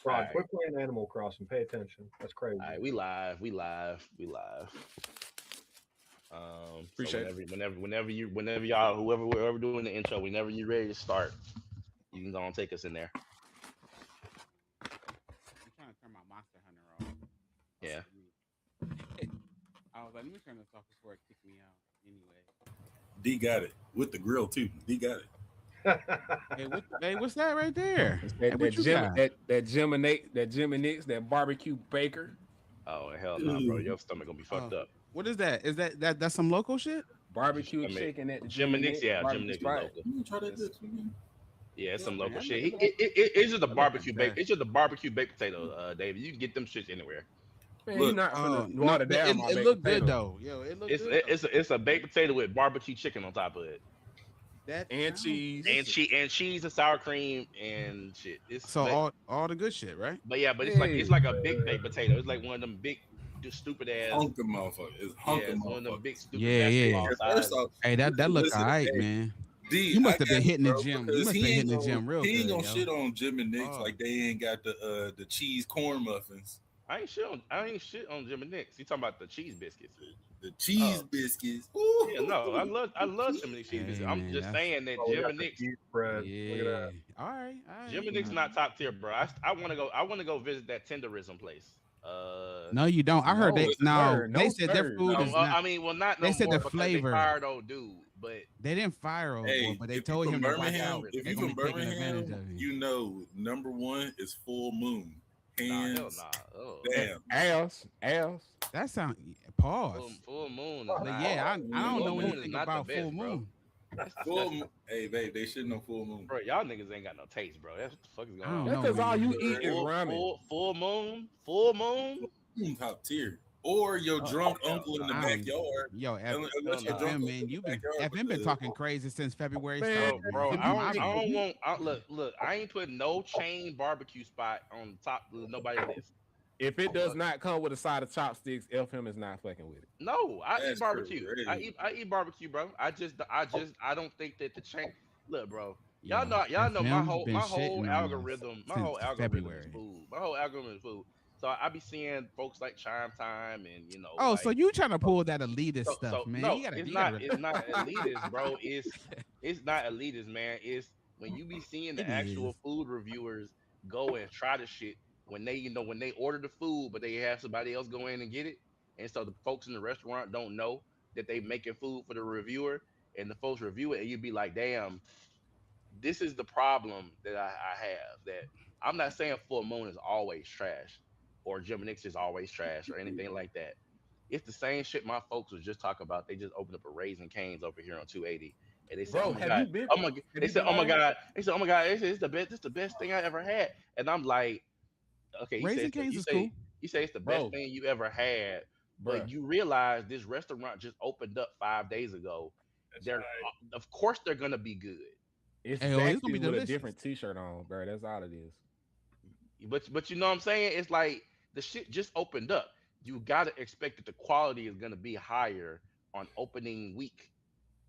All Rod, right, quit playing Animal Crossing. Pay attention. That's crazy. all right. We live. We live. We live. So Appreciate it. whenever y'all, whoever doing the intro, whenever you're ready to start, you can go and take us in there. I'm trying to turn my Monster Hunter off. Yeah. I was like, let me turn this off before it kicked me out. Anyway. D got it with the grill too. D got it. Hey, what's that right there? That, Hey, that Jim, that Jim and Nick's, that barbecue baker. Oh hell no, bro! Your stomach gonna be fucked up. What is that? Is that's some local shit? Barbecue I mean, chicken at the Jim and Nick's, yeah, Jim and barbecue Nick's is spot. local. You try that this weekend? Yeah, it's some Yeah, local man, shit. look- It's just a look barbecue at baked. that. It's just a barbecue baked potato, David. You can get them shits anywhere. Man, Look, you're not Oh, finna no, water down my it baked looked good potato. though. Yo, it looked It's good. it's a baked potato with barbecue chicken on top of it, That And sounds cheese. delicious. and cheese and sour cream and shit. So all the good shit, right? but Hey. it's like a big baked potato. It's like one of them big, just stupid ass. Hunk of motherfucker. It's hunk Yeah, of it's one of them motherfucker. big stupid Yeah, yeah. basketball And first size. off, Hey, that look listen, all right, hey, man. D, You must I have been got hitting you, the bro, gym. You because must have been hitting the gym real he ain't good, gonna yo. shit on Jim and Nick's Oh. like they ain't got the cheese corn muffins, I ain't shit on Jim and Nick's. You talking about the cheese biscuits? the cheese Oh. biscuits. Ooh. Yeah, no, I love Jim and Nick's cheese Hey, biscuits. I'm man, just that's- saying that Oh, we Jim got and the Nick's. cheese bread. Look at Yeah. that. All right. All right. Jim and Nick's not top tier, bro. I want to go. I want to go visit that tenderism place. No, you don't. I heard No, they sir. they No, said their sir. food No, is not. I mean, well, not They no said more the because flavor. they fired old dude. But They didn't fire old boy, Hey, but they if told you him from to watch Birmingham, out. if They're you gonna from be taking advantage Birmingham, of him. you know number one is full moon. nah, Hands hell nah. Oh, damn. Ass. That sound pause. full moon is But not. yeah, I full don't know moon is anything not about the best, full bro. moon. Hey, babe, they should know full moon. Bro, y'all niggas ain't got no taste, bro. That's what the fuck is going I don't on. know. That's because all man. you eat is ramen. Full moon. Top tier. Or your drunk hell uncle in the nah. backyard. Yo, Unless no, your nah. drunk FM, uncle man, in you've the been backyard FM been with talking crazy since February Man, started. Bro, Them I people don't out. want. Look. I ain't putting no chain barbecue spot on the top of nobody's list. if it does not come with a side of chopsticks, FM is not fucking with it. No, I That's eat barbecue. crazy. I eat barbecue, bro. I don't think that the chain. Look, bro. Yo, Y'all know my FM been whole shitting on us algorithm. My since whole algorithm is February. food. My whole algorithm is food. So I be seeing folks like Chime Time and Oh, like, so you trying to pull that elitist so, stuff, man? no, You gotta, it's you not. gotta- It's not elitist, bro. It's not elitist, man. It's when you be seeing the It actual is. food reviewers go and try the shit when they when they order the food, but they have somebody else go in and get it, and so the folks in the restaurant don't know that they making food for the reviewer, and the folks review it, and you'd be like, damn, this is the problem that I have. That I'm not saying Full Moon is always trash, or Jim Nix is always trash, or anything like that. It's the same shit my folks was just talking about. They just opened up a Raising Cane's over here on 280, and they said, Bro, "Oh my have god, you been? oh my!" Have They you said, been "Oh my out here? god!" They said, "Oh my god, it's the best. It's the best thing I ever had." And I'm like, "Okay, Raising Cane's is cool. you say it's the best Bro. thing you ever had, but Bruh. you realize this restaurant just opened up 5 days ago. They're of course they're gonna be good." It's Hey, oh, it's Zaxby's gonna be with a delicious. different T-shirt on, bro. That's all it is. But you know what I'm saying? It's like the shit just opened up. You gotta expect that the quality is gonna be higher on opening week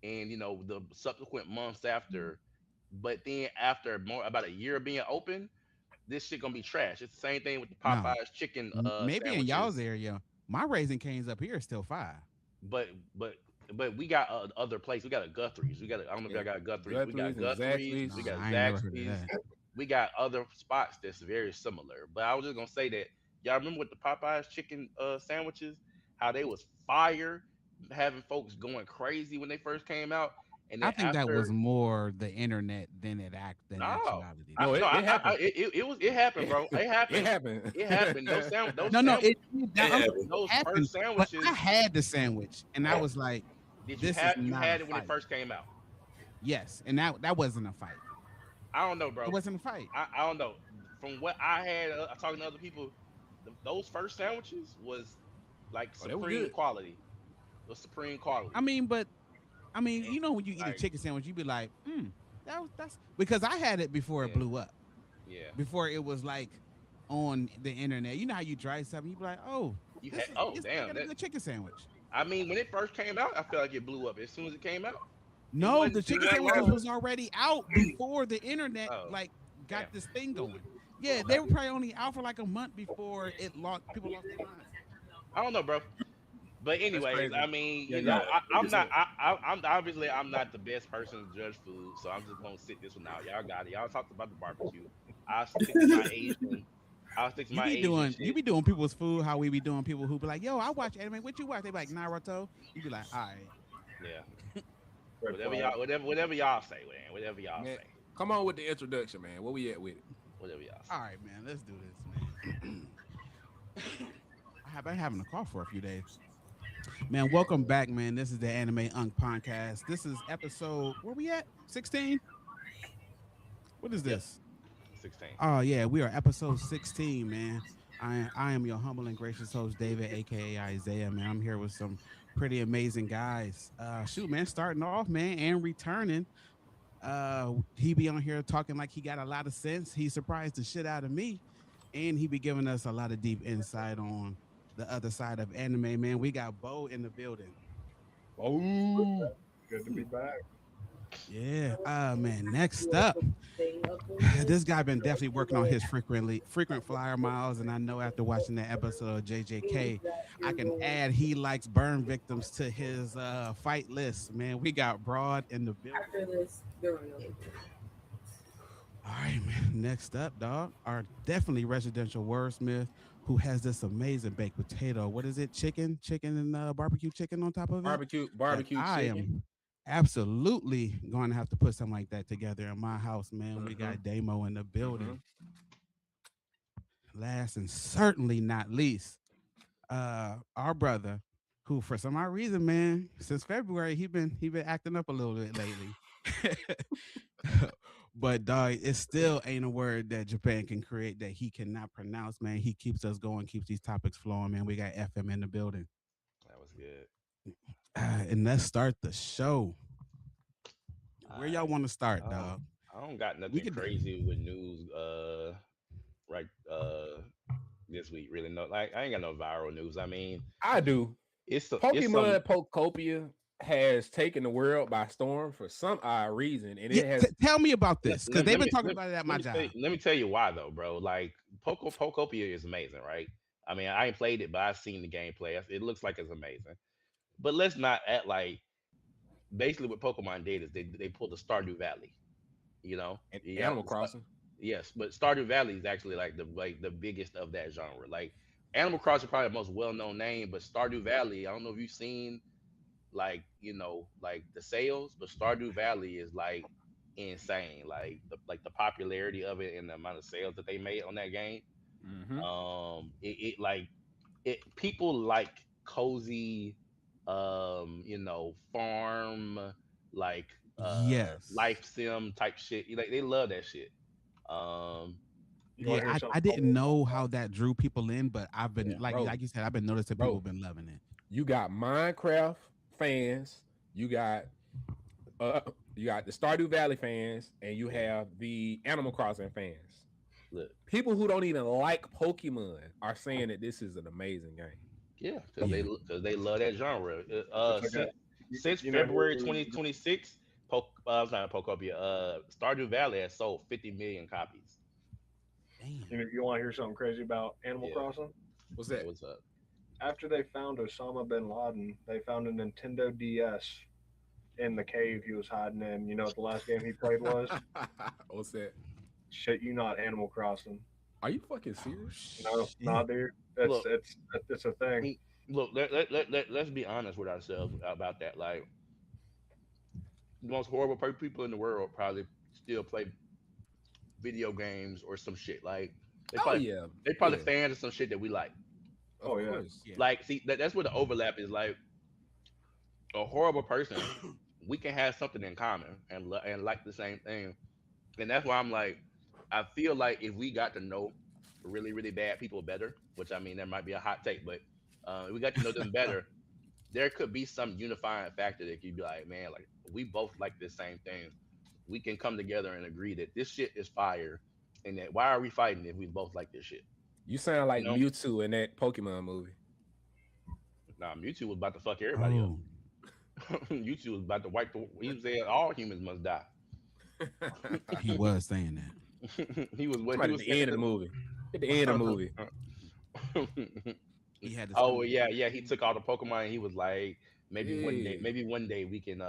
and the subsequent months after. But then after more about a year of being open, this shit gonna be trash. It's the same thing with the No, Popeyes chicken maybe in y'all's sandwiches. area, my Raising Cane's up here is still 5. But we got other places. We got a Guthrie's. I don't know if y'all got Guthrie's. We got Guthrie's and Guthrie's. Zaxby's. We Nah, got I ain't never heard of Zaxby's. that. We got other spots that's very similar. But I was just gonna say that y'all remember with the Popeyes chicken sandwiches, how they was fire, having folks going crazy when they first came out, and I then think that was after. more the internet than No, actuality. No, it happened. it happened, bro. It happened. It happened. It happened. Those No, sandwiches, happened. first But sandwiches. I had the sandwich, and I was like, Did you this have is you not had a it when it fight. first came out? yes, and that wasn't a fight. I don't know, bro. It wasn't a fight. I don't know. From what I had, talking to other people, those first sandwiches was like Oh, they were supreme good. quality. The supreme quality. I mean, you know, when you eat a Like- chicken sandwich, you be like, that's because I had it before it Yeah. blew up. Yeah. Before it was like on the internet. You know how you try something, you be like, oh, You this had, is, oh it's damn. like a good chicken sandwich. I mean, when it first came out, I felt like it blew up as soon as it came out. No, wasn't- the it chicken wasn't sandwiches long. was already out before the internet Oh, got damn. this thing going. Yeah, they were probably only out for like a month before it lost. People lost their mind. I don't know, bro. But That's anyways, crazy. I mean, Yeah, you yeah. know, I'm not. So, I'm obviously I'm not the best person to judge food, so I'm just gonna sit this one out. Y'all got it. Y'all talked about the barbecue. I'll stick to my Asian. I'll stick to my Asian You shit. be doing people's food how we be doing people who be like, yo, I watch anime. What you watch? They be like Naruto. You be like, all right. Yeah. Red Whatever flag. y'all, whatever y'all say, man. Whatever y'all Man, say. come on with the introduction, man. Where we at with it? Whatever y'all say. All right, man, let's do this, man. I've been having a cough for a few days. Man, welcome back, man. This is the Anime Unk podcast. This is episode, where we at? 16? What is Yep. this? 16. Oh, yeah, we are episode 16, man. I am your humble and gracious host, David, aka Isaiah, man. I'm here with some pretty amazing guys. Shoot, man, starting off, man, and returning. He be on here talking like he got a lot of sense. He surprised the shit out of me, and he be giving us a lot of deep insight on the other side of anime, man. We got Bo in the building. Oh, Good to be back. Yeah. Man. Next up, this guy been definitely working on his frequent flyer miles, and I know after watching that episode of JJK, I can add he likes burn victims to his fight list. Man, we got Broad in the building. All right, man. Next up, dog, our definitely residential wordsmith who has this amazing baked potato. What is it? Chicken and barbecue chicken on top of it. barbecue I chicken. am absolutely going to have to put something like that together in my house, man. We Mhm. got Damo in the building. Last and certainly not least, our brother, who for some odd reason, man, since February he been acting up a little bit lately. But dog, it still ain't a word that Japan can create that he cannot pronounce, man. He keeps us going, keeps these topics flowing, man. We got FM in the building. That was good. And let's start the show. Where y'all Alright. want to start, I don't, dog? I don't got We nothing could. crazy with news. Right. This week, really. No, like I ain't got no viral news. I mean, I do. it's some. Pokemon Pokopia has taken the world by storm for some odd reason, and Yeah, it has. tell me about Let, this because let, they've let been me talking let, about it at let my me job. tell let me tell you why though, bro. Like Pokopia is amazing, right? I mean, I ain't played it, but I've seen the gameplay. It looks like it's amazing. But let's not act like basically what Pokemon did is they pulled the Stardew Valley. You know, And you got Animal Crossing. yes, but Stardew Valley is actually like the biggest of that genre. Like Animal Crossing probably the most well known name, but Stardew Valley, I don't know if you've seen like the sales, but Stardew Valley is like insane. Like the popularity of it and the amount of sales that they made on that game. Mm-hmm. It like it people like cozy farm like Yes. life sim type shit. Like they love that shit. Um You want Yeah, to hear I something didn't funny? know how that drew people in, but I've been yeah. like you said, I've been noticing people Bro, have been loving it. you got Minecraft fans, you got uh, you got the Stardew Valley fans, and you Yeah. have the Animal Crossing fans. Look, People who don't even like Pokemon are saying that this is an amazing game. yeah, because Yeah. they love that genre. It's like Since you know February who? 2026, I'm sorry, Pokopia. Stardew Valley has sold 50 million copies. Damn. You want to hear something crazy about Animal Yeah, Crossing? What's yeah. that? What's up? After they found Osama bin Laden, they found a Nintendo DS in the cave he was hiding in. You know what the last game he played was? What's that? Shit, you not Animal Crossing. Are you fucking Oh, serious? No, shit. nah, dude. Look, It's a thing. look. Let's be honest with ourselves about that. Like the most horrible people in the world probably still play video games or some shit. Like they Oh probably yeah, they probably yeah, fans of some shit that we like. of Oh yeah. course. Yeah. Like, see, that's where the overlap is. Like a horrible person, we can have something in common and like the same thing, and that's why I'm like, I feel like if we got to know really really bad people better, which I mean, there might be a hot take, but we got to know them better. There could be some unifying factor that could be like, man, like we both like this same thing. We can come together and agree that this shit is fire, and that why are we fighting if we both like this shit? You sound You like know, Mewtwo in that Pokemon movie. nah, Mewtwo was about to fuck everybody up. Oh, Mewtwo was about to wipe the. He was saying all humans must die. he was saying that. He was what Talking he about was at the end of the movie. At the end of the movie. He had to Oh yeah. He took all the Pokemon. And he was like, Yeah. maybe one day we can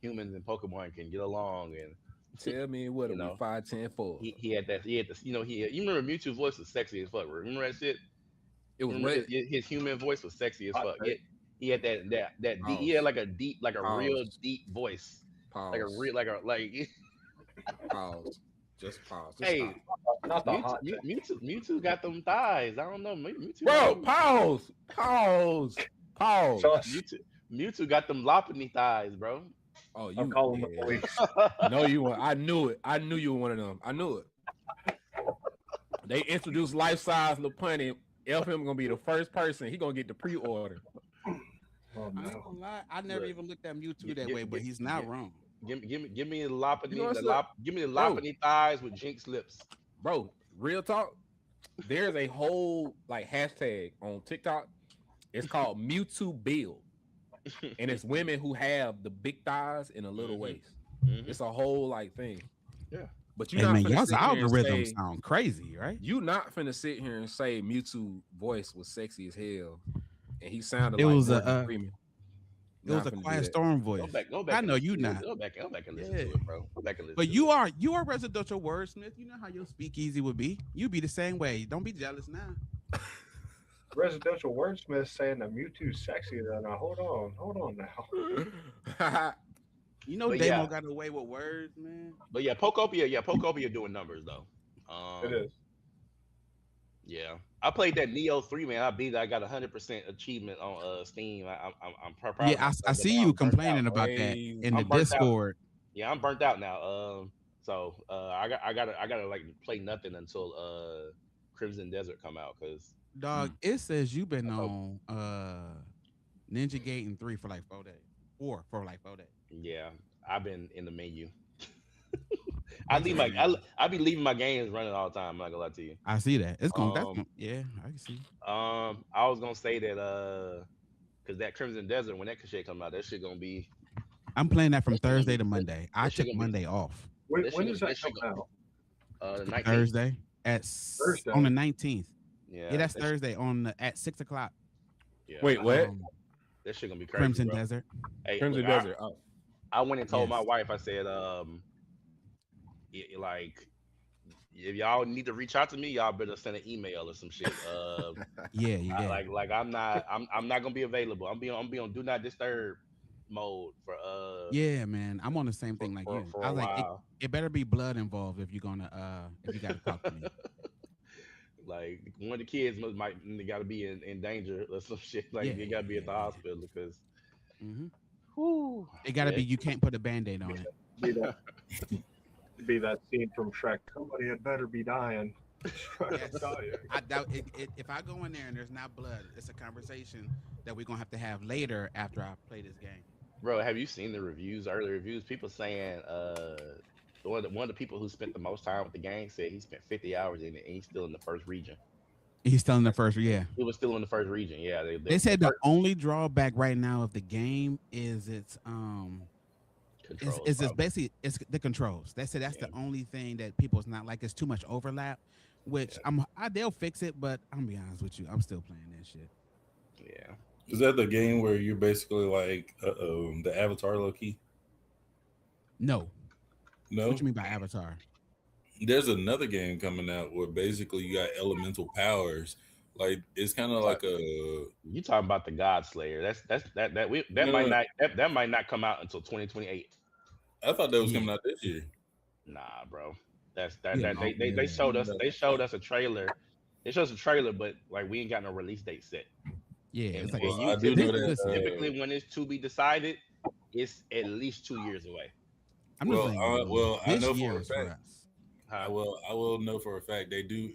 humans and Pokemon can get along. And Tell me what you are we know 5'10" for? he had this. You know you remember Mewtwo's voice was sexy as fuck. Remember that shit? It was Remember what? his human voice was sexy as Hot fuck. take. He had that deep. He had Pause. like a deep, like a real Pause. deep voice, like a Pause. real, like. Pause. Just pause. Just Hey, stop. Not the hot take. Mewtwo got them thighs. I don't know. Mewtwo, Bro, pause. Pause. Pause. Sus. Mewtwo got them loppany thighs, bro. Oh, I'm you calling the yeah. police. No, you weren't. I knew it. I knew you were one of them. I knew it. They introduced life size Lopunny. LFM gonna be the first person. He gonna get the pre-order. Oh, I ain't no. gonna lie. I never Look, even looked at Mewtwo Get- that get- way, but get- he's not get- wrong. Give me the loppany, You know what's give me the Bro. loppany thighs with Jinx lips. Bro, real talk. There's a whole like hashtag on TikTok. It's called Mewtwo Build, and it's women who have the big thighs and a little Mhm. waist. Mhm. It's a whole like thing. Yeah. But you Hey not man, finna y'all's sit here and algorithms say- sound crazy, right? You not finna sit here and say Mewtwo voice was sexy as hell, and he sounded It like was Morgan a, Freeman. It was Not a finna do Quiet that. Storm voice. Go back. I and know listen you to it. not. Go back and listen Yeah. to it, bro. Go back and listen. But to you it. are a residential wordsmith. You know how your speakeasy would be. You be the same way. Don't be jealous now. Residential wordsmith saying that Mewtwo's sexy. Then now hold on now. You know But Damo yeah. got away with words, man. But yeah, Pokopia doing numbers though. It is. Yeah, I played that Neo 3, man. I beat it. I got 100% achievement on Steam. I'm proud of Yeah, myself, I but see now you I'm burnt complaining out. about that Crazy. in the I'm burnt out. Discord. Yeah, I'm burnt out now. So I gotta like play nothing until Crimson Desert come out because Dog, it says you've been on Ninja Gaiden 3 for like 4 days. For like 4 days. yeah, I've been in the menu. That's crazy. I be leaving my games running all the time. I'm not gonna lie to you. I see that. It's going Um, yeah, I can see. I was gonna say that because that Crimson Desert when that shit come out, that shit gonna be I'm playing that from That shit gonna Thursday be- to Monday. I that shit took gonna be- Monday off. When, That when shit- does that that shit come out? the 19th. Thursday Thursday. on the 19th. Yeah, Yeah, that's that Thursday at 6:00. Yeah, Wait, what? That shit gonna be crazy. Crimson bro. Desert. Hey, Crimson look, Desert. Oh. I went and told my Yes. wife. I said, like, if y'all need to reach out to me, y'all better send an email or some shit. Yeah, yeah. Like I'm not gonna be available. I'm be on do not disturb mode for Yeah, man. I'm on the same thing like you. for I a was like, while. it better be blood involved if you're gonna if you gotta talk to me. Like one of the kids might gotta be in danger or some shit. Like Yeah, they gotta be at the yeah, yeah. hospital because hmm whew, It gotta yeah. be. You can't put a band-aid on it. Be that, be that scene from Shrek. Somebody had better be dying. Yes. I doubt it. If I go in there and there's not blood, it's a conversation that we're gonna have to have later after I play this game. Bro, have you seen the reviews, early reviews? People saying one of the people who spent the most time with the game said he spent 50 hours in it and he's still in the first region. He's still in the first. Yeah, He was still in the first region. Yeah, they said the only drawback right now of the game is it's controls. it's probably. basically it's the controls. They said that's Yeah. the only thing that people's not like. It's too much overlap, which they'll fix it. But I'm gonna be honest with you, I'm still playing that shit. Yeah. Is that the game where you're basically like the Avatar low key? No, No, what you mean by Avatar? there's another game coming out where basically you got elemental powers. Like it's kind of like a You talking about the God Slayer? That might not come out until 2028. I thought that was Yeah. coming out this year. Nah, bro. Yeah, They showed us a trailer. They showed us a trailer, but like we ain't got no release date set. Yeah, And, it's like and I do know that, listen, typically when it's to be decided, it's at least 2 years away. I'm just well, letting you know, I this know year for a is for fact. us. I will know for a fact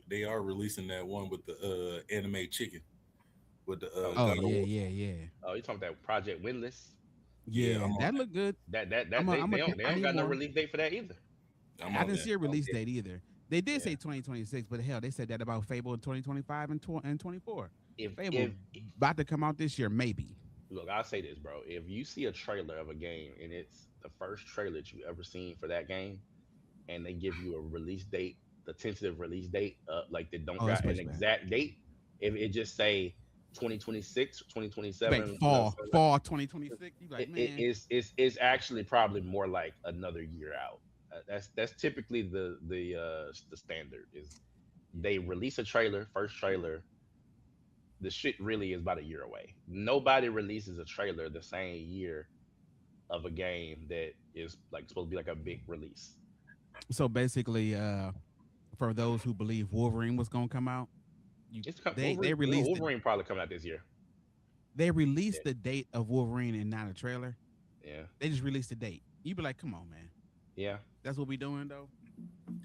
they are releasing that one with the anime chicken with the Oh God of War. yeah. Oh, you talking about Project Windless? Yeah, Yeah, I'm on that looked good. They I don't need got no more. release date for that either. I'm I on didn't that. see a release date either. They did Yeah. say 2026, but hell, they said that about Fable in 2025 and 24. If Fable about to come out this year, maybe. look, I'll say this, bro. If you see a trailer of a game and it's the first trailer that you ever seen for that game, and they give you a release date, the tentative release date, like they don't Oh, that's got an much better. exact date. If it just say 2026, Like 2027, something like fall 2026. You like, it man. is actually probably more like another year out. That's typically the standard is they release a trailer, first trailer. The shit really is about a year away. Nobody releases a trailer the same year of a game that is like supposed to be like a big release. So basically, for those who believe Wolverine was gonna come out, they released it. Wolverine probably coming out this year. They Yeah, released the date of Wolverine and not a trailer. yeah, They just released the date. You be like, come on, man. yeah. That's what we doing though.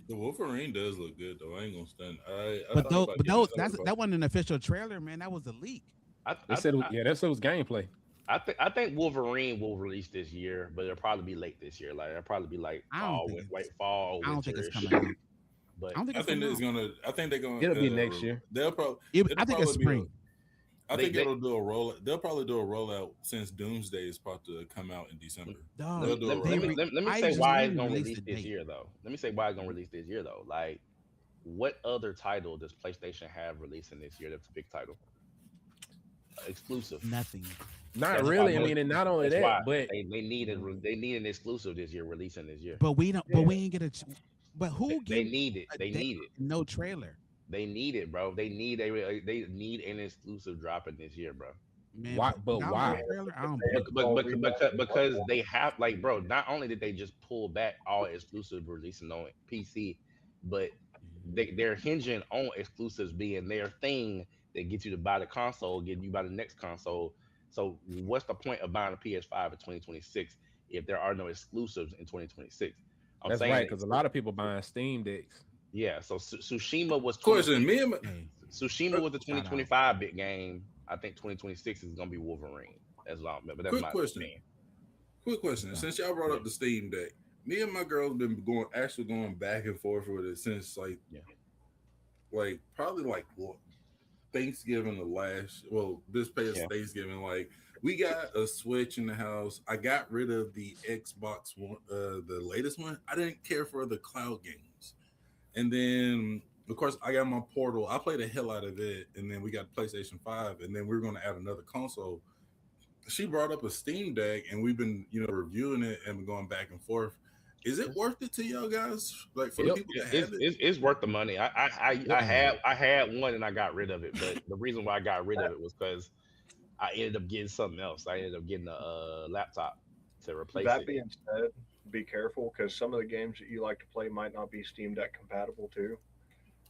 The Wolverine does look good though. I ain't gonna stand. I But thought those, about but getting those, it that's color that wasn't an official trailer, man. That was a leak. I They I, said, I, yeah, that was gameplay. I think Wolverine will release this year, but it'll probably be late this year. Like it'll probably be like I don't think like it's. fall, I don't think it's winterish. coming out. But I don't think I it's think coming it's out. gonna. I think they're gonna. It'll be next year. They'll probably. I It'll think it's probably be. spring. I They- think they- it'll do a roll. They'll probably do a rollout since Doomsday is about to come out in December. Dog, They'll do a rollout. let me I say just why it's literally gonna released release the this date. year though. Let me say why it's gonna release this year though. Like, what other title does PlayStation have releasing this year? That's a big title, exclusive. Nothing. Not That's why really. I most- mean, and not only That's why that, but they need an exclusive this year, releasing this year. But we don't. But we ain't get a. But who They gives need it. a They date need it. and no trailer? They need it, bro. They need an exclusive dropping this year, bro. Man, Why- but without why? no trailer, I don't. Because they have like, bro. Not only did they just pull back all exclusive releasing on PC, but they're hinging on exclusives being their thing that gets you to buy the console, get you buy the next console. So what's the point of buying a PS5 in 2026 if there are no exclusives in 2026? I'm that's saying right because a lot of people buying Steam decks. yeah. So Tsushima was Question: Me and my, Hey, Tsushima was the Shout out. 2025 big game. I think 2026 is gonna be Wolverine. That's all, but that's Quick my question. opinion. quick question. Since y'all brought up the Steam Deck, me and my girl's been going back and forth with it since Yeah. like probably like what, Thanksgiving the last. Well, this past Yeah. Thanksgiving, like we got a Switch in the house. I got rid of the Xbox one, the latest one. I didn't care for the cloud games, and then of course I got my Portal. I played the hell out of it, and then we got PlayStation 5, and then we're going to add another console. She brought up a Steam Deck, and we've been reviewing it and going back and forth. Is it worth it to y'all guys? Like for the Yep. people that have it? It's worth the money. I had one and I got rid of it, but the reason why I got rid of it was because I ended up getting something else. I ended up getting a laptop to replace That it. being said, be careful because some of the games that you like to play might not be Steam Deck compatible too.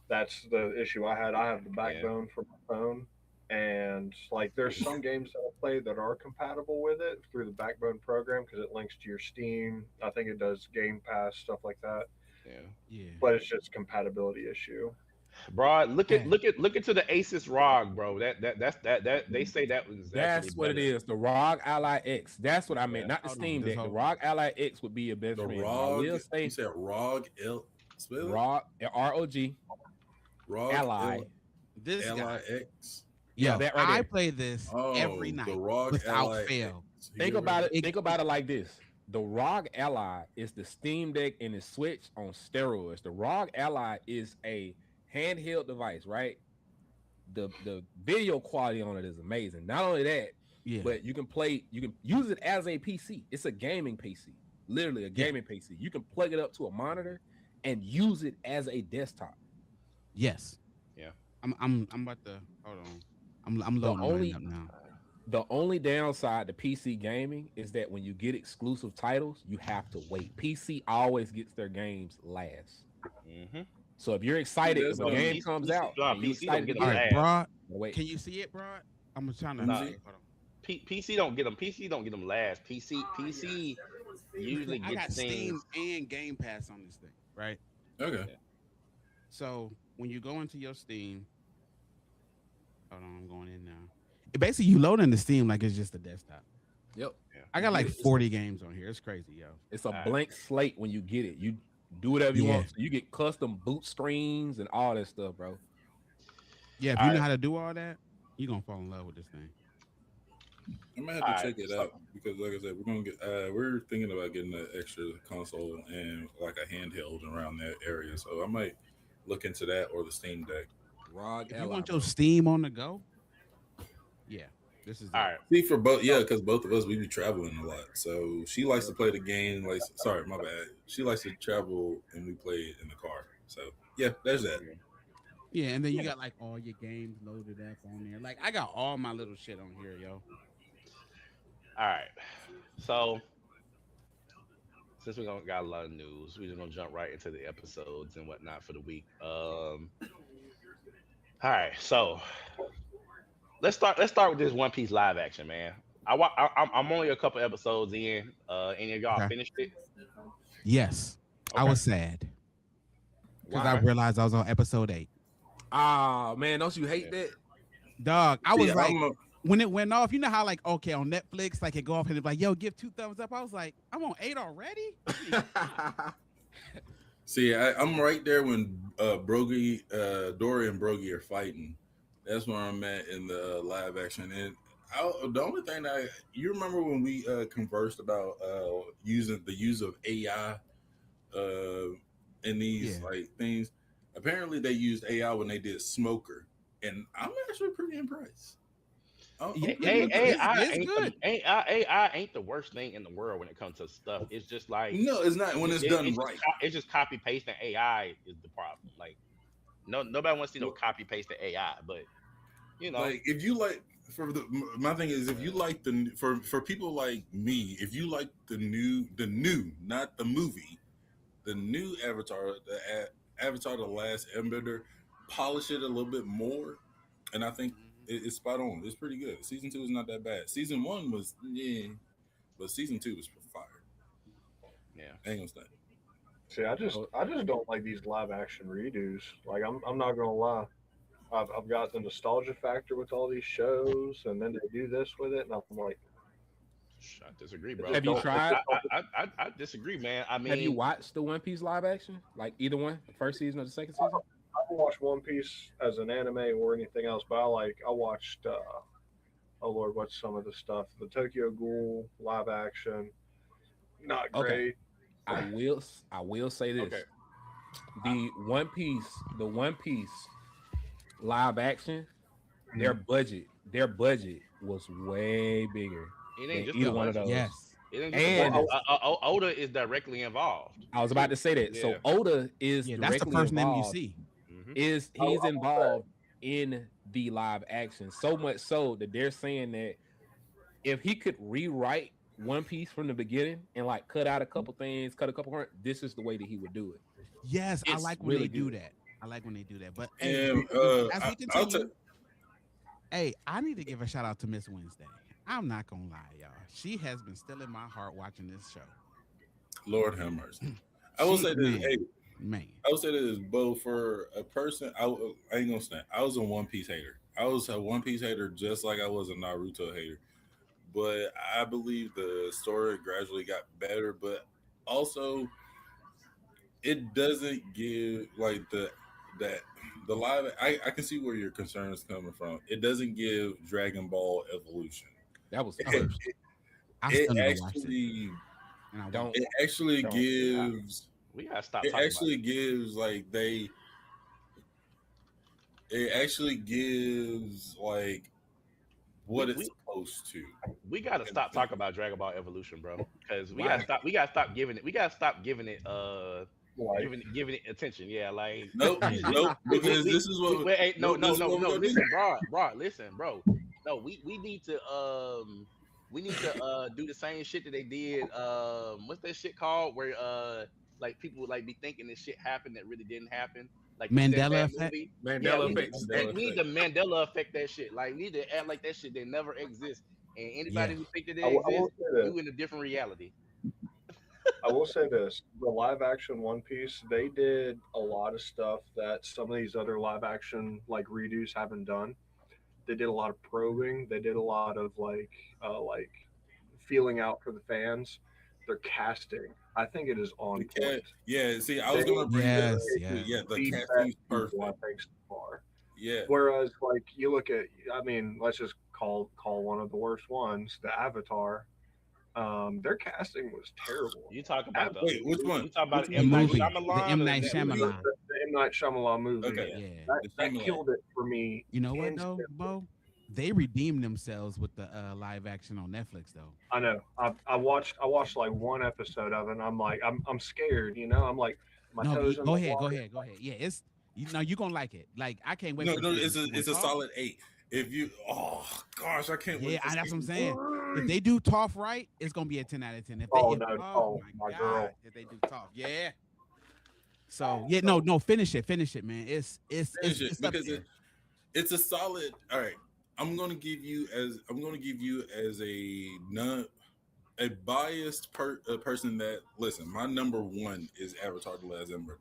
That's the issue I had. I have the backbone for my phone, and like there's some games that I play that are compatible with it through the backbone program because it links to your Steam. I think it does Game Pass stuff like that, Yeah, Yeah. but it's just a compatibility issue. bro. Look Yeah. into the Asus ROG, bro. That they say that was That's actually what it better. is. The ROG Ally X. That's what I meant. Yeah. Not the Hold on, Steam just Deck. The hold ROG Ally X would be your best The friend. I ROG. will say You said ROG L. Spell it? ROG ROG ROG Ally. This guy. LIX. Yeah, Yo, that right I there. play this Oh, every night the ROG without LIX. fail. Think You about remember? it. Think about it like this: the ROG Ally is the Steam Deck and the Switch on steroids. The ROG Ally is a handheld device, right? The video quality on it is amazing. Not only that, Yeah. but you can use it as a PC. It's a gaming PC, literally a gaming PC. You can plug it up to a monitor and use it as a desktop. Yes. Yeah. I'm about to hold on. I'm The loading only- mine up now. The only downside to PC gaming is that when you get exclusive titles, you have to wait. PC always gets their games last. Mm-hmm. So if you're excited That's if a what game PC comes out, and you PC don't excited get to them All get right, it, last. bro. wait. Can you see it, bro? I'm trying to. Nah. Hold on. PC don't get them last. PC usually I got gets Steam things. and Game Pass on this thing, right? Okay. So when you go into your Steam, hold on, I'm going in now. Basically, you load into Steam like it's just a desktop. Yep. I got like 40 games on here. It's crazy, yo. It's a Alright. blank slate when you get it. You do whatever you Yeah. want. So you get custom boot screens and all that stuff, bro. Yeah, if you know how to do all that, you're gonna fall in love with this thing. I might have All to right, check it so out because, like I said, we're thinking about getting an extra console and like a handheld around that area. So I might look into that or the Steam Deck. Rog If you Ally, want your bro. Steam on the go, yeah, this is all it. right, See, for both, yeah, so because both of us we be traveling a lot. So she likes to play the game. Like, sorry, my bad. She likes to travel, and we play it in the car. So yeah, there's that. Yeah, and then you yeah. got like all your games loaded up on there. Like I got all my little shit on here, yo. All right, so since we got a lot of news, we're just gonna jump right into the episodes and whatnot for the week. All right, so let's start with this One Piece live action, man. I'm only a couple episodes in. Any of y'all Okay. finished it? Yes, I Okay, was sad because I Why? okay, realized I was on episode 8. Ah, man, don't you hate yeah, that? Dog, I See, was like, when it went off, you know how like okay on Netflix, like it go off and it's like, yo, give 2 thumbs up. I was like, I'm on 8 already. I'm right there when Brogy, Dory, and Brogy are fighting. That's where I'm at in the live action. And the only thing that you remember when we conversed about using the use of AI uh, in these Yeah, like things. Apparently, they used AI when they did Smoker, and I'm actually pretty impressed. I'm yeah, pretty impressed. AI it's good. AI ain't the worst thing in the world when it comes to stuff. It's just like No, it's not when it's done right. it's just copy pasting. AI is the problem. Like nobody wants to see no copy pasting AI, but you know, Like if you like for the my thing is if you like the for people like me, if you like the new not the movie, the new Avatar, Avatar the Last Airbender, polish it a little bit more, and I think Mhm. it's spot on. It's pretty good. Season 2 is not that bad. Season 1 was yeah, but season 2 was fire. yeah. I ain't gonna stand. See, Oh, I just don't like these live action redos. Like I'm not gonna lie. I've got the nostalgia factor with all these shows, and then they do this with it, and I'm like, I disagree, it bro. just have you don't. It tried? just don't. I disagree, man. I Have you mean, watched the One Piece live action? Like either one, the first season or the second season? I don't watch One Piece as an anime or anything else, but I watched. Oh Lord, what's some of the stuff? The Tokyo Ghoul live action, not Okay, great. I will say okay. this: the One Piece live action, their budget was way bigger It ain't than just the either Yo, one of budget. those. yes, It ain't just the Well, budget. And Oda is directly involved I was about too. to say that. Yeah. So Oda is yeah, that's the directly first name you involved. see. Hmm. He's I will say, involved in the live action so much so that they're saying that if he could rewrite One Piece from the beginning and like cut out a couple things, cut a couple part, this is the way that he would do it. Yes, I It's like when they really do good. that. I like when they do that. But hey, And as we I'll tell. continue, hey, I need to give a shout out to Miss Wednesday. I'm not gonna lie, y'all. She has been still in my heart watching this show. Lord have mercy. I will She, say this. Hey, man, man. I would say this, Bo, for a person, I ain't gonna stand. I was a One Piece hater. I was a One Piece hater just like I was a Naruto hater. But I believe the story gradually got better. But also, it doesn't give like that the live. I can see where your concern is coming from. It doesn't give Dragon Ball Evolution. That was the Oh, It, first. I it still never watched it, actually and I want Don't to. it actually don't. gives We gotta stop it talking about actually gives like they it actually gives like we what it's we supposed to we gotta in a stop sense. talking about Dragon Ball Evolution, bro. Because Why? we gotta stop giving it. We gotta stop like, giving it attention. Yeah, like Nope, nope. Because this is we what wait, hey, nope, this is what we're no. gonna do. Listen, bro. Listen, bro. No, we need to do the same shit that they did. What's that shit called? Where like people would like be thinking this shit happened that really didn't happen. Like the Mandela Sinbad effect. movie. Yeah, Mandela effect is Mandela we need dangerous. to effect. Mandela effect that shit. Like we need to act like that shit they never exist. And Yeah. anybody who think that I, they w- I exist, will say this. you in a different reality. I will say this: the live action One Piece, they did a lot of stuff that some of these other live action like redos haven't done. They did a lot of probing. They did a lot of like feeling out for the fans. Their casting, I think it is The on cat, point. yeah. See, I was They gonna bring that up Yes, too. yes. Yeah, the the best casting's people I perfect. think so far. Yeah, Whereas like you look at, I mean, let's just call one of the worst ones, the Avatar. Their casting was terrible. You talk about the Wait, which one? you talk Which about The one M did Night you? movie, the Shyamalan M or the Night Netflix The, one? Shyamalan. the M Night Shyamalan movie Okay, Yeah. Yeah. the that Shyamalan. killed it for me. You know what Hands though, down. Bo? They redeemed themselves with the live action on Netflix though. I know. I watched like one episode of it. And I'm like I'm scared. You know. I'm like my No, but toes in go the ahead, go water. ahead, go ahead. Yeah, it's you know you're gonna like it. Like I can't wait No, for the no, season two and it's a Toph. solid 8. If you, oh gosh, I can't Yeah, wait for that's what I'm season saying. If 3. they do Toph right, it's gonna be a 10 out of 10. If they Oh if no. oh Oh my my god, girl. if they do Toph, yeah. So yeah, no, So no, finish it, man. Finish it It's up because there. it's a solid. All right, I'm gonna give you as a non a biased person that listen. My number one is Avatar: The Last Airbender.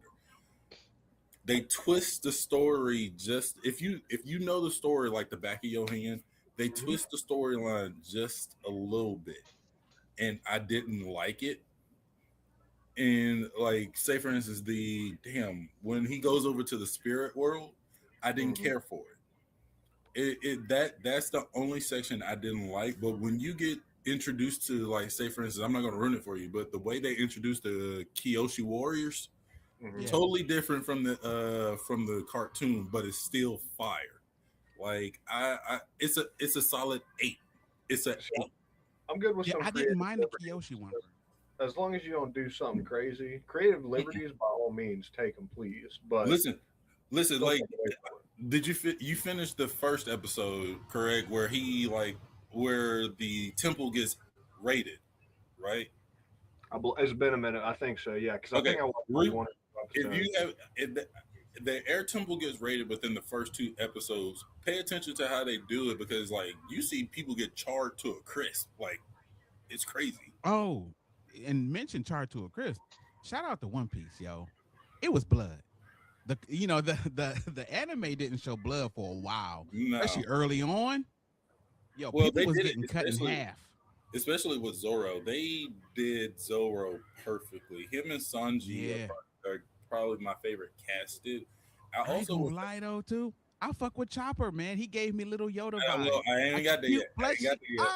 They twist the story just if you know the story like the back of your hand. They mhm, twist the storyline just a little bit, and I didn't like it. And like, say for instance, the damn when he goes over to the spirit world, I didn't mhm, care for it. That's the only section I didn't like. But when you get introduced to, like, say for instance, I'm not going to ruin it for you, but the way they introduced the Kyoshi warriors, mhm. Yeah. totally different from the cartoon, but it's still fire. Like I it's a solid 8. It's a See, 8. I'm good with Yeah, some I didn't creative mind the liberties. Kyoshi one. As long as you don't do something crazy, creative Mm-mm. liberties by all means take them, please. But Listen, listen. don't Like, take away from it. did you finish the first episode correct? Where he like where the temple gets raided, right? It's been a minute. I think so. Yeah, because I Okay, think I watched like re- one or two if you episodes. have if the air temple gets raided within the first 2 episodes, pay attention to how they do it because like you see people get charred to a crisp, like it's crazy. Oh, and mention Char to a Chris. Shout out to One Piece, yo. It was blood. The you know the anime didn't show blood for a while, No, especially early on. Yo, well people they was did it getting cut in half. especially with Zoro. They did Zoro perfectly. Him and Sanji Yeah, are probably my favorite casted. I I ain't also gonna was lie though, too. I fuck with Chopper, man. He gave me little Yoda I don't know. vibes. I Like ain't a got there cute yet. I ain't got plushie. there yet.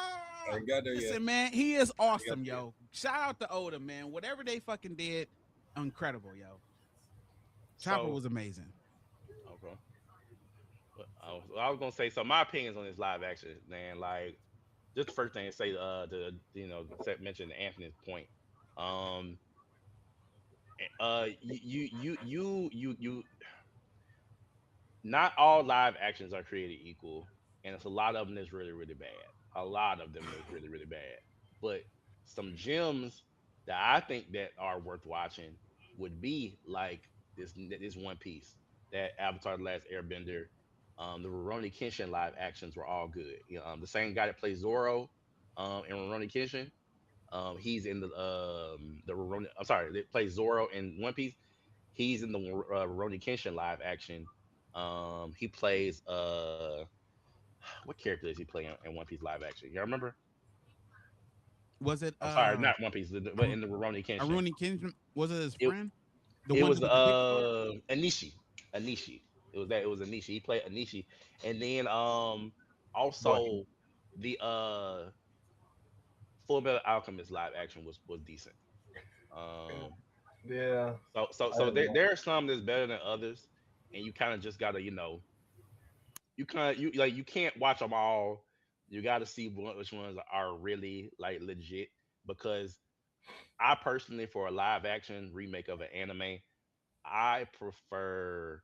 I ain't got there yet. Listen, man, he is I ain't got awesome, there yet. yo. Shout out to Oda, man. Whatever they fucking did, incredible, yo. Chopper So was amazing. okay. I was gonna say so. My opinions on this live action, man. Like, just the first thing to say, mention Anthony's point. Um, you not all live actions are created equal, and it's a lot of them that's really really bad. A lot of them that's really really bad. But some gems that I think that are worth watching would be like this One Piece, that Avatar: The Last Airbender, the Rurouni Kenshin live actions were all good. You know, the same guy that plays Zoro, in Rurouni Kenshin, he's in the Rurouni. I'm sorry, that plays Zoro in One Piece. He's in the Rurouni Kenshin live action. He plays what character does he play in One Piece live action? You remember? Was it I'm sorry, not One Piece, but Ar- in the Rurouni Kenshin. Aruni Kenshin? Was it his It friend? The it one was with the big sword? Anishi. Anishi. It was Anishi. He played Anishi. And then But also the Full Metal Alchemist live action was decent. Um yeah, I so didn't know. there are some that's better than others, and you kind of just gotta, you can't watch them all. You got to see which ones are really like legit, because I personally, for a live action remake of an anime, I prefer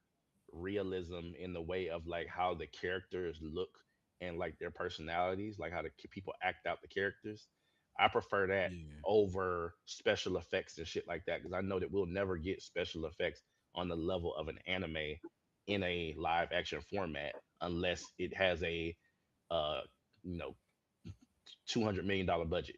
realism in the way of like how the characters look and like their personalities, like how the people act out the characters. I prefer that Yeah. over special effects and shit like that, because I know that we'll never get special effects on the level of an anime in a live action format unless it has a uh you know $200 million budget,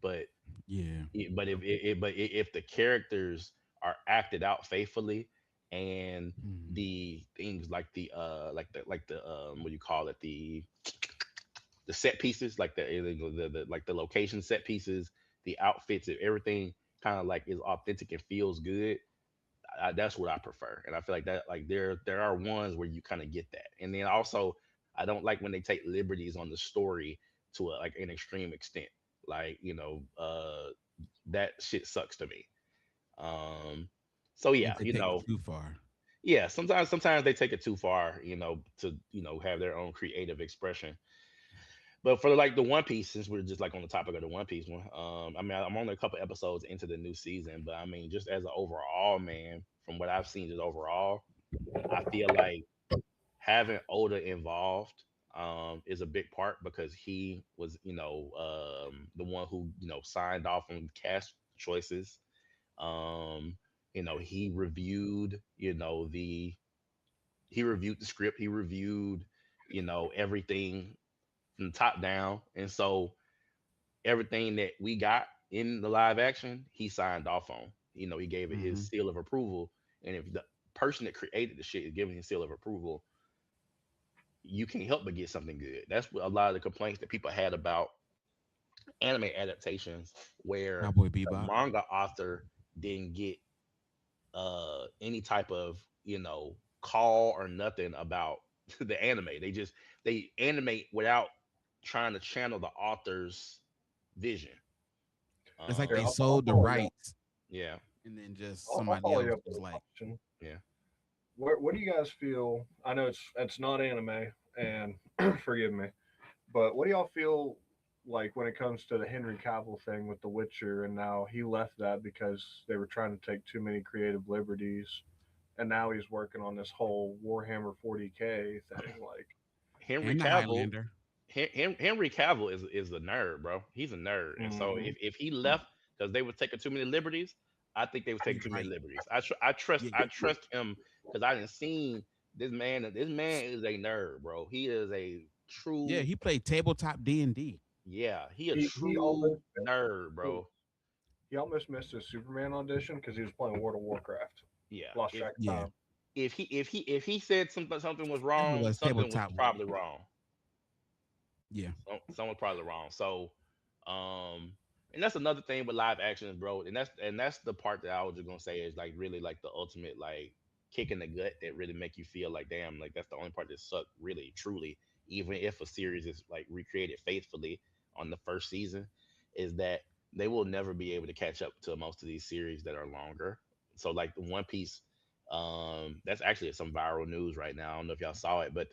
but Yeah. if the characters are acted out faithfully, and Mhm. the things like the what do you call it, the set pieces, like the like the location set pieces, the outfits and everything kind of like is authentic and feels good. That's what I prefer, and I feel like that, like there are ones where you kind of get that, and then also I don't like when they take liberties on the story to like an extreme extent. Like, that shit sucks to me. Um, so If yeah, they take it too far. yeah, sometimes they take it too far, to have their own creative expression. But for like the One Piece, since we're just like on the topic of the One Piece one, I mean, I'm only a couple episodes into the new season, but I mean, just as an overall man, from what I've seen, just overall, I feel like having Oda involved is a big part because he was, the one who signed off on cast choices. Um, he reviewed, he reviewed the script, he reviewed, everything from the top down, and so everything that we got in the live action, he signed off on. He gave it his Hmm. seal of approval, and if the person that created the shit is giving his seal of approval, you can't help but get something good. That's what a lot of the complaints that people had about anime adaptations, where Cowboy the Bebop. manga author didn't get any type of call or nothing about the anime. They animate without trying to channel the author's vision. It's like Here, they um I'll sold the follow you up. rights, yeah, and then just I'll somebody follow else you up was with a like, question. yeah. What do you guys feel? I know it's not anime, and forgive me, but what do y'all feel like when it comes to the Henry Cavill thing with The Witcher, and now he left that because they were trying to take too many creative liberties, and now he's working on this whole Warhammer 40K thing. Like, Henry and the Cavill Highlander. Henry Cavill is a nerd, bro. He's a nerd, and so hmm if he left because they were taking too many liberties, I think they were taking He's too many right. liberties. I trust Yeah, I trust him because I didn't seen this man. This man is a nerd, bro. He is a yeah. true, He played tabletop D&D. yeah. He a he true almost nerd, bro. he almost missed his Superman audition because he was playing World of Warcraft. Yeah. Lost If track of Yeah, time. if he said something was that's what it wrong, was. something was Tabletop world. probably wrong. Yeah, Someone's probably wrong. So, um, and that's another thing with live actions, bro. And that's the part that I was just gonna say is like really like the ultimate like kick in the gut that really make you feel like damn, like that's the only part that sucked really truly. Even if a series is like recreated faithfully on the first season, is that they will never be able to catch up to most of these series that are longer. So like the One Piece, that's actually some viral news right now. I don't know if y'all saw it, but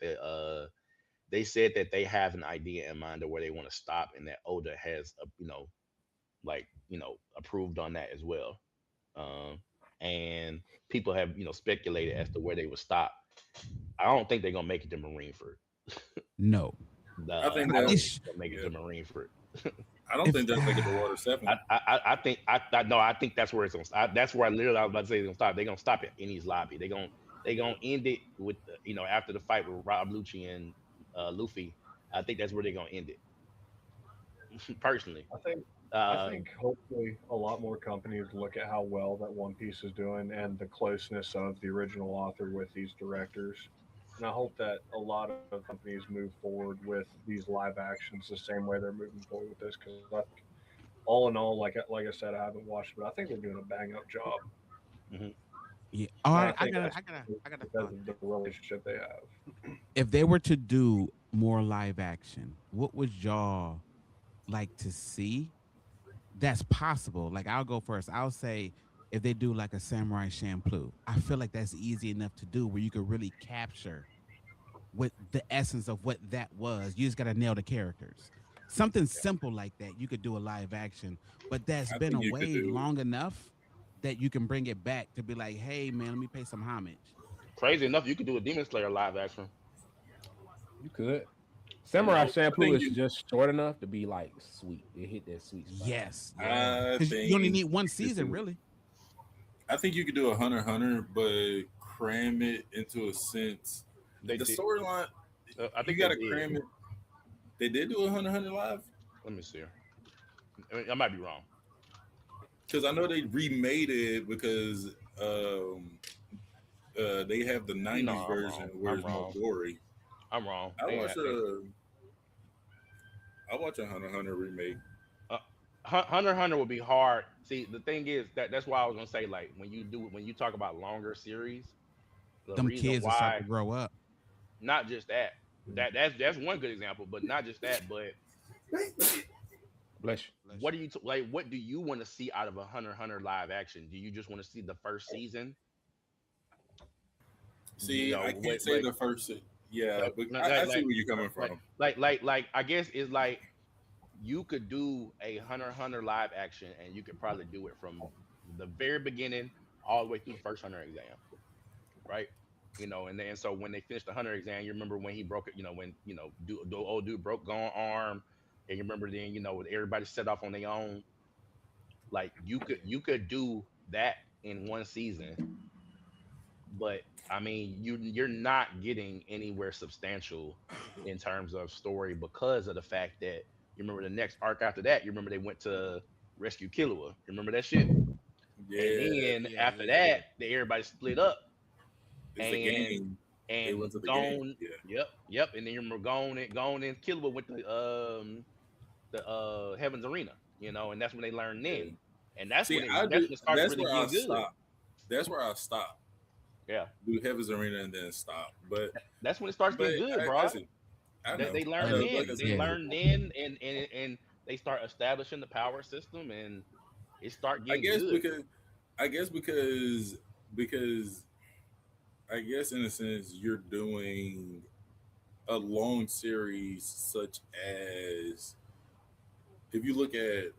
they said that they have an idea in mind of where they want to stop, and that Oda has, like approved on that as well. Um, and people have speculated as to where they would stop. I don't think they're gonna make it to Marineford. no. I think I They don't that think they're gonna make it yeah. to Marineford. I don't if think they'll take it to Water I, Seven. I, I think no, I think that's where it's gonna stop. That's where I literally I was about to say it's gonna stop. They're gonna stop it in his lobby. They gonna end it with after the fight with Rob Lucci and Luffy. I think that's where they're gonna end it. Personally, I think I uh, think hopefully a lot more companies look at how well that One Piece is doing and the closeness of the original author with these directors. And I hope that a lot of companies move forward with these live actions the same way they're moving forward with this. Because I think, all in all, like I said, I haven't watched, but I think they're doing a bang up job. mhm. yeah, all And I right, think that's I got a because thought. of the relationship they have. If they were to do more live action, what would y'all like to see? That's possible. Like I'll go first. I'll say if they do like a Samurai Champloo, I feel like that's easy enough to do where you could really capture what the essence of what that was. You just got to nail the characters. Something simple like that, you could do a live action, but that's I been think you could away do. long enough that you can bring it back to be like, hey man, let me pay some homage. Crazy enough, you could do a Demon Slayer live action. You could. You Samurai know, I shampoo think is you. just short enough to be like sweet. It hit that sweet spot. Yes, yeah. I Because you only think need one you could season, do. really. I think you could do a Hunter but cram it into a sense. they The did. storyline I you think they got to did. cram it. They did do a Hunter live Let me see. I might be wrong. because I know they remade it because um, they have the No, '90s I'm wrong. version where I'm it's more wrong. gory. I'm wrong. I watched a I watch a Hunter remake. Uh, Hunter would be hard. See, the thing is that's why I was gonna say like when you talk about longer series, the Them reason kids will start why to grow up. not just that. That's one good example, but not just that. But Bless you. Bless what you. do you like? What do you want to see out of a Hunter live action? Do you just want to see the first season? You See, know I what? can't say the first. Yeah, but I see where you're coming Like from. I guess it's like you could do a Hunter live action, and you could probably do it from the very beginning all the way through the first Hunter exam, right? And then so when they finished the Hunter exam, you remember when he broke it. When the old dude broke Gone arm, and you remember then when everybody set off on their own. Like you could do that in one season, but I mean you're not getting anywhere substantial in terms of story because of the fact that you remember the next arc after that. You remember they went to rescue Killua. You remember that shit? And Yeah, then Yeah, after yeah, yeah. that, everybody split up it's the and game. They and went to the game. gone. Yeah, Yep. And then you remember gone and Killua went to the Heaven's Arena. And that's when they learned yeah. Nin, and that's See, when I that's do. when it started That's really where I getting good. stop. That's where I stop. Yeah, Do Heaven's Arena and then stop. that's when it starts But getting good, bro. I see. They I learn know. And Like then I they said, yeah, learn then and they start establishing the power system and it start I getting guess good. because I guess because I guess in a sense you're doing a long series such as if you look at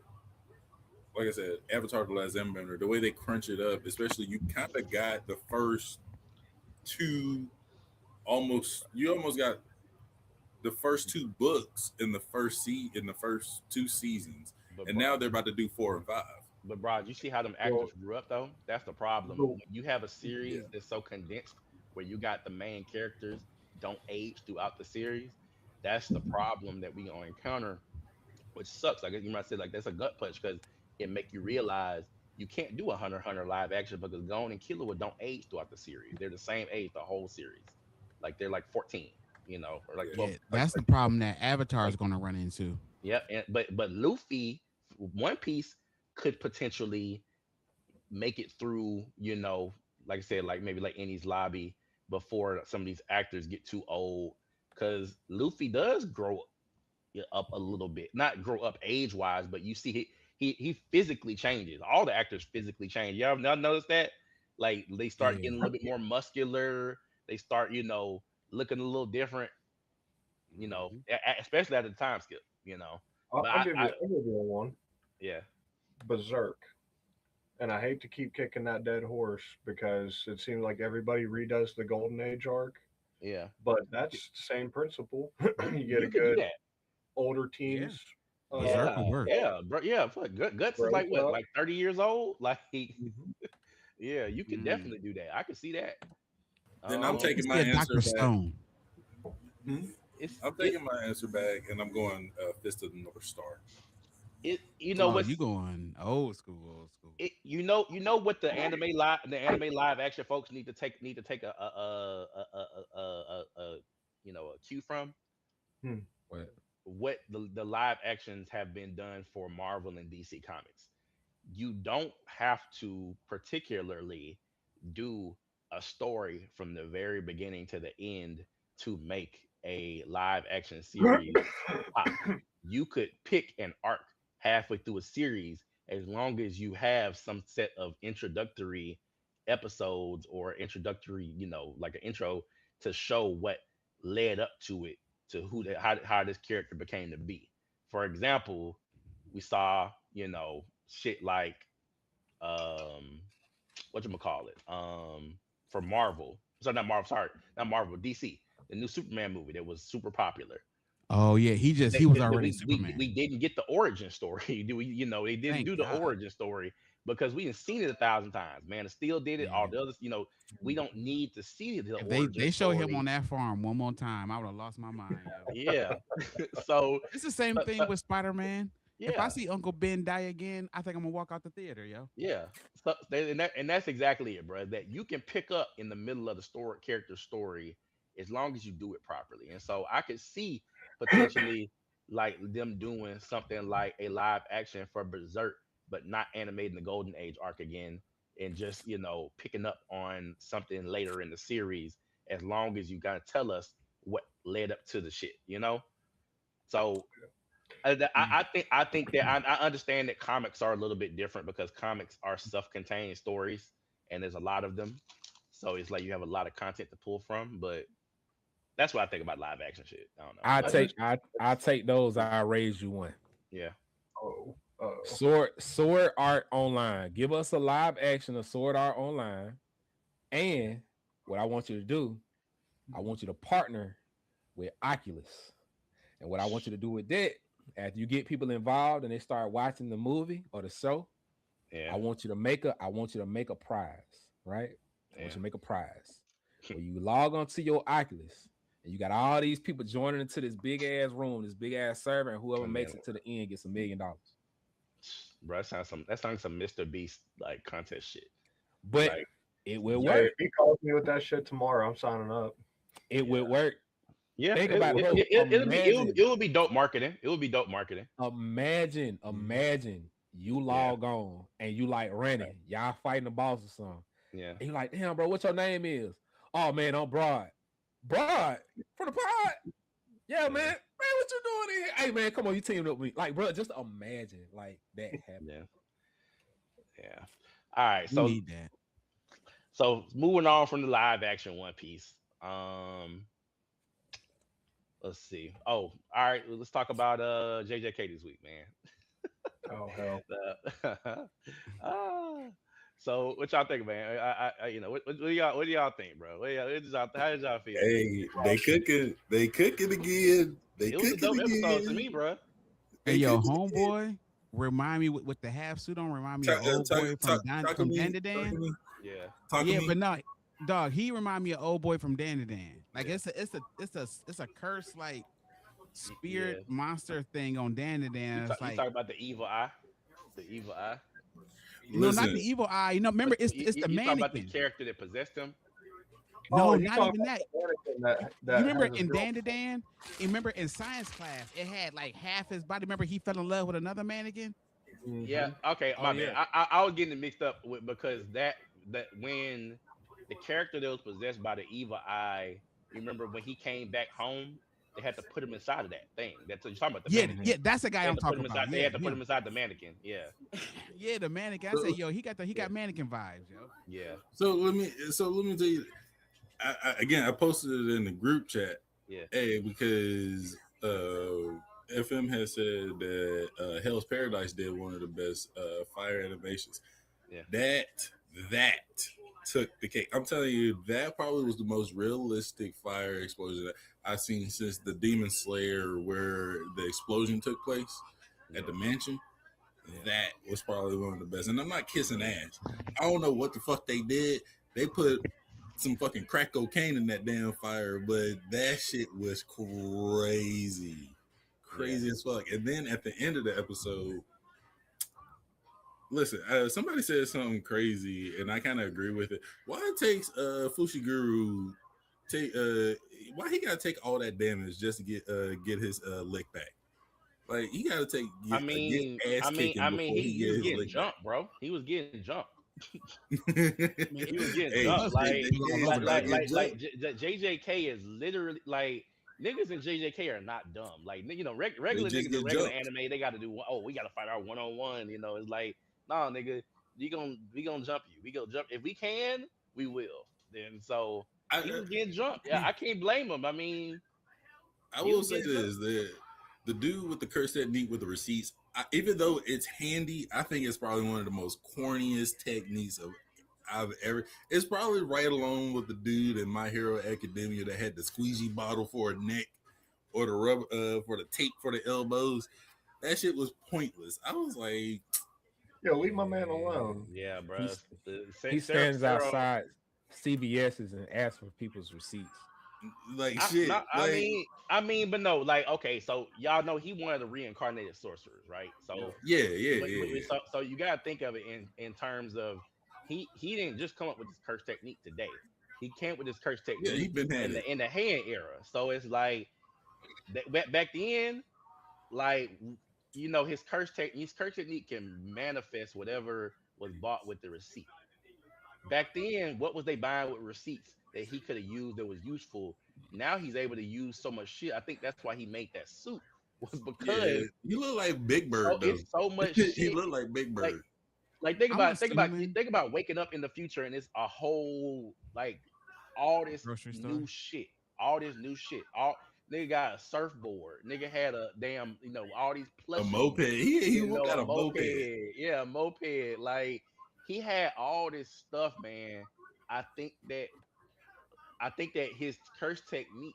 like I said, Avatar: The Last Airbender, the way they crunch it up, especially you kind of got the first two you almost got the first two books in the first two seasons, But and bro, now they're about to do 4 and 5. you see how them Well, actors grew up though? That's the problem. the, When you have a Yeah, series that's so condensed where you got the main characters don't age throughout the series, that's the problem that we gonna encounter, which sucks. Like you might say, like that's a gut punch because it make you realize you can't do a Hunter live action because Gon and Killua don't age throughout the series. They're the same age the whole series. Like they're like 14, or like yeah. 12. yeah. Like That's the problem that Avatar is like going to run into. yeah, but Luffy, One Piece could potentially make it through. Like I said, like maybe like Ennie's lobby before some of these actors get too old because Luffy does grow up a little bit. Not grow up age wise, but you see he physically changes. All the actors physically change. Y'all notice that? Like they start Yeah. getting a little bit more muscular. They start, looking a little different. Hmm. Especially at the time skip. I'll, But I'll give you I'll give you one. yeah, Berserk. And I hate to keep kicking that dead horse because it seems like everybody redoes the Golden Age arc, yeah. but that's the same principle. You get a You could do good that. older Yeah. teens Berserk Yeah, will work. yeah, bro. Yeah, fuck. Guts is like growth what, up. like 30 years old? Like, Mhm. yeah, you could Mm. definitely do that. I could see that. Then I'm You Um, can taking see my a answer Dr. back. Stone. Hmm? it's I'm it taking my answer back, and I'm going Fist of the North Star. it. You know Oh, what's you going old school, old school. it? You know what the anime live action folks need to take a a cue from Hmm. What? what the live actions have been done for Marvel and DC Comics. You don't have to particularly do a story from the very beginning to the end to make a live action series pop. You could pick an arc halfway through a series as long as you have some set of introductory episodes or introductory, like an intro to show what led up to it, to how this character became to be. For example, we saw, shit like what you call it for Marvel. Sorry, not Marvel. Sorry, not Marvel. DC, the new Superman movie that was super popular. Oh yeah, he was That already we Superman. didn't get the origin story. Do we? They didn't Thank do the God. origin story because we didn't seen it 1,000 times. Man, it still did it. All Yeah. the others, we don't need to see the If they origin show him on story. that farm one more time, I would have lost my mind, yo. Yeah. So, It's the same but, thing but with Spider-Man. If I yeah, see Uncle Ben die again, I think I'm gonna walk out the theater, yo. yeah. So, and that's exactly it, bro. That you can pick up in the middle of the story, character story, as long as you do it properly. And so I could see potentially like them doing something like a live action for Berserk, but not animating the Golden Age arc again, and just picking up on something later in the series. As long as you gotta tell us what led up to the shit, you know. So I think that I understand that comics are a little bit different because comics are self-contained stories, and there's a lot of them. So it's like you have a lot of content to pull from. But that's what I think about live action shit. I don't know. I I Like, just take I take those. I raise you one. yeah, oh oh Sword Art Online. Give us a live action of Sword Art Online. And what I want you to do, I want you to partner with Oculus. And what I want you to do with that, after you get people involved and they start watching the movie or the show, yeah, I want you to make a prize, right? I want yeah. you to make a prize where you log onto your Oculus and you got all these people joining into this big ass room, this big ass server, and whoever And then, makes it to the end gets $1 million. bro, that sounds some Mr. Beast like contest shit. But Like, it will hey, work. if he calls me with that shit tomorrow, I'm signing up. It yeah, will work. yeah. Think about it, bro. It would be dope marketing. It would be dope marketing. Imagine you Yeah, log on and you like running, y'all fighting the boss or something. yeah, And you like, damn, bro, what your name is? Oh man, I'm Broad. Broad from the pod. Yeah, man. yeah, Man, what you doing in here? Hey man, come on, you teamed up with me. Like, bro, just imagine like that happening. yeah, yeah. All right, We so need that. moving on from the live action One Piece. Um, let's see. Oh, all right. Let's talk about JJK this week, man. Oh hell. Ah, so what y'all think, man? What do y'all think, bro? How did y'all feel? Hey, they cooking. They cooking again. They It was a cooking dope episode to again. me, bro. Hey, They yo, cooking again. homeboy, remind me with the half suit on. Remind me of Talk, old boy talk to from me. Dan to Talk to Dan. me. Yeah, Talk to Yeah, me. but no, dog. He remind me of old boy from Dan to Dan. Like yeah, it's a curse like yeah. spirit monster thing on Dan to You Dan. talk It's you like talk about the evil eye. no, not the Listen, evil eye. But Remember, you, it's you, the you talk about the mannequin. character that possessed him. Oh, No, you not talking even about that. the mannequin that You that remember has his in girl? Dan to Dan? You remember in science class, it had like half his body. Remember he fell in love with another mannequin? Yeah. Mm-hmm. Okay. Oh My bad. yeah. I was getting it mixed up with because that when the character that was possessed by the evil eye, you remember when he came back home, they had to put him inside of that thing. That's you're talking about the Yeah, mannequin. yeah, that's the They guy had I'm to put talking him about. inside. They Yeah, had to put him him. inside the mannequin. Yeah. Yeah, the mannequin. I so, said, yo, he Yeah. got mannequin vibes, yo. Yeah. let me tell you. Again, I posted it in the group chat. Yeah. Hey, because FM has said that Hell's Paradise did one of the best fire animations. Yeah. That that took the cake. I'm telling you, that probably was the most realistic fire explosion that I've seen since the Demon Slayer, where the explosion took place Yeah. at the mansion. Yeah. That was probably one of the best. And I'm not kissing ass. I don't know what the fuck they did. They put some fucking crack cocaine in that damn fire, but that shit was crazy. Yeah. Crazy as fuck. And then at the end of the episode, listen, somebody said something crazy, and I kind of agree with it. Why it takes Fushiguro take why he gotta take all that damage just to get his lick back? Like he gotta I get mean, ass kicking before he he get was his getting lick back. jumped, bro. He was getting jumped. Man, He was getting Hey, jumped. was getting Like, pulled all over like, the like, place. like, like JJK is literally like niggas in JJK are not dumb. Like, they regular just niggas in get regular jumped. anime, they got to do. Oh, we got to fight our 1-on-1. It's like, nah, nigga, we gonna jump you. We gonna jump if we can. We will. Then so I, he was getting jumped. Yeah, I can't blame him. I mean, I he will was say getting jumped. this: the dude with the curse technique with the receipts, even though it's handy, I think it's probably one of the most corniest techniques I've ever. It's probably right along with the dude in My Hero Academia that had the squeegee bottle for a neck or the rubber for the tape for the elbows. That shit was pointless. I was like, Yo, leave my man alone. Yeah, bro. He's he stands Sarah. outside CVS's and asks for people's receipts. like I, shit, not, like I mean, but no, like, okay, so y'all know he one of the reincarnated sorcerers, right? So, yeah, yeah, yeah, yeah. so you gotta think of it in terms of he didn't just come up with this curse technique today. He came with this curse Yeah, he technique been had in it. the hand era. So it's like back then, like his curse technique can manifest whatever was bought with the receipt. Back then, what was they buying with receipts that he could have used that was useful now he's able to use so much shit. I think that's why he made that suit was Yeah, because you look like Big Bird though. it's so much He shit. look like Big Like Bird. I'm assuming think about waking up in the future and it's a whole like all this grocery store. new shit, all this new shit. All nigga got a surfboard. Nigga had a damn, all these A plushies. moped. He got A a moped. moped. Yeah, a moped. Like he had all this stuff, man. I think that his curse technique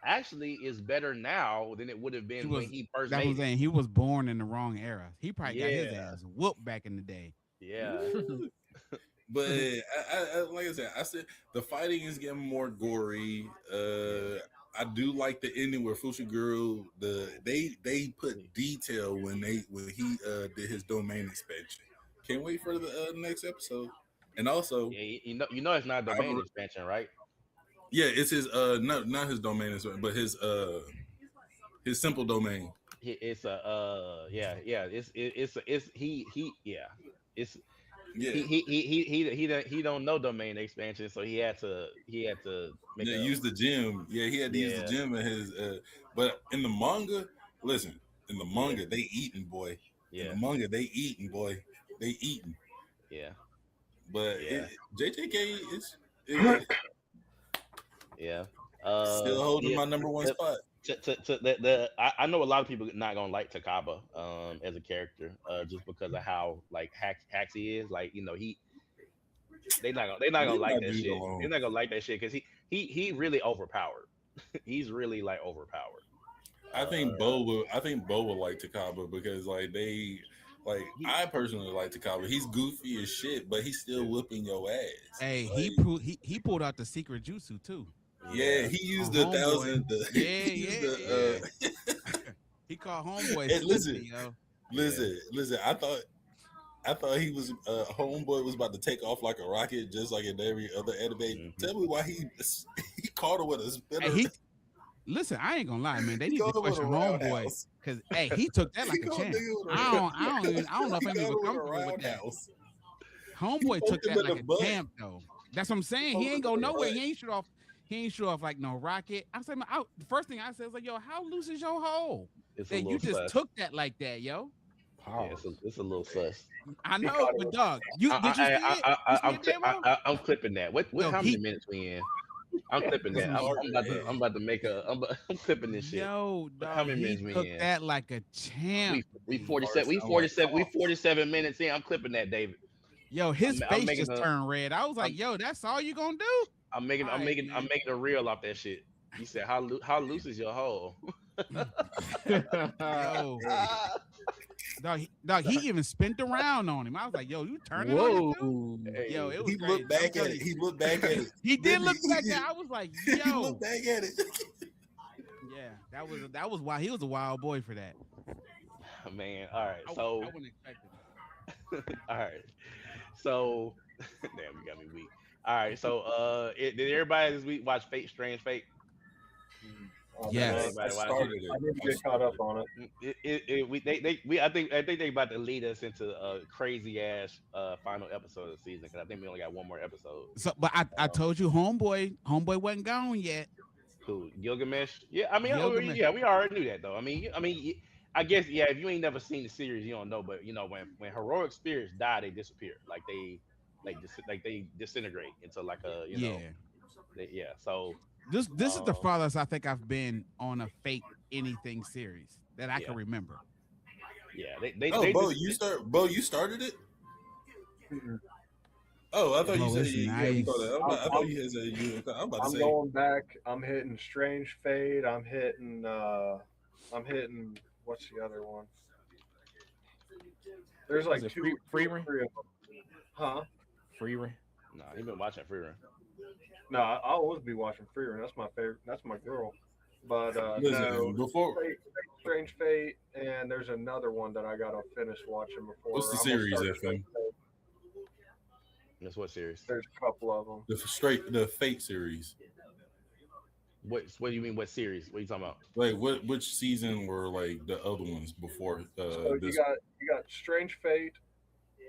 actually is better now than it would have He been when was he first that's what I'm made it. saying. He was born in the wrong era. He probably got his Yeah, ass whooped back in the day. yeah, But like I said the fighting is getting more gory. yeah. I do like the ending where Fushiguro they put detail when he did his domain expansion. Can't wait for the next episode. And also, Yeah, it's not a I, domain expansion, right? yeah, it's his not his domain expansion, but his simple domain. It's a yeah. It's yeah. It's Yeah, he don't know domain expansion, so he had to make yeah, a use the gym. Yeah, he had to use the yeah gym in his. But in the manga, listen, in the yeah manga they eating boy. In the yeah manga they eating boy. They eating. yeah But yeah JJK is yeah. still holding Yeah. my number one The, spot. I know a lot of people not gonna like Takaba as a character just because of how like hacks he is. Like they not gonna Leave like my that dude shit. They're alone. not gonna like that shit because he really overpowered. He's really like overpowered. Uh, I think Bo will like Takaba because like he I personally like Takaba. He's goofy as shit, but he's still whooping your ass. Hey, Like he pulled out the secret jutsu too. yeah, yeah he On used the homeboy. thousand. Yeah, He used yeah, yeah the. yeah. He called homeboy And stupid, yo. yeah. listen. I thought he was homeboy was about to take off like a rocket, just like in every other anime. Hmm. Tell me why he caught him with a Hey, spinner. he listen, I ain't gonna lie, man. They He need to caught him with a question homeboy roundhouse. because hey, he took that He like a caught champ. nigga with I don't know if he I'm got even him with a comfortable with that. roundhouse. He Homeboy took poked him that in the like a butt. champ though. That's what I'm saying. He Poked ain't him go in the nowhere. butt. He ain't shoot off like no rocket. I'm saying the first thing I said was like, yo, how loose is your hole? It's a That you little just sus. took that like that, yo. Yeah, Pause. it's a little sus. I He know, caught it but with dog, you did you see it? You see it, Davo? I'm clipping that. What Yo, how many he minutes we in? I'm clipping that's that. what I'm Hard I'm to about to make I'm clipping this shit. yo, How dog, many he minutes we took in? that like a champ. We hard 47 sound like 47 minutes in. I'm clipping that, David. Yo, his I'm face making just a turned red. I was like, I'm yo, that's all you gonna do? All right, I'm man. making a reel off that shit. You said how loose is your hole? Yo, Hey, dog, he even spent around on him. I was like, yo, you turning on you too? Whoa. Yo, Hey, it was he crazy. looked I'm back at telling it. you. He looked back at it. He did Didn't look he? back at. I was like, He yo, looked back at it. yeah, that was wild. He was a wild boy for that. man. All right. I So wouldn't expect it. all right. So damn, you got me weak. All right. So did everybody this week watch Fate Strange Fate? Yes. I Everybody watch it? started I it. didn't I get caught up started on it. We I think they about to lead us into a crazy ass final episode of the season because I think we only got one more episode. So, but I told you, homeboy wasn't gone yet. Who Gilgamesh? Yeah, I mean, Gilgamesh. yeah, we already knew that though. I guess yeah. If you ain't never seen the series, you don't know. But when heroic spirits die, they disappear. Like they disintegrate into like a Yeah. yeah. So This is the um, farthest I think I've been on a fake anything series that I yeah, can remember. yeah. Oh, They Bo, just you started it? Mm-mm. Oh, I thought you Oh, said it's you nice. started. I thought you had said you. I'm about to I'm say. going back. I'm hitting Strange Fate. I'm hitting. What's the other one? There's Was like it two, free two or ring? three of them. Huh? Free ring. nah. He been watching Free Run. No, I'll always be watching Free Run. That's my favorite. That's my girl. But Listen, no, before Strange Fate, and there's another one that I gotta finish watching before. what's the I'm gonna series, start FM? Strange Fate. That's what series? There's a couple of them. The Fate series. What do you mean? What series? What are you talking about? Like which season were like the other ones before So this? you got Strange Fate,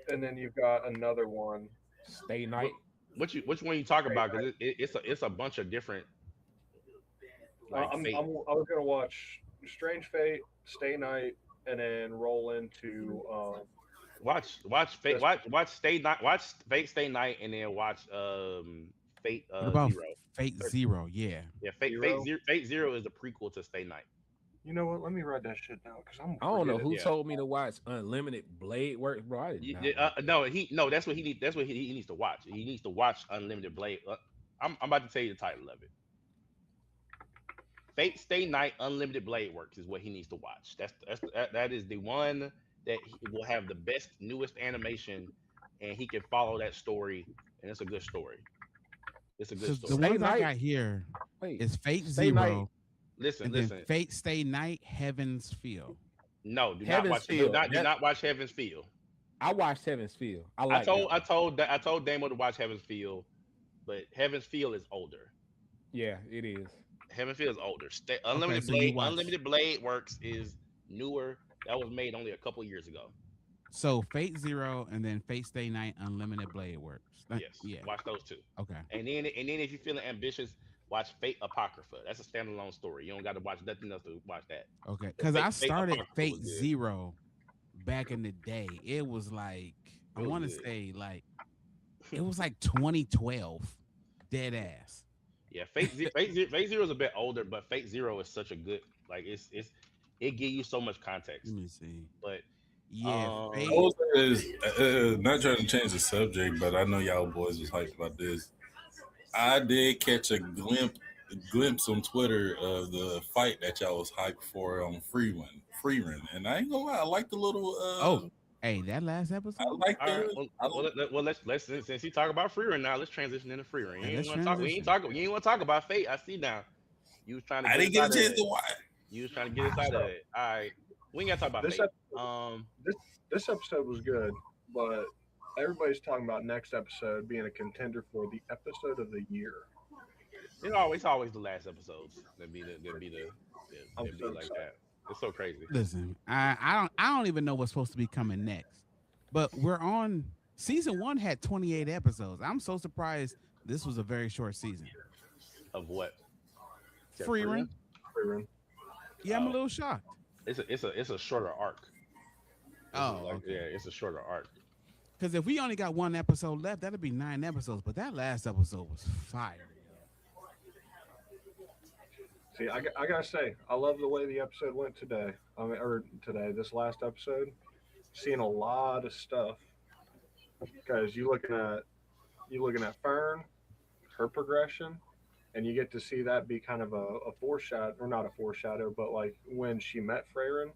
and then you've got another one. Stay night. Which one you talking about? Because it's a bunch of different like Fate. I was gonna watch Strange Fate, Stay Night, and then roll into this. Watch Stay Night, watch Fate Stay Night, and then watch Fate What about Zero. Fate Or- Zero? Yeah. Yeah, Zero. Fate Zero is the prequel to Stay Night. You know what? Let me write that shit down because I'm I gonna don't know forget it. who Yeah. told me to watch Unlimited Blade Works, bro. I did not watch that. No, that's what he need. That's what he needs to watch. He needs to watch Unlimited Blade. I'm about to tell you the title of it. Fate Stay Night Unlimited Blade Works is what he needs to watch. That is the one that he will have the best newest animation, and he can follow that story, and it's a good story. It's a good Because the story. Stay ones I Night. got here Wait, is Fate Stay Night. Zero, Listen, and then listen. Fate Stay Night, Heaven's Feel. No, do not Heaven's watch. Feel. Do not watch Heaven's Feel. I watched Heaven's Feel. I like that. I told Damo to watch Heaven's Feel, but Heaven's Feel is older. Yeah, it is. Heaven's Feel is older. Okay, so you watch. Unlimited Blade Works is newer. That was made only a couple years ago. So Fate Zero and then Fate Stay Night Unlimited Blade Works. Yes, Yeah. watch those two. Okay. And then if you're feeling ambitious, watch Fate Apocrypha. That's a standalone story. You don't got to watch nothing else to watch that. Okay. Because I Fate started Apocrypha Fate was good. Zero back in the day. It was like I It was want to good. say like it was like 2012. Dead ass. Yeah, Fate Zero is a bit older, but Fate Zero is such a good like it give you so much context. Let me see. But Yeah, Um, Fate. I was not trying to change the subject, but I know y'all boys was hyped about this. I did catch a glimpse on Twitter of the fight that y'all was hyped for on Free Run, and I ain't gonna lie, I like the little. Oh, hey, that last I episode. like all right, the. well, I, let's since you talk about free run now, let's transition into free run. You Yeah, ain't let's want to talk. We ain't transition. talk. You ain't want to talk about Fate. I see now. You was trying to I get didn't us get a out of chance it. to watch. You was trying to get us out of it. All right, we ain't gotta talk about This Fate. episode, this episode was good, but everybody's talking about next episode being a contender for the episode of the year. It's always the last episodes that I'm that be so like excited. that. It's so crazy. Listen, I don't even know what's supposed to be coming next. But we're on season 1 had 28 episodes. I'm so surprised this was a very short season. Of what? Is that Free run. Free run. Yeah, I'm a Oh. little shocked. It's a shorter arc. Oh, Like, okay. yeah, it's a shorter arc. Because if we only got one episode left, that'd be 9 episodes. But that last episode was fire. See, I gotta say, I love the way the episode went today. This last episode, seeing a lot of stuff because you looking at Fern, her progression, and you get to see that be kind of a foreshadow, or not a foreshadow, but like when she met Freyrin,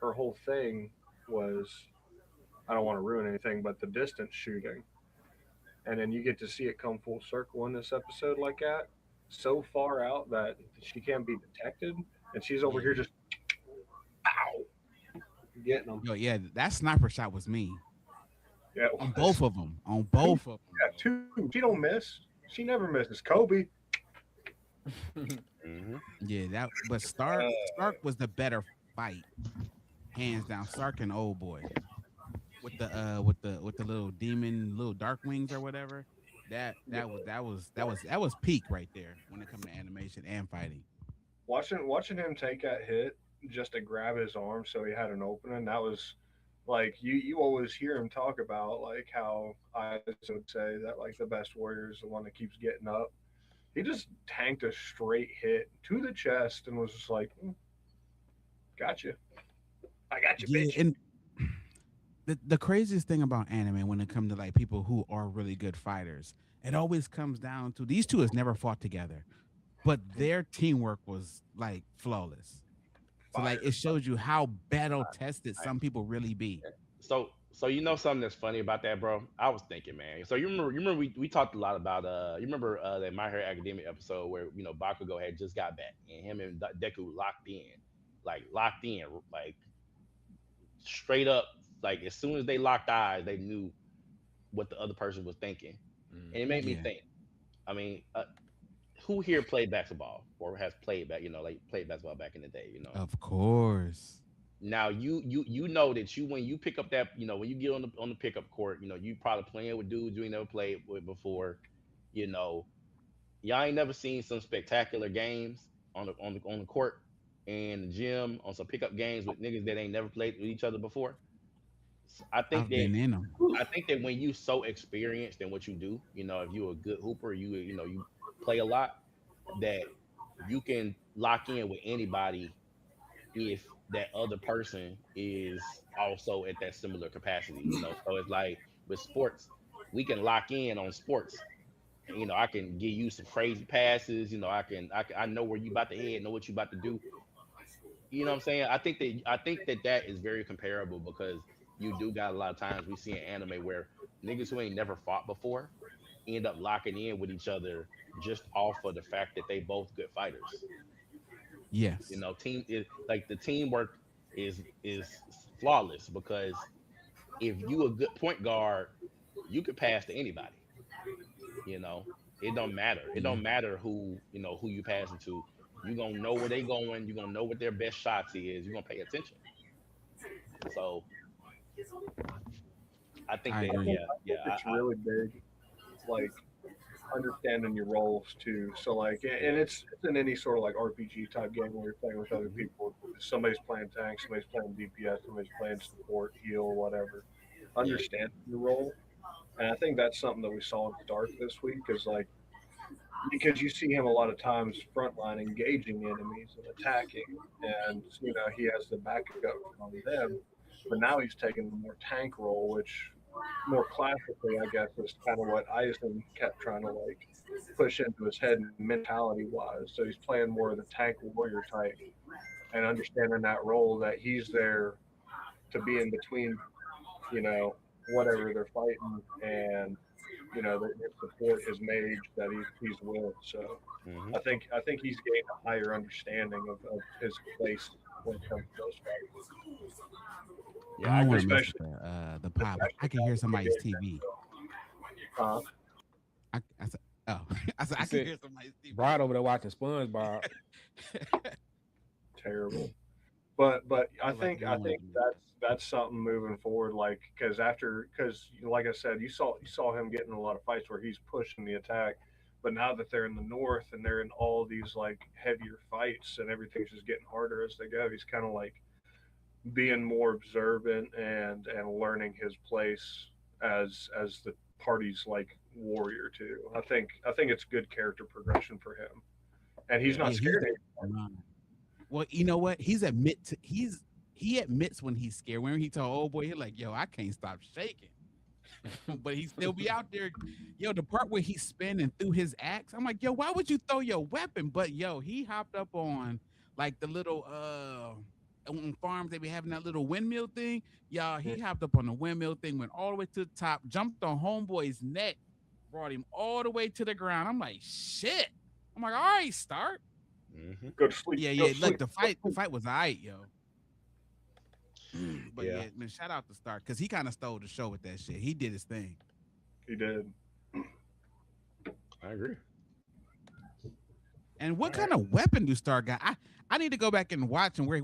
her whole thing was, I don't want to ruin anything, but the distance shooting, and then you get to see it come full circle in this episode like that, so far out that she can't be detected, and she's over here just, ow, getting them. Yo, yeah, that sniper shot was me Yeah, on both of them. On both of them. Yeah, two. She don't miss. She never misses. Kobe. Mm-hmm. Yeah, that. But Stark was the better fight, hands down. Stark and old boy with the little demon, little dark wings or whatever. That was peak right there when it comes to animation and fighting. Watching him take that hit just to grab his arm so he had an opening. That was like you always hear him talk about like how I would say that like the best warrior is the one that keeps getting up. He just tanked a straight hit to the chest and was just like, "Gotcha, I got you, Yeah, bitch." and the craziest thing about anime when it comes to like people who are really good fighters, it always comes down to these two has never fought together, but their teamwork was like flawless. So like it shows you how battle tested some people really be. So you know something that's funny about that, bro? I was thinking, man. So you remember we talked a lot about you remember that My Hero Academia episode where Bakugo had just got back and him and Deku locked in, like straight up, like as soon as they locked eyes, they knew what the other person was thinking, and it made me Yeah. think. I mean, who here played basketball or has played like played basketball back in the day? Of course. Now you know that when you pick up that when you get on the pickup court, you probably playing with dudes you ain't never played with before. You know, y'all ain't never seen some spectacular games on the court and the gym on some pickup games with niggas that ain't never played with each other before. I think I've that been in them. I think that when you so experienced in what you do, if you're a good hooper, you play a lot, that you can lock in with anybody if that other person is also at that similar capacity. So it's like with sports, we can lock in on sports. I can give you some crazy passes. I know where you about to head, know what you about to do. You know what I'm saying? I think that is very comparable because you do got a lot of times we see in anime where niggas who ain't never fought before end up locking in with each other just off of the fact that they both good fighters. Yes. Team is like the teamwork is flawless because if you a good point guard, you could pass to anybody. You know, it don't matter. It Yeah. don't matter who you passing to. You gonna know where they going. You gonna know what their best shots is. You gonna pay attention. So I think I that agree. yeah. It's really big, like understanding your roles too. So like, and Yeah. it's in any sort of like RPG type game where you're playing with other Hmm. people. Somebody's playing tank, somebody's playing DPS, somebody's playing support, heal, whatever. Yeah. Understanding your role, and I think that's something that we saw in Stark this week is like because you see him a lot of times frontline engaging enemies and attacking, and he has the backup from them. But now he's taking the more tank role, which more classically, I guess, is kind of what Eisen kept trying to like push into his head mentality wise. So he's playing more of the tank warrior type and understanding that role that he's there to be in between, whatever they're fighting and their support his mage that he's with. So Hmm. I think he's gained a higher understanding of his place when it comes to those fights, Yeah, I I don't want agree. to mess especially with the pop. I can hear somebody's TV. uh, I said, oh, I said He I can said hear somebody's TV. Brian over there watching SpongeBob. terrible. But I I was like, think you I don't want think to do that's something moving forward. Like because like I said, you saw him getting a lot of fights where he's pushing the attack. But now that they're in the north and they're in all these like heavier fights and everything's just getting harder as they go, he's kind of like being more observant and learning his place as the party's like warrior too. I think it's good character progression for him, and he's Yeah. not Yeah, he's scared well, you know what? He admits when he's scared. When he told old boy, he's like, "Yo, I can't stop shaking," but he still be out there. Yo, the part where he's spinning through his axe, I'm like, "Yo, why would you throw your weapon?" But yo, he hopped up on like the little on farms they be having that little windmill thing. Y'all, anymore. he hopped up on the windmill thing, went all the way to the top, jumped on homeboy's neck, brought him all the way to the ground. I'm like, shit. I'm like, all right, start. Hmm. Go to sleep. Yeah, Go yeah. to Look, sleep. the fight was alright, yo. But Yeah, yeah, man, shout out to Stark because he kind of stole the show with that shit. He did his thing. He did. I agree. And All what right. kind of weapon do Stark got? I need to go back and watch and where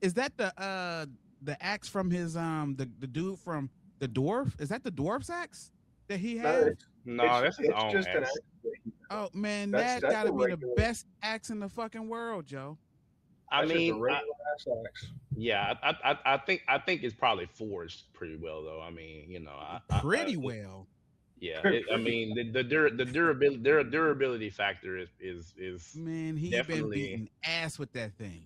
is that the axe from his the dude from the dwarf? Is that the dwarf's axe that he No, have? No, it's that's his it's own just an axe. accident. Oh man, That's that that's a gotta be the regular best axe in the fucking world, Joe. I that's just a mean, regular ass axe. yeah, I think it's probably forged pretty well though. I mean, Pretty well. yeah. I Pretty mean, the durability factor is Man, he been definitely. beating ass with that thing.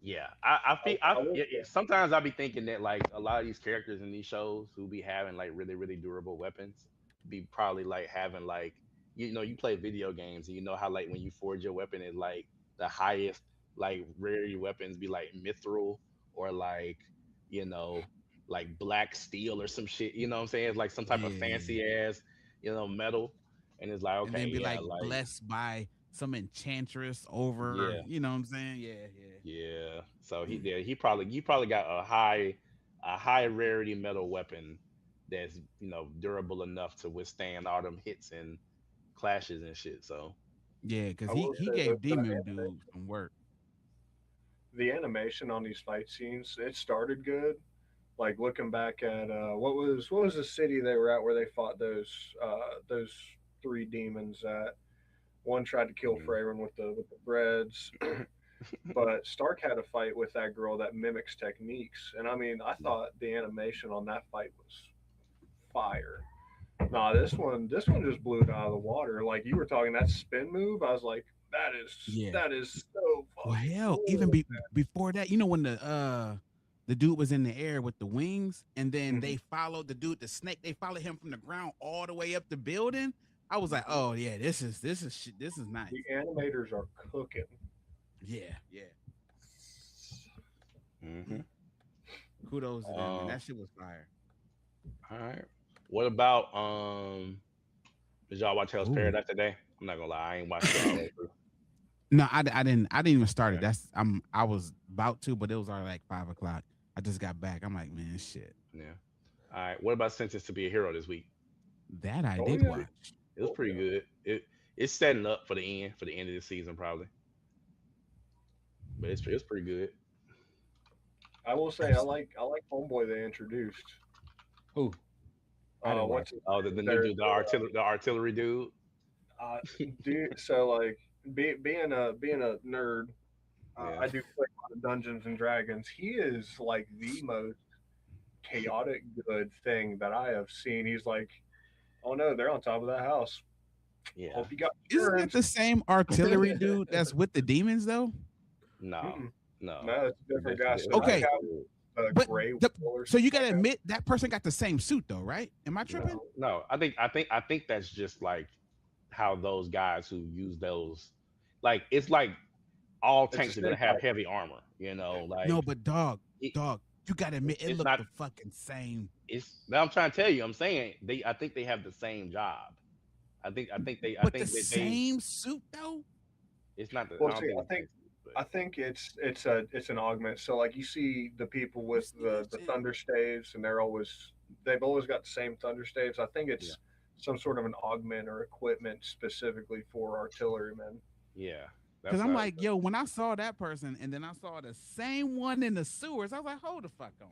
Yeah. I I, feel I will yeah, say sometimes I be thinking that like a lot of these characters in these shows who be having like really really durable weapons be probably like having like you play video games and you know how like when you forge your weapon is like the highest like rarity weapons be like mithril or like you know like black steel or some shit, you know what I'm saying? It's like some type of Yeah. fancy ass metal, and it's like And then okay, be yeah, like like blessed by some enchantress over, yeah. you know what I'm saying? Yeah, yeah. Yeah. So he probably got a high rarity metal weapon that's durable enough to withstand all them hits and clashes and shit. So Yeah, because I he will he say gave the Demon Dude some work. animation on these fight scenes it started good. Like looking back at what was the city they were at where they fought those three demons at. One tried to kill Mm. Freyrin with the threads, but Stark had a fight with that girl that mimics techniques, and I mean, I thought the animation on that fight was fire. Nah, this one just blew it out of the water. Like you were talking that spin move, I was like, Yeah. that is so Well, fucking hell, even cool. before that, you know when the dude was in the air with the wings, and then Mhm. they followed the dude, the snake. They followed him from the ground all the way up the building. I was like, oh yeah, this is nice. The animators are cooking. Yeah, yeah. Hmm. Kudos to them, man. Um. That shit was fire. All right. What about Did y'all watch Hell's Ooh. Paradise today? I'm not gonna lie, I ain't watched it all the way through. No, I didn't even start it. Okay. I was about to, but it was already like 5 o'clock. I just got back. I'm like, man, shit. Yeah. All right. What about Sentence to Be a Hero this week? That I Oh did yeah, watch. It was oh pretty yeah. good. It's setting up for the end of the season probably, but it's pretty good. I will say I've- I like Homeboy they introduced. Who? I didn't watch What's his Oh, name? the new There's dude, the artillery dude. uh, dude. So like being a nerd, Yeah. I do play a lot of Dungeons and Dragons. He is like the most chaotic good thing that I have seen. He's like, oh no, they're on top of that house. Yeah. Hope you got Isn't that insurance. the same artillery dude that's with the demons though? No. Mm-mm. No. No, it's a different guy. So It's a my Okay, different cat dude. was a but gray wolf or so something you gotta like that. admit that person got the same suit though, right? Am I tripping? No. No. I think that's just like how those guys who use those, like it's like all It's a tanks are gonna have standby. heavy armor. You know, No, like but dog, it, dog, you gotta admit it it's looked not. the fucking same. It's. I'm trying to tell you. I'm saying they. I think they have the same job. I But the think that they. same suit though? It's not the. I Well, don't see, think it's the same. But I think it's an augment. So like you see the people You with see that the shit? thunder staves, and they've always got the same thunder staves. I think yeah, it's some sort of an augment or equipment specifically for artillerymen. yeah. Cause That's I'm not. like, yo, when I saw that person and then I saw the same one in the sewers, I was like, hold the fuck on.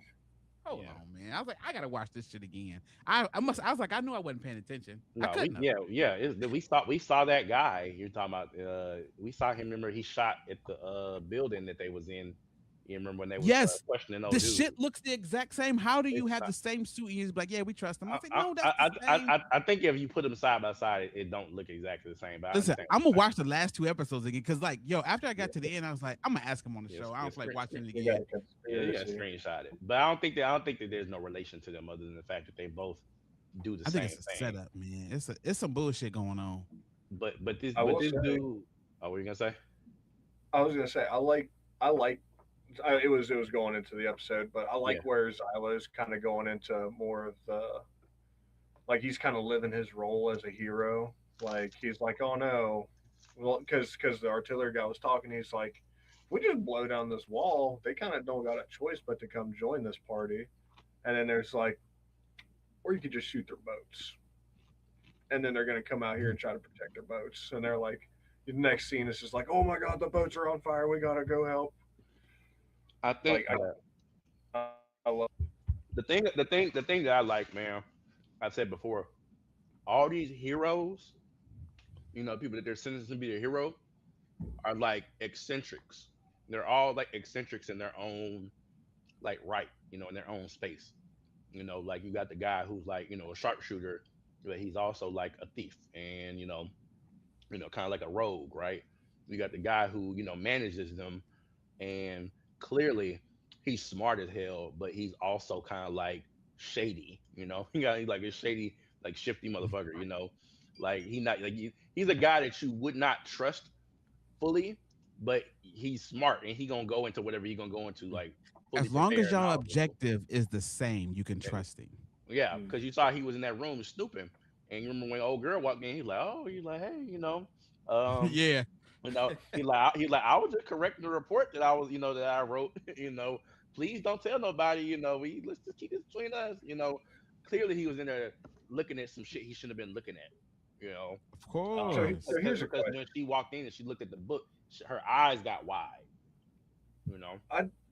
Hold Yeah. on, man. I was like, I gotta watch this shit again. I was like, I knew I wasn't paying attention. I No, couldn't have. we saw that guy you're talking about. We saw him. Remember, he shot at the building that they was in. You remember when they was Yes, questioning the old dude? shit looks the exact same. How do you It's have not. the same suit? And he's like, yeah, we trust him. I I was like, no, that's I the same. I think if you put them side by side, it don't look exactly the same. But I Listen, understand what I'm you're gonna saying. watch the last two episodes again. Cause like, yo, after I got to Yeah, the end, I was like, I'm gonna ask him on the show. I don't it's feel like watching it They got again. a yeah, you got to conspiracy. screenshot it. But I don't think that there's no relation to them other than the fact that they both do the I think same it's a thing. setup, man. It's some bullshit going on. I will this say, dude. Oh, what are you gonna say? I was gonna say, I like. It was going into the episode, but I like Yeah, where Zyla is kind of going into more of the like he's kind of living his role as a hero. Like he's like, oh no, well, because the artillery guy was talking, he's like, if we just blow down this wall, they kind of don't got a choice but to come join this party. And then there's like, or you could just shoot their boats, and then they're gonna come out here and try to protect their boats. And they're like, the next scene is just like, oh my god, the boats are on fire, we gotta go help. I think Like that I love. the thing that I like, man. I said before, all these heroes, people that they're sentenced to be a hero, are like eccentrics. They're all like eccentrics in their own like right, in their own space. Like you got the guy who's like, a sharpshooter, but he's also like a thief and kind of like a rogue, right? You got the guy who, manages them and clearly he's smart as hell, but he's also kind of like shady, He got he's like a shady, like shifty motherfucker, Like he not like he's a guy that you would not trust fully, but he's smart and he gonna go into whatever he gonna go into like fully As long as prepared, y'all knowledgeable. objective is the same, you can Yeah, trust him. yeah, Mm. because you saw he was in that room snooping, and you remember when old girl walked in, he's like, oh, he's like, hey, um, Yeah. he's like, I was just correcting the report that I was, that I wrote, please don't tell nobody, let's just keep this between us, Clearly he was in there looking at some shit he shouldn't have been looking at, you know. Of course. So here's a Because when question. she walked in and she looked at the book, her eyes got wide, you know.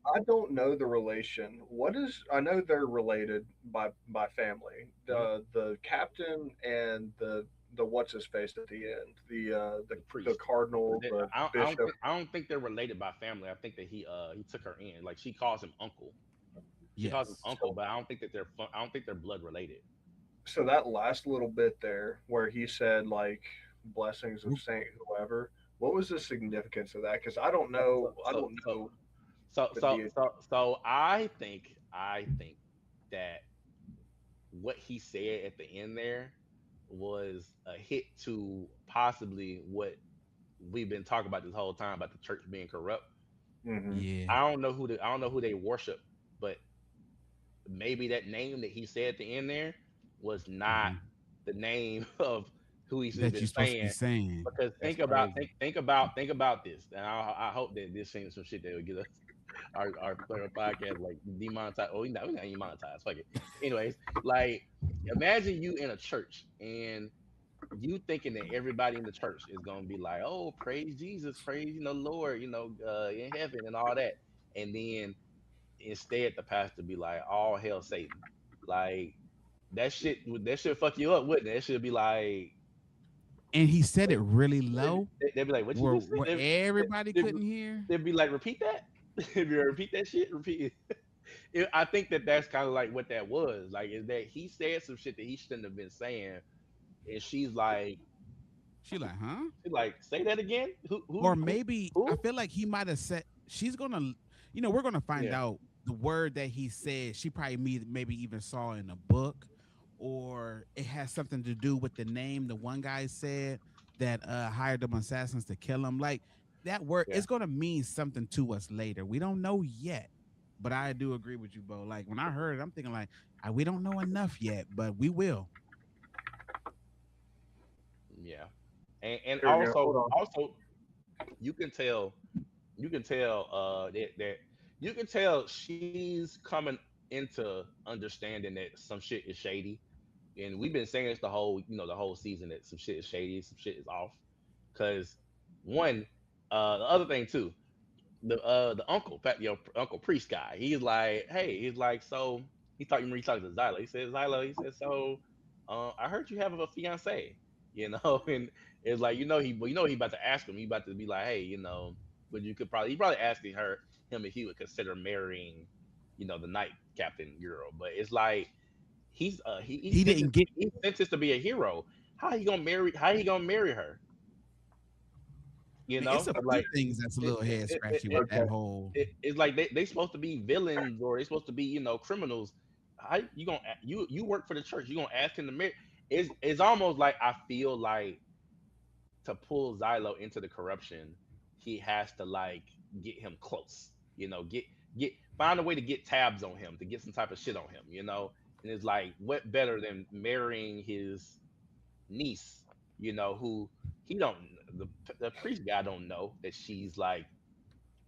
I don't know the relation. What is I know they're related by family. Mhm. The captain and the what's his face at the end, The the priest. cardinal, the bishop. I don't think they're related by family. I think that he took her in. Like she calls him uncle. She calls him Yes. uncle, but I don't think that I don't think they're blood related. So that last little bit there where he said like blessings of Saint whoever, what was the significance of that? Because So so I so don't so know the so deity. I think that what he said at the end there was a hit to possibly what we've been talking about this whole time about the church being corrupt. Hmm. Yeah. I don't know who they worship, but maybe that name that he said at the end there was not Hmm. the name of who he's That been you're supposed to be saying. saying. Because That's crazy. think about this, and I hope that this ain't some shit that will get us our podcast like demonetized. Oh, we not demonetized. Fuck it. Anyways, like imagine you in a church and you thinking that everybody in the church is gonna be like, oh, praise Jesus, praise Lord, in heaven and all that, and then instead the pastor be like, all hell Satan, like that should fuck you up, wouldn't it? It should be like, And he said what? it really low, They'd be like, what you where just say? where everybody They'd, couldn't hear. they'd be like, repeat that. If you repeat that shit, repeat it. I think that that's kind of like what that was. Like, is that he said some shit that he shouldn't have been saying, and She like, huh? she's like, say that again. Or maybe I Who? feel like he might have said she's gonna, we're gonna find Yeah, out the word that he said. She probably maybe even saw in a book, or it has something to do with the name the one guy said that hired them assassins to kill him. Like that word, yeah, it's gonna mean something to us later. We don't know yet. But I do agree with you, Bo. Like when I heard it, I'm thinking like, we don't know enough yet, but we will. yeah. And Here we go. Hold on. also you can tell that you can tell she's coming into understanding that some shit is shady, and we've been saying this the whole season that some shit is shady, some shit is off. Because one, the other thing too, the uncle, uncle priest guy, he's like, hey, he's like, so he talked to Zyla. He said, Zyla, he said, so, I heard you have a fiance, and it's like, he about to ask him, he about to be like, hey, but he probably asking him if he would consider marrying, the night captain girl, but it's like He didn't get he's sentenced to be a hero. How he gonna marry her? man, it's a few Like things that's a it, little it, head it, it, scratchy with it, Okay. that whole. it's like they supposed to be villains, or they supposed to be criminals. How you gonna you work for the church? You gonna ask him to marry? It's almost like I feel like to pull Xylo into the corruption, he has to like get him close. Get find a way to get tabs on him, to get some type of shit on him. And it's like, what better than marrying his niece? Who he don't the the priest guy don't know that she's like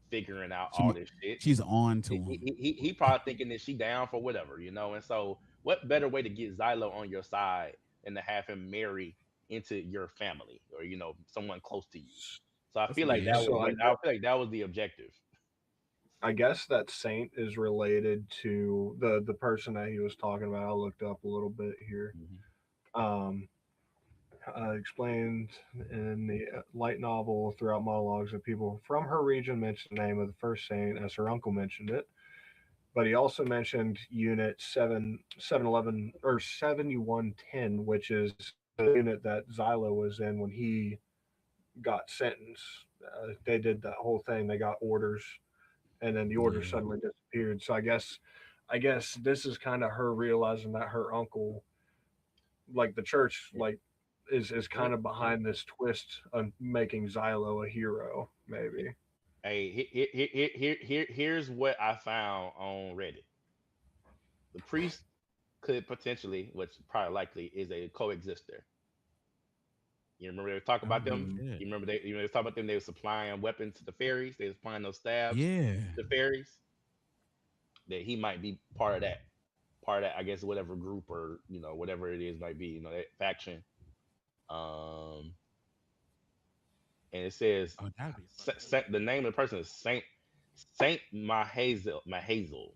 figuring out all She this shit. she's on to him. He probably thinking that she down for whatever. And so what better way to get Xylo on your side than to have him marry into your family, or someone close to you. So I That's a feel like good Yeah. that was So point. I what I feel like that was the objective. I guess that saint is related to the person that he was talking about. I looked up a little bit here. Mhm. Um, Explained in the light novel throughout monologues that people from her region mentioned the name of the first saint as her uncle mentioned it. But he also mentioned Unit 711 or 7110, which is the unit that Xylo was in when he got sentenced. They did that whole thing. They got orders, and then the order Yeah. suddenly disappeared. So I guess this is kind of her realizing that her uncle, like the church, Yeah. like is Here- kind of behind this twist on making Xylo a hero. Maybe. Hey, here's what I found on Reddit. The priest could potentially, which probably likely, is a coexister. You remember they were talking about Oh them? Mm, shit. They were talking about them. They were supplying weapons to the fairies. They were supplying those stabs Yeah. to the fairies. That he might be part of that. Part of that, I guess, whatever group, or whatever it is might be. That faction. Um, and it says Oh, that'd be fucking the name of the person is Saint Mahazel. Mahazel.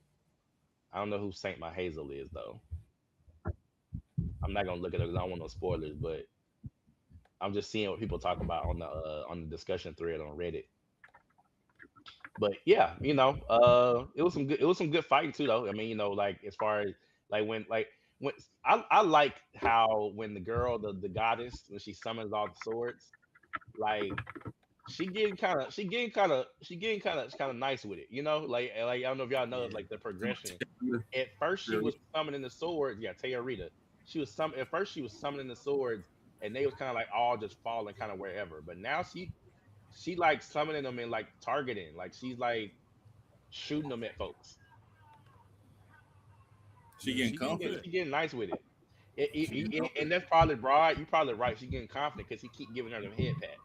I don't know who Saint Mahazel is though. I'm not gonna look at it because I don't want no spoilers. But I'm just seeing what people talk about on the discussion thread on Reddit. But yeah, it was some good fighting too though. I mean, like as far as when I like how when the girl, the goddess, when she summons all the swords, like she getting kind of nice with it, like I don't know if y'all know Yeah. like the progression. At first she was summoning the swords, yeah, Taya Rita. At first she was summoning the swords and they was kind of like all just falling kind of wherever. But now she like summoning them and like targeting, like she's like shooting them at folks. She Yeah, getting she getting confident. good. She getting nice with it. She getting And confident. that's probably right. You probably right. She getting confident because he keep giving her them head pats.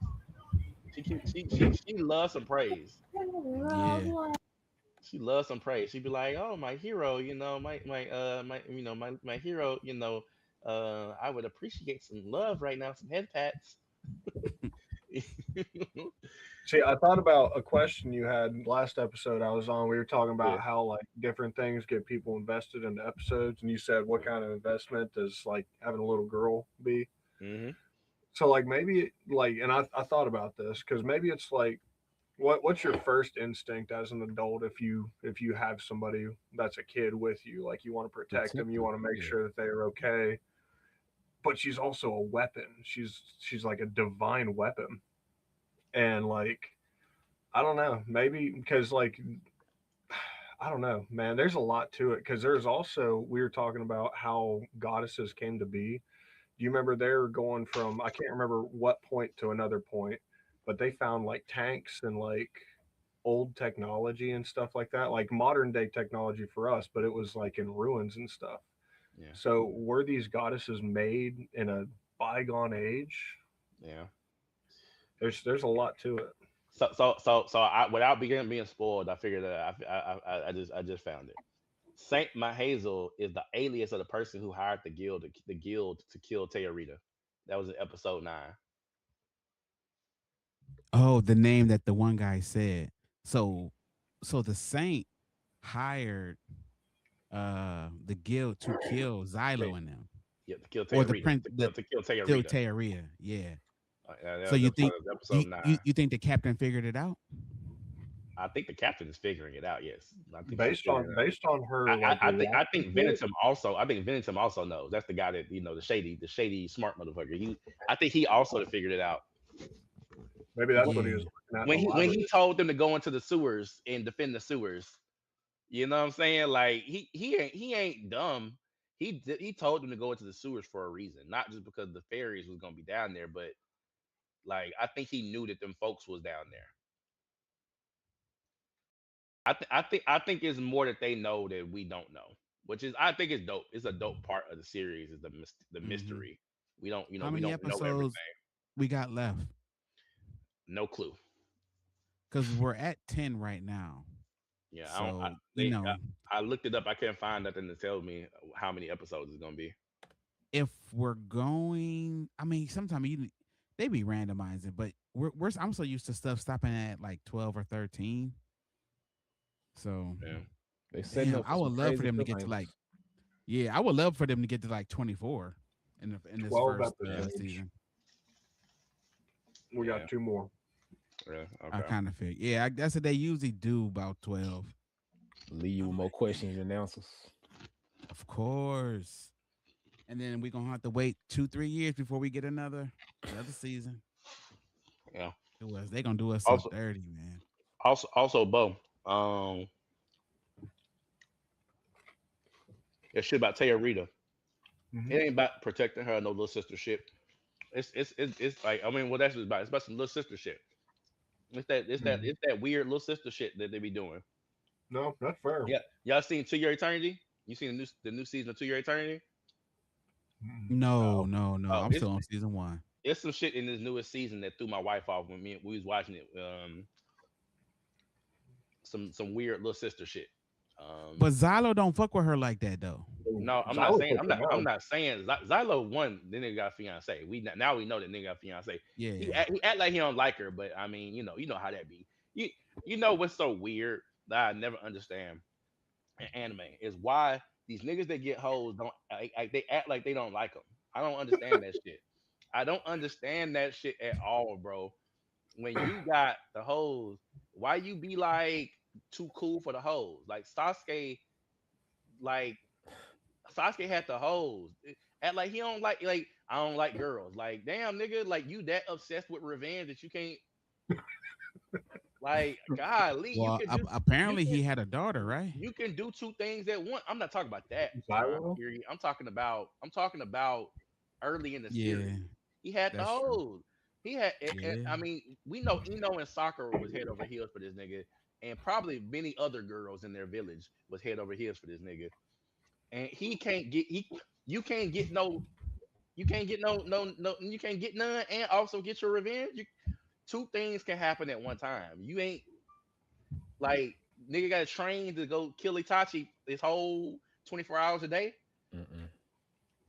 She loves some praise. Yeah. She loves some praise. She'd be like, "Oh, my hero, my hero, I would appreciate some love right now, some head pats." See, I thought about a question you had last episode I was on. We were talking Yeah. about how like different things get people invested in the episodes, and you said what kind of investment does like having a little girl be? Hmm. So like maybe like, and I thought about this because maybe it's like what's your first instinct as an adult if you have somebody that's a kid with you, like you want to protect them, Protect you them. want to make Yeah. sure that they are okay, but she's also a weapon. She's like a divine weapon, and like I don't know, maybe because like I don't know, man. There's a lot to it because there's also we were talking about how goddesses came to be. Do you remember they're going from I can't remember what point to another point, but they found like tanks and like old technology and stuff like that, like modern day technology for us, but it was like in ruins and stuff. Yeah. So were these goddesses made in a bygone age? Yeah. There's a lot to it. So without being spoiled, I figured that I just found it. Saint Mahazel is the alias of the person who hired the guild to kill Teorita. That was in episode 9. Oh, the name that the one guy said. So so the saint hired the guild to kill Okay. Xylo and them. Yeah, to kill Or the Teorita. prince the To kill kill Teorita. Teoria. Yeah. So That you was think episode 9. you think the captain figured it out? I think the captain is figuring it out. Yes, I think she's figuring it out. Based on her like I reaction think to it, Venetum also. I think Venetum also knows. That's the guy that the shady smart motherfucker. I think he also figured it out maybe that's what he was Yeah. looking at in the when library. he told them to go into the sewers and defend the sewers. You know what I'm saying? Like he ain't dumb. He told them to go into the sewers for a reason, not just because the fairies was gonna be down there, but like I think he knew that them folks was down there. I think it's more that they know that we don't know, which is I think it's dope. It's a dope part of the series is the Hmm. mystery. We don't How we many don't know episodes everything. we got left? No clue. Because we're at 10 right now. Yeah, I don't. So, you know, I looked it up. I couldn't find nothing to tell me how many episodes it's gonna be. if we're going, I mean, sometimes they be randomizing, but I'm so used to stuff stopping at like 12 or 13. So, Yeah. They setting damn, up I for some would love for crazy them to get to like, cliffhangers. yeah, I would love for them to get to like 24 in this 12 first Yeah. episodes. season. We Yeah. got two more. Really. I Okay. kind of feel, yeah, that's what they usually do about 12. Leave you I'm with more like, questions than answers. of course. And then we're gonna have to wait 2-3 years before we get another season. Yeah. They gonna do us so Also, dirty, man. Bo. Um, that shit about Taya Rita. It Hmm. ain't about protecting her, no little sister shit. It's like I mean, what that's about. It's about some little sister shit. Hmm. It's that weird little sister shit that they be doing. No, that's fair. Yeah, y'all seen To Your Eternity? You seen the new season of To Your Eternity? Mm. No, Oh, no, no. oh, I'm still on season one. it's some shit in this newest season that threw my wife off when we was watching it. Some weird little sister shit. But Xylo don't fuck with her like that though. No, I'm not Xylo saying puts her I'm down. not saying Zylo won. The nigga got a fiance. Now we know that nigga got a fiance. Yeah. He act like he don't like her, but I mean, you know how that be. You you know what's so weird that I never understand in anime is why these niggas that get hoes don't they act like they don't like them. I don't understand that shit. I don't understand that shit at all, bro. When you got the hoes, why you be like too cool for the hoes? Like Sasuke had the hoes. Act like he don't like I don't like girls. Like damn nigga, like you that obsessed with revenge that you can't like golly, you Well, can do you apparently can he had a daughter, right? you can do two things at once. I'm not talking about that time Zyro? period. I'm talking about early in the Yeah, series. He had the that's true. hoes. He had Yeah. I mean, we know Ino and Sakura was head over heels for this nigga, and probably many other girls in their village was head over heels for this nigga. And he can't get he you can't get no you can't get no you can't get none and also get your revenge. Two things can happen at one time. You ain't like nigga got trained to go kill Itachi this whole 24 hours a day. Mm-mm.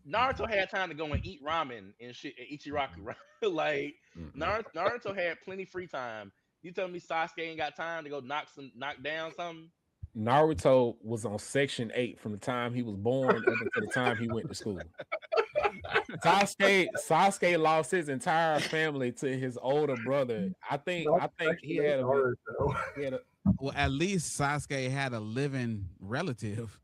Naruto had time to go and eat ramen and shit at Ichiraku, right? Like Mm-mm. Naruto had plenty free time. You tell me Sasuke ain't got time to go knock down something? Naruto was on Section 8 from the time he was born up until the time he went to school. Sasuke lost his entire family to his older brother. I think he had a Well, at least Sasuke had a living relative.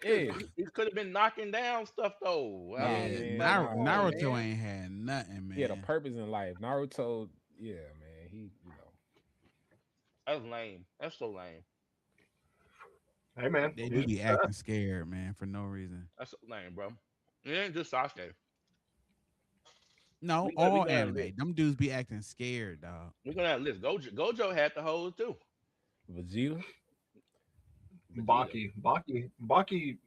yeah. He could have been knocking down stuff though. I Nah, Yeah, mean, man, but come nah, on, Naruto man. ain't had nothing, he had a man. purpose in life. Naruto, yeah, man. That's lame. That's so lame. Hey man, They do he's be acting scared, man, for no reason. That's so lame, bro. It ain't just Sasuke. No, We all gonna have a list. anime, them dudes be acting scared, dog. We gonna have a list. Gojo had the hoes too. Vegeta. Vegeta. Baki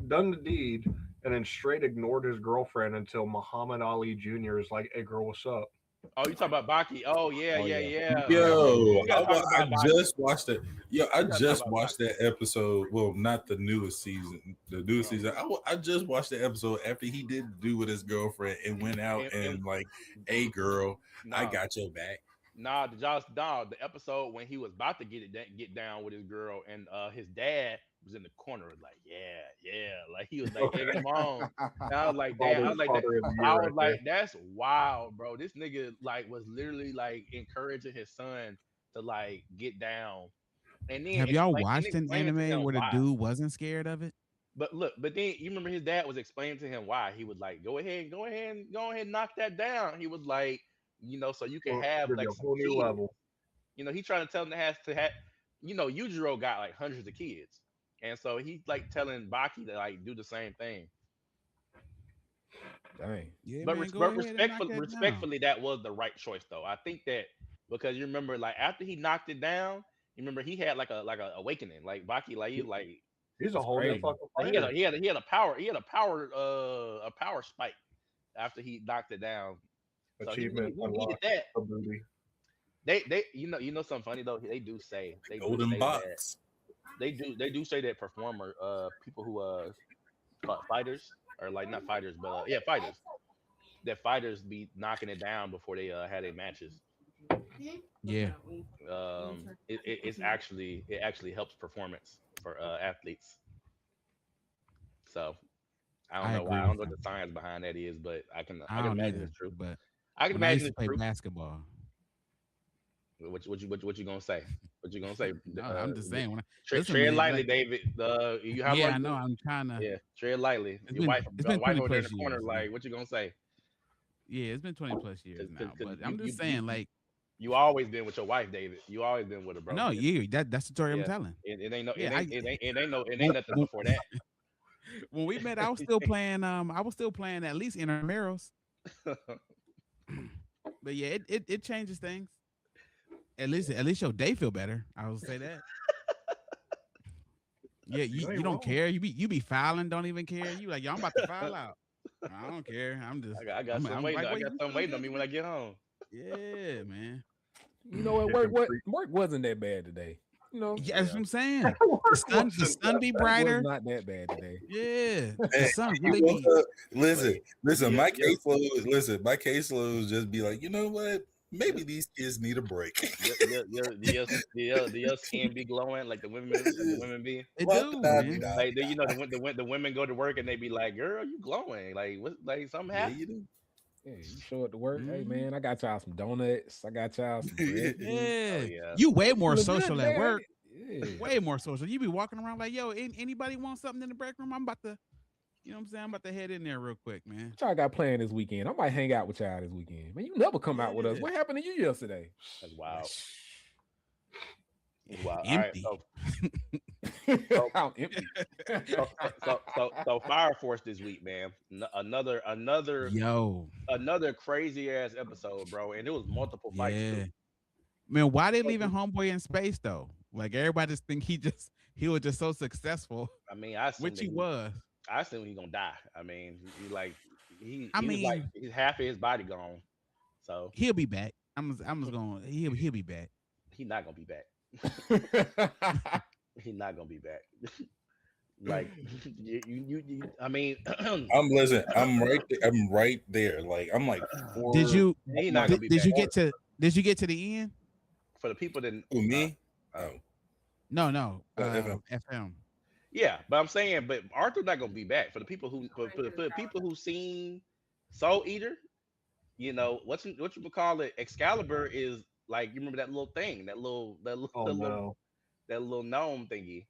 done the deed and then straight ignored his girlfriend until Muhammad Ali Jr. is like, "Hey girl, what's up?" Oh, you talking about Baki? Oh yeah, Oh yeah, yeah. yeah. Yo, We gotta talk I about Baki. just watched it. Yo, I We gotta talk just about watched Baki. that episode. Well, not the newest season. The newest Oh. season. I just watched the episode after he did do with his girlfriend and went out And and like, "Hey, girl, I nah, got your back." the episode when he was about to get down with his girl, and his dad was in the corner, like yeah, like he was like egging him on. And I was like, damn, Father of the year I right was there. like, that's wild, bro. This nigga like was literally like encouraging his son to like get down, and then Have y'all watched an explaining to anime him where the why. dude wasn't scared of it? But look, but then you remember his dad was explaining to him why. He was like, go ahead, knock that down. He was like, so you can Well, have give like you a some whole new kids. level. He trying to tell him to have, Yujiro got like hundreds of kids, and so he like telling Baki to like do the same thing. Dang. Yeah, But, man, go but ahead and knock that down. respectfully, that was the right choice though. I think that because you remember like after he knocked it down, you remember he had like a awakening, like Baki, like he like He's a That's whole new crazy. fucking like, fighter. he had a power spike after he knocked it down. So Achievement he needed unlocked. that. A booty. They something funny though. They do Golden say that box. they do say that performer people who fighters or like not fighters but yeah fighters that fighters be knocking it down before they had their matches. Yeah, It actually helps performance for athletes. So I don't I know why. agree I don't with know what him. the science behind that is, but I I can don't imagine either. it's true. But I can when I used imagine to it's play true. basketball, What you gonna say? What you gonna say? no, I'm just saying. Listen, Tread man, lightly, like, David. You how yeah, long? I know. I'm trying to. Yeah, tread lightly. It's Your been wife 20 over there in plus the corner. years, man. Like, what you gonna say? Yeah, it's been 20 plus years now. Cause But I'm just saying, like, you always been with your wife, David. You always been with her, bro. no, yeah, that's the story I'm Yeah, telling. it ain't no, Yeah, I it ain't when, nothing when, before that. when we met, I was still playing at least intramurals. But yeah, it changes things. At least your day feel better. I will say that. Yeah, You you ain't don't wrong. care. You be filing, don't even care. You like, yo, I'm about to file out. I don't care. I'm just I'm I like, got wait, you something still waiting on me texting when I me? get home. Yeah, man. You know what? Get them free. Work wasn't that bad today. You know, Yeah, that's what I'm saying. Work The wasn't sun be it was brighter. not that bad today. Yeah, the Hey, sun you really woke be. up, listen, Like, listen. yeah, My yeah, caseload just be like, you know what? yeah. Maybe these kids need a break. Your skin be glowing like the women be. It La, do, da, man. da, Like da. the women go to work and they be like, "Girl, you glowing? Like what? Like something Yeah, happened?" you do. Yeah, you show up to work. Hey Mhm. man, I got y'all some donuts. I got y'all some breakfast. Oh Yeah, yeah. you way You more feeling good social at today, ain't work. it? Yeah. Way more social. You be walking around like, yo, anybody want something in the break room? I'm about to, you know what I'm saying? I'm about to head in there real quick, man. What y'all got planned this weekend? I might hang out with y'all this weekend. Man, you never come out with us. Yeah. What happened to you yesterday? That's Yeah, wild. That's wild. All right. empty. So I'm empty. so Fire Force this week, man. Yo, Another crazy ass episode, bro. And there was multiple fights yeah. too. Man, why they leaving homeboy in space though? Like everybody just think he was just so successful, I mean, I assume which that he he, was. I assume he gonna die. I mean, he like I he was like mean, he's half of his body gone, so he'll be back. I'm just going. He'll be back. he not gonna be back. He not gonna be back. Like I mean, I'm listen. I'm right. I'm right there. Like I'm like Did 4 you he not gonna months. be did back. you get to the end? For the people that Who me? uh, Oh, No, no. FM. FM. yeah, but I'm saying, but Arthur not gonna be back. For the people who for the people who seen Soul Eater, you know what you would call it. Excalibur is like, you remember that little thing, Oh no. that little gnome thingy.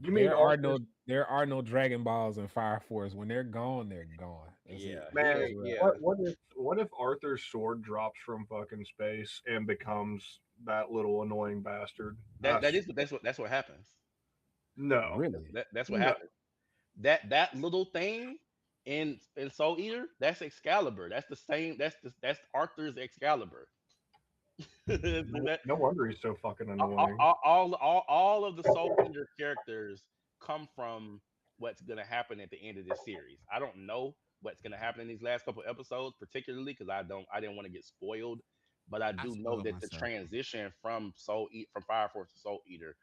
You mean there are Arthur's no there are no Dragon Balls in Fire Force. When they're gone, they're gone. That's it. Yeah, he man? is. That's right. Yeah, What if Arthur's sword drops from fucking space and becomes that little annoying bastard? that's what happens. No, Really? That's what no. happens. That little thing in Soul Eater, that's Excalibur. That's the same. That's Arthur's Excalibur. No, That no wonder he's so fucking all, annoying. all, all of the Soul Eater characters come from what's gonna happen at the end of this series. I don't know what's gonna happen in these last couple episodes, particularly because I didn't want to get spoiled, but I I do know spoiled that the myself. transition from Fire Force to Soul Eater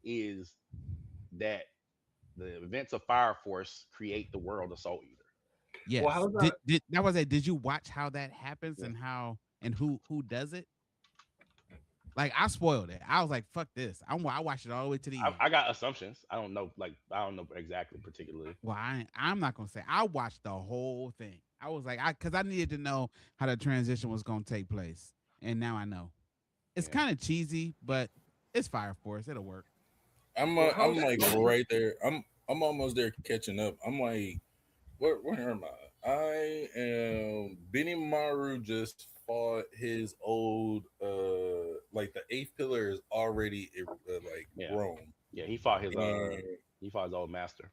is that the events of Fire Force create the world of Soul Eater. Well, Yes. how's that? Did that was it? Did you watch how that happens Yeah. and how and who does it? Like I spoiled it. I was like, fuck this. I watched it all the way to the end. I got assumptions. I don't know, like I don't know exactly particularly. Well, I'm not gonna say I watched the whole thing. I was like, because I needed to know how the transition was gonna take place, and now I know. It's Yeah. kind of cheesy, but it's Fire Force. It'll work. Well, I'm how's like right there. I'm almost there catching up. I'm like, where am I? I am Benny Maru just fought his old like the eighth pillar is already like Yeah. grown. Yeah. And He fought his old master.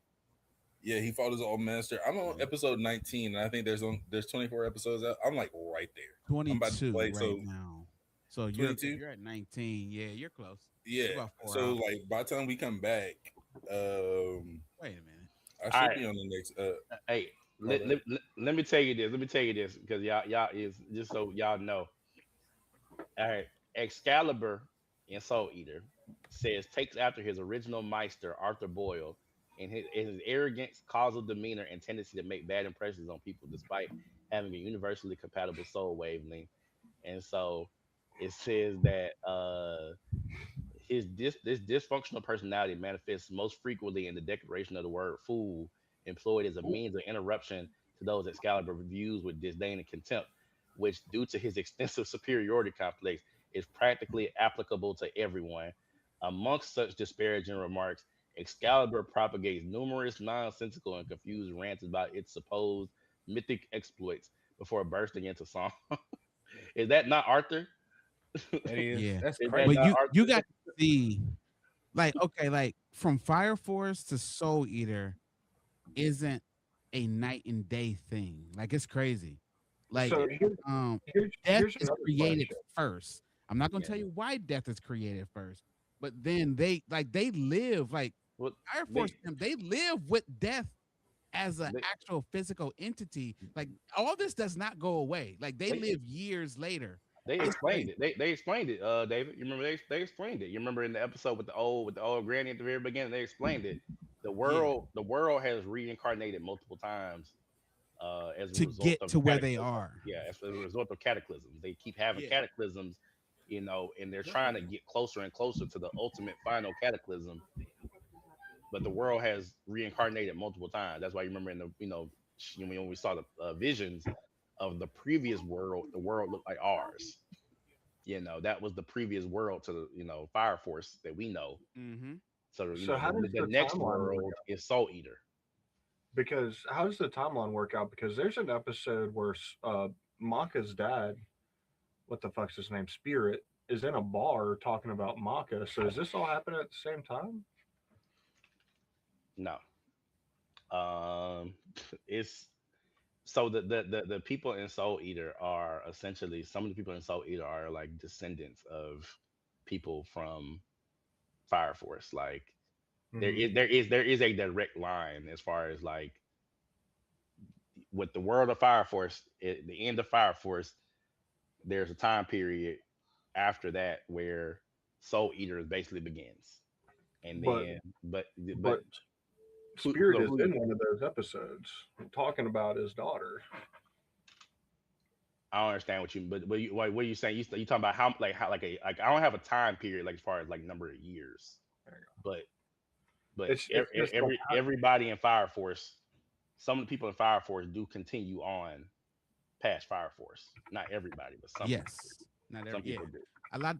yeah, he fought his old master. I'm on Mhm. episode 19, and I think there's 24 episodes out. I'm like right there. I'm about to 22 play. right So now. So you're 22. you're at 19. Yeah, you're close. Yeah. You're about 4 So out. like by the time we come back, Wait a minute. I All should right. be on the next Hey, call that. let me tell you this. Let me tell you this because y'all is just so y'all know. All right, Excalibur in Soul Eater says takes after his original Meister Arthur Boyle, and his arrogance, causal demeanor, and tendency to make bad impressions on people, despite having a universally compatible soul wavelength. And so it says that this dysfunctional personality manifests most frequently in the declaration of the word "fool," employed as a means of interruption to those Excalibur views with disdain and contempt, which, due to his extensive superiority complex, is practically applicable to everyone. Amongst such disparaging remarks, Excalibur propagates numerous nonsensical and confused rants about its supposed mythic exploits before bursting into song. Is that not Arthur? That is Yeah, that's Is that but crazy. not you Arthur? got to see like okay, like from Fire Force to Soul Eater isn't a night and day thing. Like it's crazy. Like So death here's is another created question. first. I'm not gonna Yeah. tell you why death is created first, but then they live like Well, Fire Force they them, they live with death as an they actual physical entity. Like all this does not go away. Like they they live years later. they It's explained crazy. it. They explained it. David, you remember they explained it. You remember in the episode with the old granny at the very beginning, they explained it. Yeah. The world has reincarnated multiple times as a To result get of to where they cataclysm. are. Yeah, as a result of cataclysms. They keep having Yeah. cataclysms, you know, and they're trying to get closer and closer to the ultimate final cataclysm. But the world has reincarnated multiple times. That's why you remember in the when we saw the visions of the previous world, the world looked like ours. That was the previous world to the Fire Force that we know. Mm-hmm. So So how does the the next timeline work world out? is Soul Eater. Because how does the timeline work out? Because there's an episode where Maka's dad, what the fuck's his name, Spirit, is in a bar talking about Maka. So is this all happening at the same time? No, um, it's so the people in Soul Eater are essentially, some of the people in Soul Eater are like descendants of people from Fire Force. Like Hmm. there is a direct line as far as like with the world of Fire Force, the end of Fire Force. There's a time period after that where Soul Eater basically begins, and But then but but Spirit who is who in one of those episodes talking about his daughter. I don't understand what you, but what are you saying? You talking about how I don't have a time period like as far as like number of years, but It's just like everybody in Fire Force, some of the people in Fire Force do continue on past Fire Force. Not everybody, but some people do. Yes. Not every Some yeah. people do.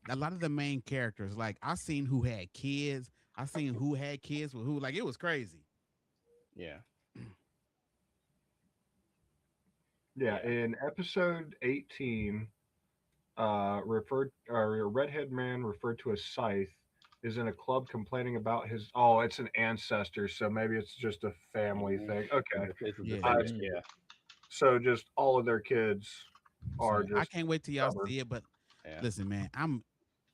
A lot of the main characters, like I seen who had kids. I seen who had kids with who. Like it was crazy. Yeah, yeah. yeah. In episode 18, referred or a redhead man referred to as Scythe is in a club complaining about his. Oh, it's an ancestor, so maybe it's just a family Mhm. thing. Okay, It's a Yeah. I descendant. see. Yeah, So just all of their kids are So I just can't wait till y'all stubborn. see it. But yeah. listen, man, I'm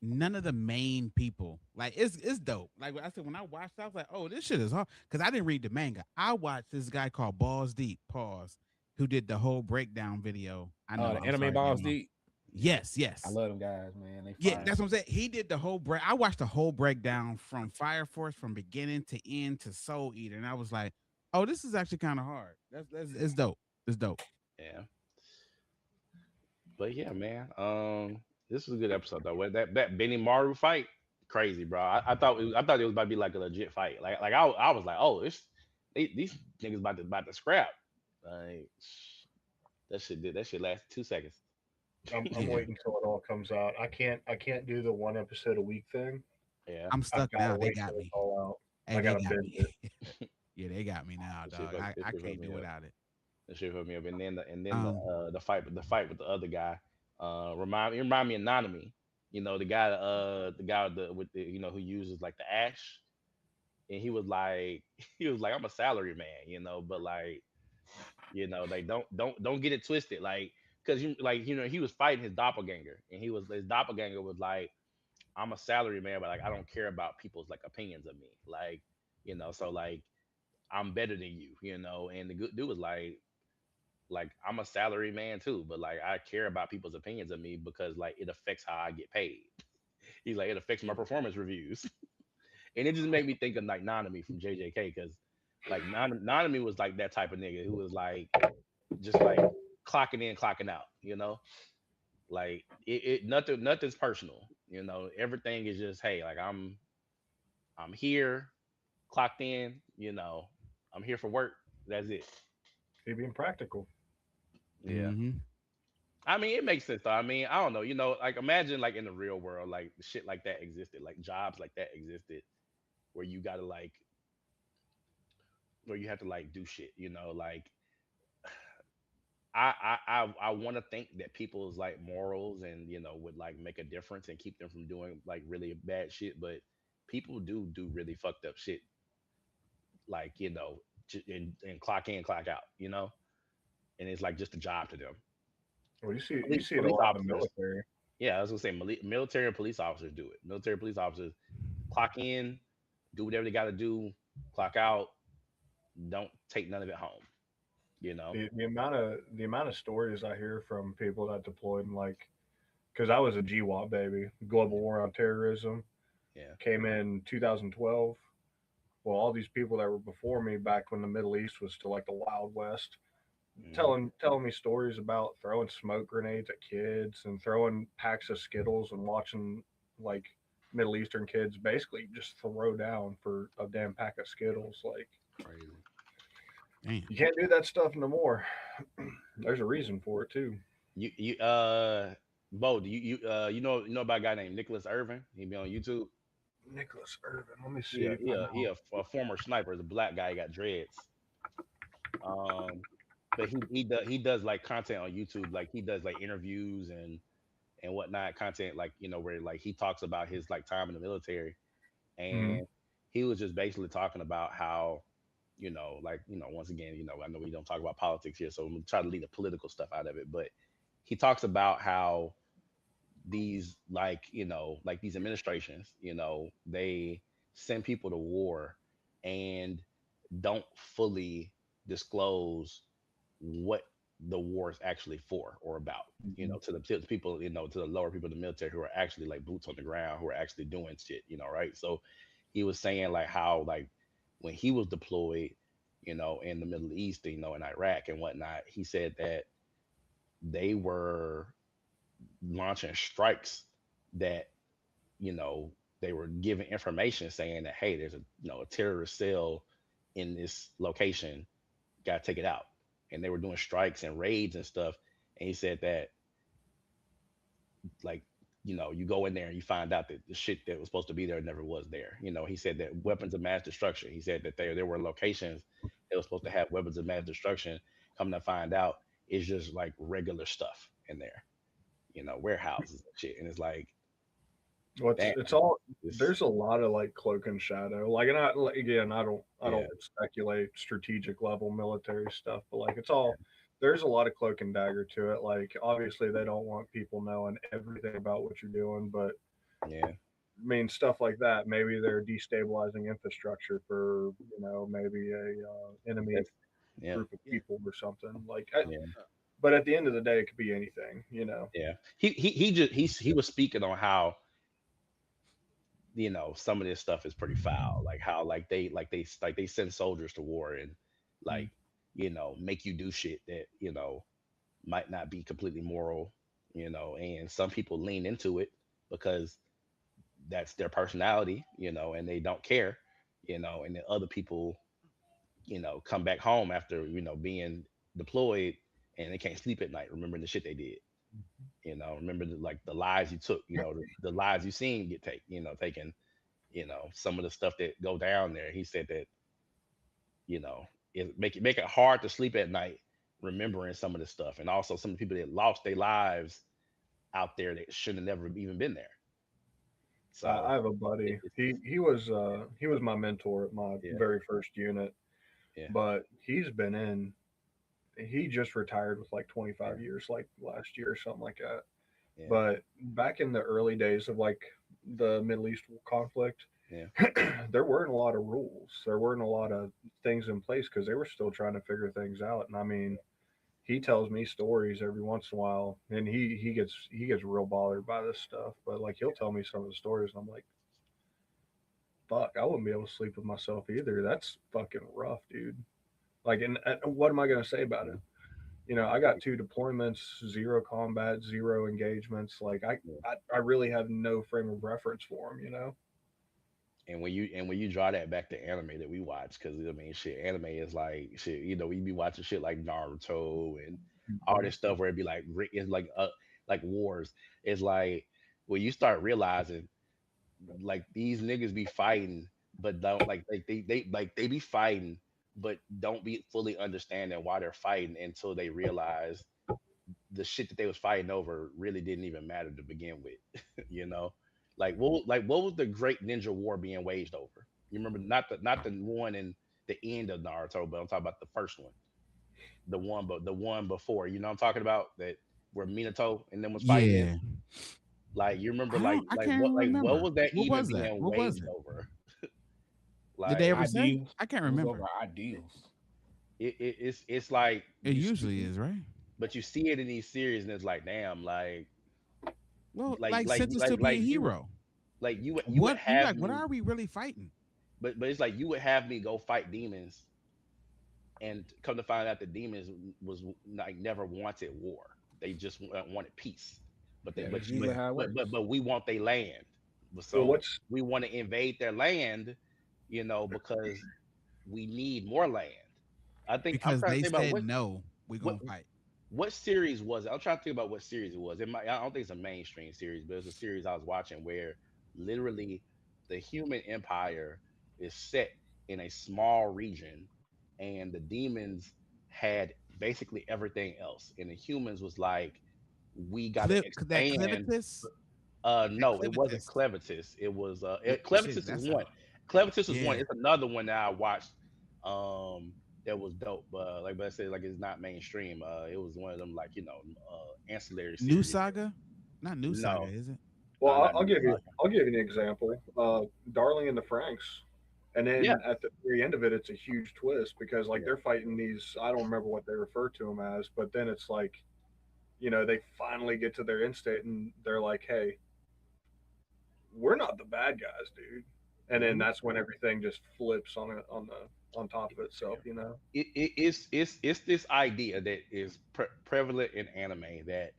none of the main people. Like it's dope. Like I said, when I watched, I was like, oh, this shit is hard. Because I didn't read the manga. I watched this guy called Balls Deep, pause, who did the whole breakdown video. I know, The I'm anime sorry, balls Demo. deep. Yes, I yes. love them guys, man. They Yeah, fire. that's what I'm saying. He did the whole break. I watched the whole breakdown from Fire Force from beginning to end to Soul Eater, and I was like, "Oh, this is actually kind of hard. That's it's dope. It's dope." Yeah. But yeah, man. This was a good episode though. With that Benny Maru fight, crazy, bro. I thought it was about to be like a legit fight. I was like, oh, these niggas about to scrap. Like that shit lasted 2 seconds. I'm Yeah, waiting until it all comes out. I can't do the one episode a week thing. Yeah. I'm I've stuck got to now. They wait got till it's me. all out. Hey, I they gotta got binge me. it. Yeah, they got me now, dog. I That shit fucked can't me do up. without it. That shit fucked me up. And then Um, the fight with the other guy. Remind me of Nanami. The guy with the who uses like the ash, and he was like I'm a salary man, but like like don't get it twisted, like because he was fighting his doppelganger, and his doppelganger was like, I'm a salary man, but like I don't care about people's like opinions of me, like so like I'm better than you, and the good dude was like I'm a salary man too, but like I care about people's opinions of me because like it affects how I get paid. He's like, it affects my performance reviews. And it just made me think of like Nanami from JJK, because like Nanami was like that type of nigga who was like just like clocking in, clocking out, like nothing's personal, everything is just, hey, like I'm here, clocked in, I'm here for work, that's it. He being practical. Yeah. mm-hmm. I mean, it makes sense though. I mean, I don't know, like imagine like in the real world, like shit like that existed, like jobs like that existed, where you gotta like, where you have to like do shit, like I want to think that people's like morals and would like make a difference and keep them from doing like really bad shit, but people do really fucked up shit, like and clock in, clock out, and it's like just a job to them. Well, you see it a Police lot in the officers, military. yeah, I was gonna say military and police officers do it. Military police officers clock in, do whatever they got to do, clock out, don't take none of it home, you know. The amount of stories I hear from people that deployed, like, because I was a GWAT baby, Global War on Terrorism, Yeah. came in 2012. Well, all these people that were before me back when the Middle East was still like the Wild West, Hmm. telling me stories about throwing smoke grenades at kids and throwing packs of Skittles and watching like Middle Eastern kids basically just throw down for a damn pack of Skittles. Like Crazy. Damn. You can't do that stuff no more. There's a reason for it too. You Bo, do you know about a guy named Nicholas Irvin? He be on YouTube. Nicholas Irvin. Let me see He a, if he I a, he know. a, a former sniper. He's a black guy. He got dreads. Um, but he does like content on YouTube. Like he does like interviews and whatnot content. Like where like he talks about his like time in the military, Hmm. and he was just basically talking about how like once again I know we don't talk about politics here, so I'm gonna try to leave the political stuff out of it. But he talks about how these like these administrations they send people to war and don't fully disclose what the war is actually for or about Hmm. to the people to the lower people in the military who are actually like boots on the ground who are actually doing shit right. So he was saying like how like when he was deployed in the Middle East, in Iraq and whatnot, he said that they were launching strikes that they were giving information saying that hey, there's a terrorist cell in this location, gotta take it out. And they were doing strikes and raids and stuff. And he said that like you go in there and you find out that the shit that was supposed to be there never was there. He said that weapons of mass destruction, he said that there were locations that were supposed to have weapons of mass destruction, come to find out it's just like regular stuff in there, warehouses and shit. And it's like, What's damn, it's all it's there's a lot of like cloak and shadow. Like, and again, I yeah, don't speculate strategic level military stuff, but like it's all there's a lot of cloak and dagger to it. Like obviously they don't want people knowing everything about what you're doing, but yeah, I mean stuff like that. Maybe they're destabilizing infrastructure for maybe a enemy that's yeah, group of Yeah. people or something. Like, yeah, but at the end of the day, it could be anything. You know. yeah. He was speaking on how some of this stuff is pretty foul, like how like they send soldiers to war and like make you do shit that might not be completely moral, and some people lean into it because that's their personality, and they don't care, and then other people come back home after being deployed and they can't sleep at night remembering the shit they did, remember like the lives you took, the lives you seen get taken, some of the stuff that go down there. He said that you know make it hard to sleep at night remembering some of the stuff, and also some of the people that lost their lives out there that should have never even been there. I So have a buddy. it's He was my mentor at my yeah, very first unit, yeah, but he's been in. He just retired with like yeah, 25 years, like last year or something like that. yeah, But back in the early days of like the Middle East conflict, yeah, there weren't a lot of rules. There weren't a lot of things in place because they were still trying to figure things out. And I mean, he tells me stories every once in a while, and he gets real bothered by this stuff. But like he'll tell me some of the stories, and I'm like, fuck, I wouldn't be able to sleep with myself either. That's fucking rough, dude. Like, and what am I gonna say about it? yeah, I got two deployments, zero combat, zero engagements. Like, yeah. I really have no frame of reference for him. And when you draw that back to anime that we watch, because I mean, shit, anime is like shit. We be watching shit like Naruto and all Mhm. this stuff where it be like it's like wars. It's like when you start realizing like these niggas be fighting, but don't they be fighting, but don't be fully understanding why they're fighting until they realize the shit that they was fighting over really didn't even matter to begin with. you know, like what was the Great Ninja War being waged over? You remember not the one in the end of Naruto, but I'm talking about the first one, the one before. You know what I'm talking about, that where Minato and them was fighting in. Yeah. Like you remember, I don't. I can't even what remember. was that What even was that? being What was waged it? over? Did they Like ever say? Ideals. I can't It was over remember. ideals. it's like It usually is, right? but you see it in these series and it's like damn, Well, like like like sentenced to like be a like you hero. you would What you have like? What me, are we really fighting? but it's like you would have me go fight demons and come to find out the demons was like never wanted war. They just wanted peace. But they Yeah, that's usually how it works. but we want their land. Well, So we want to invade their land, because we need more land. I think I'm because trying to they think about said no, we what gonna fight. what series was it? I'm trying to think about what series it was. It might, I don't think it's a mainstream series, but it's a series I was watching where literally the human empire is set in a small region, and the demons had basically everything else, and the humans was like, we got to That expand. Clivitus, that No, it wasn't Clivitus. Clevitus. It was Shit, Clevitus is that's one. a Clevitus was one. yeah. It's another one that I watched. That was dope. Like, but I said, like, it's not mainstream. It was one of them, like, ancillary New series. Saga, not New Saga, No, is it? Well, not I'll New give you Saga. I'll give you an example. Darling and the Franks, and Yeah, then at the very end of it, it's a huge twist because like yeah. they're fighting these. I don't remember what they refer to them as, but then it's like, they finally get to their end state and they're like, hey, we're not the bad guys, dude. And then Hmm. that's when everything just flips on top of itself. It's this idea that is prevalent in anime that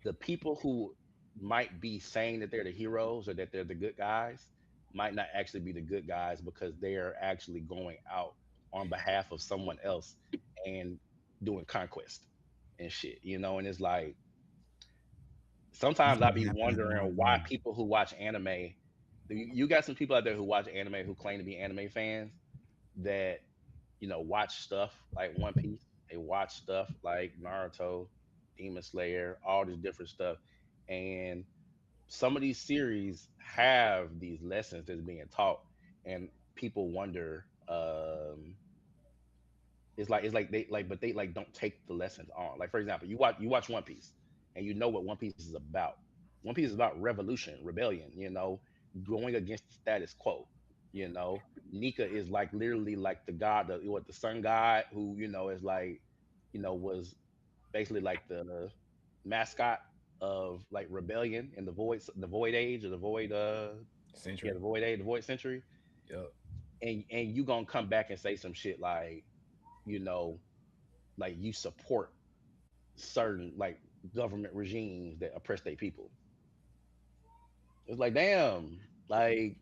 the people who might be saying that they're the heroes or that they're the good guys might not actually be the good guys because they are actually going out on behalf of someone else and doing conquest and shit, and it's like That's sometimes I been be happening more wondering and why more. people who watch anime, you got some people out there who watch anime who claim to be anime fans that watch stuff like One Piece. They watch stuff like Naruto, Demon Slayer, all this different stuff, and some of these series have these lessons that's being taught, and people wonder. It's like they like, but they like don't take the lessons on. Like, for example, you watch One Piece, and you know what One Piece is about. One Piece is about revolution, rebellion. Going against the status quo. You know, Nika is like literally like the god, the sun god, who is like, was basically like the mascot of like rebellion in the void age, or the void yeah, Century. the void age, the void century. Yep. And you gonna come back and say some shit like, you know like, you support certain like government regimes that oppress their people. It's like, damn, like,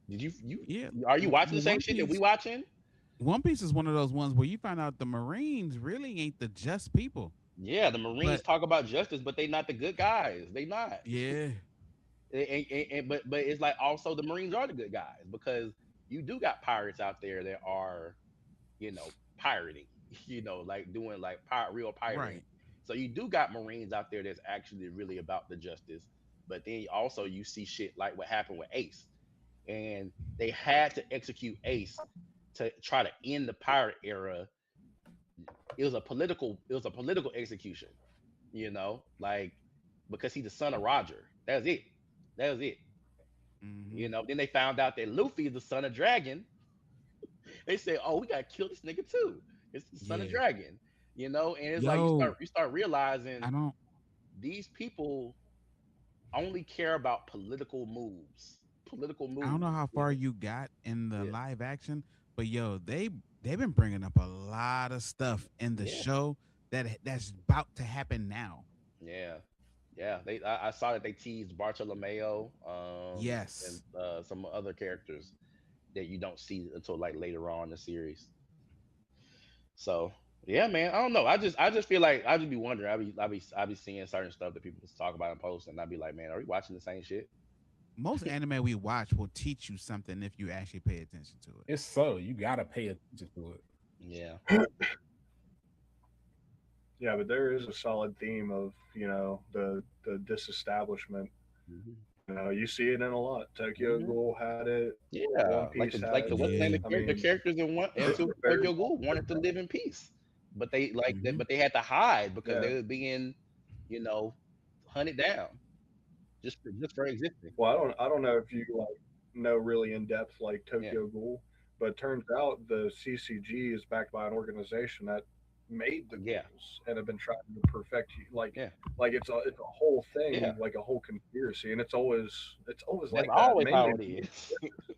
did you Yeah. are you watching the Well, same shit that we watching? One Piece is one of those ones where you find out the Marines really ain't the just people. Yeah, the Marines But talk about justice, but they not the good guys. They not. yeah, But it's like also the Marines are the good guys because you do got pirates out there that are, pirating, like doing like real pirating. right. So you do got Marines out there that's actually really about the justice. But then also you see shit like what happened with Ace, and they had to execute Ace to try to end the pirate era. It was a political execution, like, because he's the son of Roger. That was it. That was it. Hmm. Then they found out that Luffy is the son of Dragon. They said, "Oh, we gotta kill this nigga too. It's the son of Yeah. Dragon." And it's like you start Yo, you start realizing I don't these people only care about political moves. Political I don't know moves. how far you got in the Yeah, live action, but yo, they've been bringing up a lot of stuff in the yeah, show that's about to happen now. yeah, yeah. I saw that they teased Bartolomeo, and Yes. some other characters that you don't see until like later on in the series. So yeah, man. I don't know. I just feel like I just be wondering. I be seeing certain stuff that people talk about and post, and I'd be like, man, are we watching the same shit? Most anime we watch will teach you something if you actually pay attention to it. It's subtle. You gotta pay attention to it. Yeah. Yeah, but there is a solid theme of the disestablishment. Hmm. You see it in a lot. Tokyo Hmm. Ghoul had it. One Yeah, like Piece the has what's the it. name Yeah. of I the mean, characters in one and it's Super very Tokyo Ghoul wanted to live in peace, but they like that, Hmm. but they had to hide because yeah. they were being, you know, hunted down just for existing. Well, I don't know if you know really in depth like Yeah, Tokyo Ghoul, but it turns out the CCG is backed by an organization that made the yeah, ghouls and have been trying to perfect yeah. like it's a whole Yeah. thing, like a whole conspiracy, and it's always That's like that, always how it is.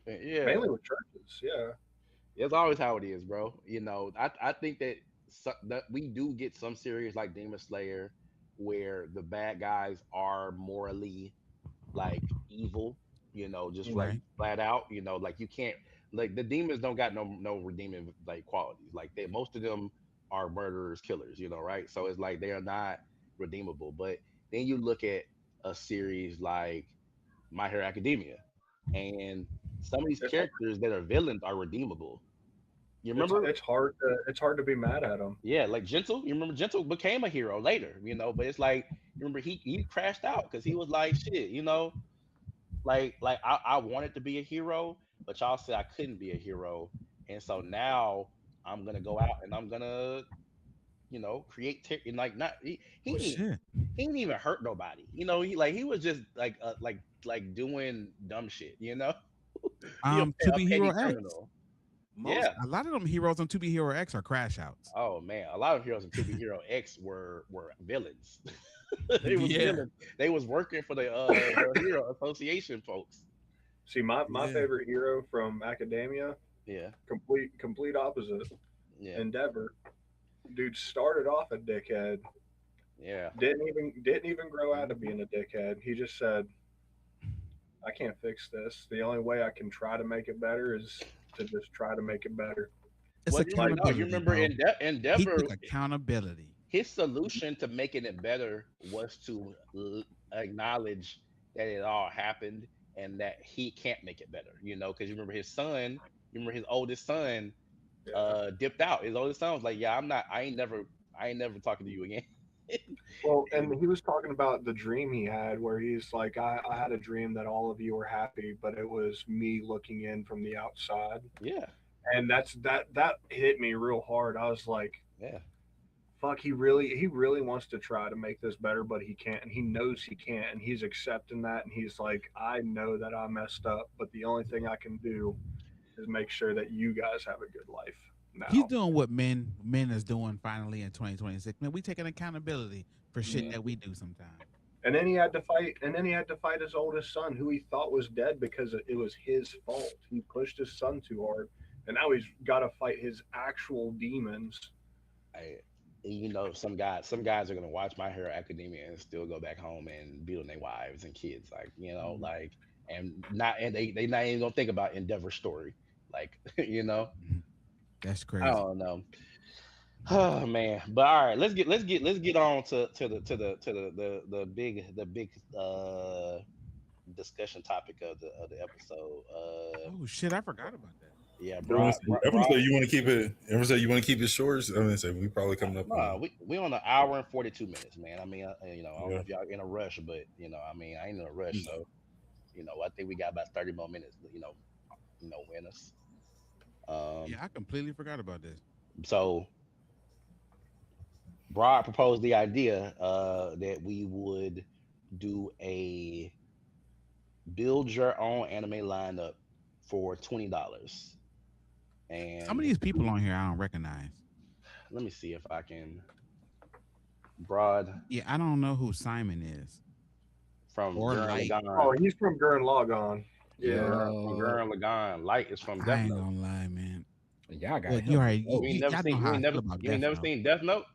Yeah, mainly with churches. Yeah. it's always how it is, bro. I think that we do get some series like Demon Slayer where the bad guys are morally like evil, just like Right. flat out, like you can't, like the demons don't got no redeeming like qualities. Like they most of them are murderers, killers, right? So it's like they are not redeemable. But then you look at a series like My Hero Academia, and some of these It's characters that are villains are redeemable. You it's remember? it's hard to be mad at them. Yeah, like Gentle. You remember Gentle became a hero later, but it's like you remember he crashed out because he was like shit, like I wanted to be a hero, but y'all said I couldn't be a hero, and so now I'm gonna go out and I'm gonna create and like not Oh shit. he didn't even hurt nobody, he was just like doing dumb shit, To a Be Hero petty X. criminal. Most Yeah. a lot of them heroes on To Be Hero X are crash outs. Oh man, a lot of heroes in 2B Hero X were villains. They was Yeah. villains. They was working for the Hero Association folks. See, my Yeah. favorite hero from Academia, Yeah, complete opposite. yeah, Endeavor, dude started off a dickhead. yeah. Didn't even grow out of being a dickhead. He just said, "I can't fix this. The only way I can try to make it better is to just try to make it better." It's Well, no, accountability, you remember bro. He Endeavor. took accountability. His solution to making it better was to acknowledge that it all happened and that he can't make it better. Because you remember his son. You remember his oldest son Yeah. dipped out. His oldest son was like, "Yeah, I'm not. I ain't never talking to you again." Well, and And he was talking about the dream he had where he's like, I had a dream that all of you were happy, but it was me looking in from the outside. yeah, And that hit me real hard. I was like, yeah. fuck, he really wants to try to make this better, but he can't, and he knows he can't, and he's accepting that, and he's like, I know that I messed up, but the only thing I can do is make sure that you guys have a good life He's now. doing what men is doing finally in 2026. Man, we taking accountability for shit Mhm. that we do sometimes. And then he had to fight his oldest son, who he thought was dead because it was his fault. He pushed his son too hard, and now he's got to fight his actual demons. I, some guys are gonna watch My Hero Academia and still go back home and beat on their wives and kids, like Mhm. and they not even gonna think about Endeavor's story, like Mhm. That's I crazy. don't know. Oh man, but all right, let's get on to the big discussion topic of the episode. Oh shit, I forgot about that. Yeah, Everyone broad, say, broad, everyone broad say you want to keep it. Everyone say you want to keep it short. I'm gonna say we probably coming up no, on. we on an hour and 42 minutes, man. I mean, I don't know Yeah. if y'all in a rush, but I mean, I ain't in a rush, so I think we got about 30 more minutes. Win us. Yeah, Um, I completely forgot about this. so Broad proposed the idea that we would do a build your own anime lineup for $20, Some of and these people on here I don't recognize. let me see if I can. Broad Yeah, I don't know who Simon is from or Gurren Light. Oh, Lagann. he's from Gurren Lagann. Yeah. From Gurren Lagann. Light is from I Death ain't Note. gonna lie, man. Y'all got Well, you him. already Oh, y'all know how I feel about You ain't Death never Note. seen Death Note?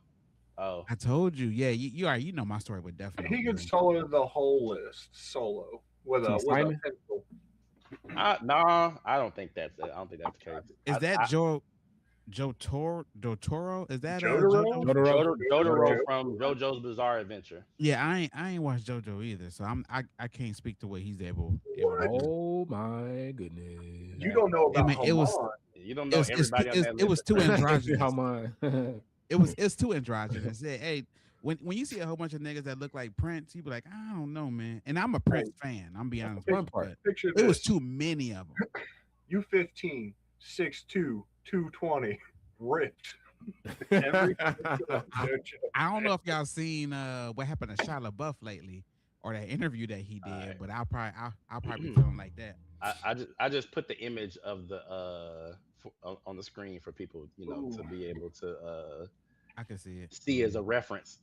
Oh, I told you, yeah, you already know my story with Death Note, He could man. solo the whole list solo with see a Simon. pencil. nah, I don't think that's the case. Is that Joe Toro? Is that Jotaro? JoJo? Jotaro. Jotaro Jotaro. from JoJo's Bizarre Adventure. Yeah, I ain't watched JoJo either, so I can't speak to what he's able to What? do. Oh my goodness. You don't know I about mean, Haman. You don't it know was everybody on that it list. was too androgynous. How my It's too androgynous. Hey, when you see a whole bunch of niggas that look like Prince, you be like, I don't know, man. And I'm a Prince fan. I'm being That's honest the with fun you, part. but Picture it was this. too many of them. You 15, 6'2", 220, ripped. Every I don't know if y'all seen what happened to Shia LaBeouf lately or that interview that he did, Alright. but I'll probably be feeling like that. I just put the image of the on the screen for people to Ooh, be able to I can see it. see as a reference.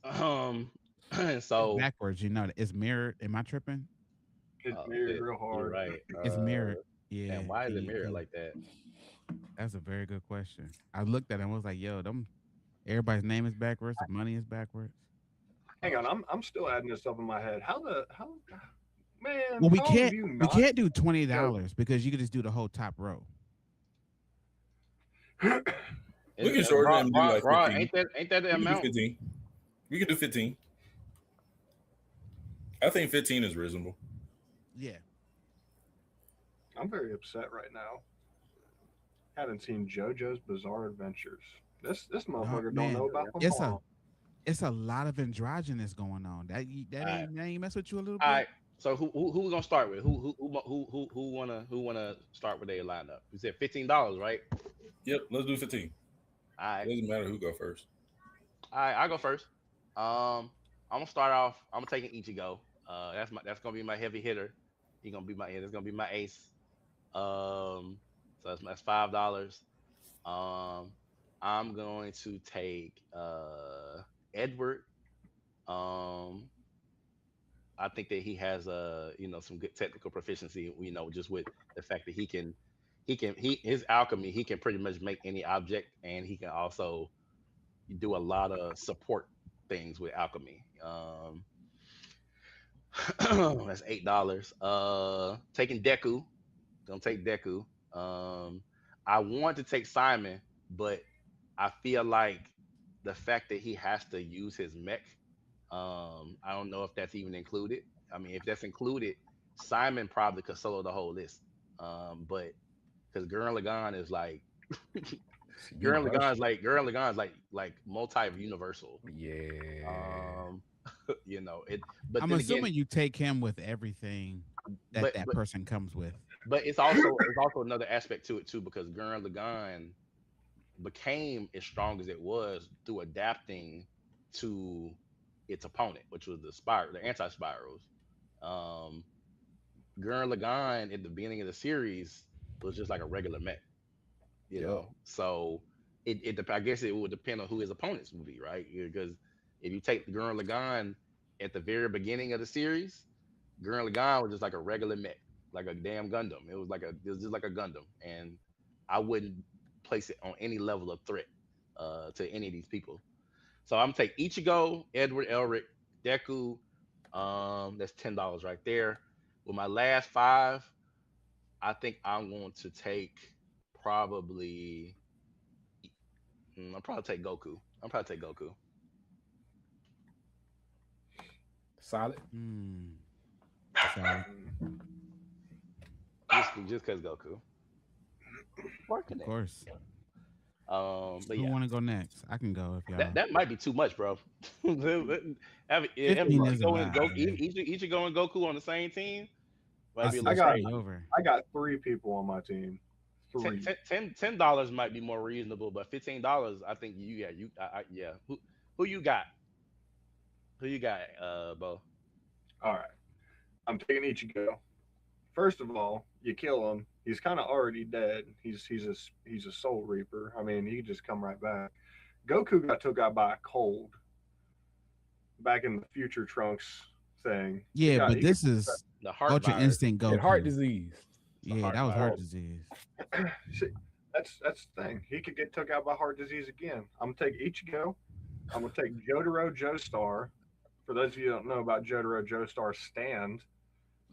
It's So backwards, it's mirrored. Am I tripping? it's oh mirrored shit, real you're hard. right. It's mirrored. Yeah, And why is it mirrored he like that? that's a very good question. I looked at it and was like, yo, them everybody's name is backwards, the money is backwards. Hang on, I'm still adding this up in my head. How man? Well, How have you we not? can't do Yo, $20 because you can just do the whole top row. We can shorten it and do like Bro, 15. ain't that the We can do amount? 15. We can do 15. I think 15 is reasonable. Yeah. I'm very upset right now. Haven't seen JoJo's Bizarre Adventures. This Oh, motherfucker don't man, know about them it's a all. it's a lot of androgynous going on. All right, That ain't mess with you a little all bit. right. So who we gonna start with? Who wanna start with their lineup? You said $15, right? Yep, let's do 15. All right, It doesn't matter who go first. all right. I go first. I'm gonna start off. I'm taking Ichigo. That's gonna be my heavy hitter. That's gonna be my ace. So that's $5. Um, I'm going to take Edward. Um, I think that he has some good technical proficiency. Just with the fact that his alchemy, he can pretty much make any object, and he can also do a lot of support things with alchemy. That's $8. Taking Deku. Don't take Deku. Um, I want to take Simon, but I feel like the fact that he has to use his mech, I don't know if that's even included. I mean, if that's included, Simon probably could solo the whole list. But because Gurren Lagann is like Universal. Gurren Lagann is like multi universal. Yeah. Um, it. But I'm then again, assuming you take him with everything that but that but person comes with. but it's also another aspect to it too, because Gurren Lagann became as strong as it was through adapting to its opponent, which was the anti-spirals. Um, Gurren Lagann at the beginning of the series was just like a regular mech, Yep. So I guess it would depend on who his opponents would be, right? Because if you take Gurren Lagann at the very beginning of the series, Gurren Lagann was just like a regular mech, like a damn Gundam. It was just like a Gundam, and I wouldn't place it on any level of threat to any of these people. So I'm gonna take Ichigo, Edward Elric, Deku. That's $10 right there. With my last five, I think I'm going to take probably. I'll probably take Goku. I'll probably take Goku. Solid. Hmm. Solid. Just because Goku. Working Of it. course. But Who yeah, want to go next? I can go if y'all. that might be too much, bro. Everybody 15 is a go and lot, go. man. Each go and Goku on the same team might be a It's I little it's got pretty crazy. over. I got 3 people on my team. Ten, 3. ten, ten, $10 might be more reasonable, but $15, I think yeah. Who you got? Who you got, Bo? All right. I'm taking Ichigo. First of all, you kill him. He's kind of already dead. He's a soul reaper. I mean, he can just come right back. Goku got took out by a cold back in the future Trunks thing. Yeah, but He got this is The heart Ultra virus. Instinct And heart Goku. disease. It's a Yeah, heart that was heart virus. disease. see, that's the thing. He could get took out by heart disease again. I'm gonna take Ichigo. I'm gonna take Jotaro Joestar. For those of you who don't know about Jotaro Joestar's stand,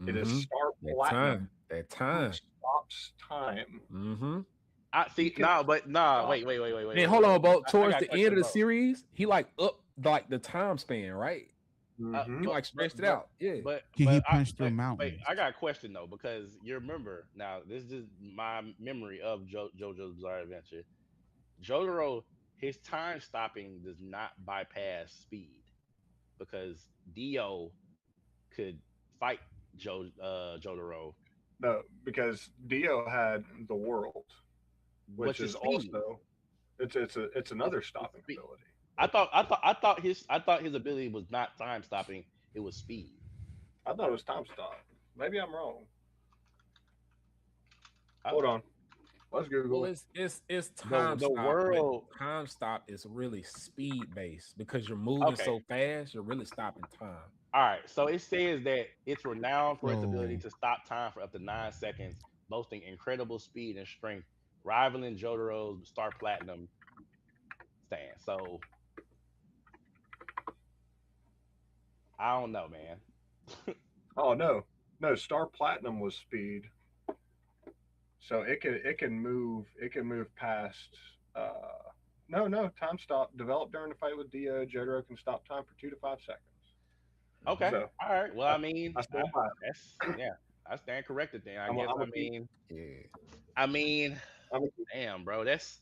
it is Mm-hmm. Star That Platinum. time. That Who time. stops time? Mm-hmm. I He see. can No, but nah. stop. Then hold on, Bo. I Towards got a the end question, of the Bo. series, he like up like the time span, right? Mm-hmm. He like stretched it out. Yeah. Can he punch through wait, mountains? I got a question though, because you remember now. This is just my memory of JoJo's Bizarre Adventure. Jotaro, his time stopping does not bypass speed, because Dio could fight Jotaro, No, because Dio had the world, which which is is speed. also it's another It's stopping speed. ability. I thought his ability was not time stopping. It was speed. I thought it was time stop. Maybe I'm wrong. I, Hold on. Let's Google Well, it. it's the time the stop, but world. time stop is really speed based because you're moving Okay. so fast. You're really stopping time. All right. So it says that it's renowned for its ability So to stop time for up to 9 seconds, boasting incredible speed and strength, rivaling Jotaro's Star Platinum stand. So I don't know, man. Oh no, no. Star Platinum was speed. So it can move past. No, time stop. Develop during the fight with Dio. Jotaro can stop time for 2 to 5 seconds. Okay. So All right. Well, I, I mean, I stand by it. that's yeah. I stand corrected then. I I'm a, guess. I'm a keep. Yeah. I mean, I'm a keep. damn, bro. That's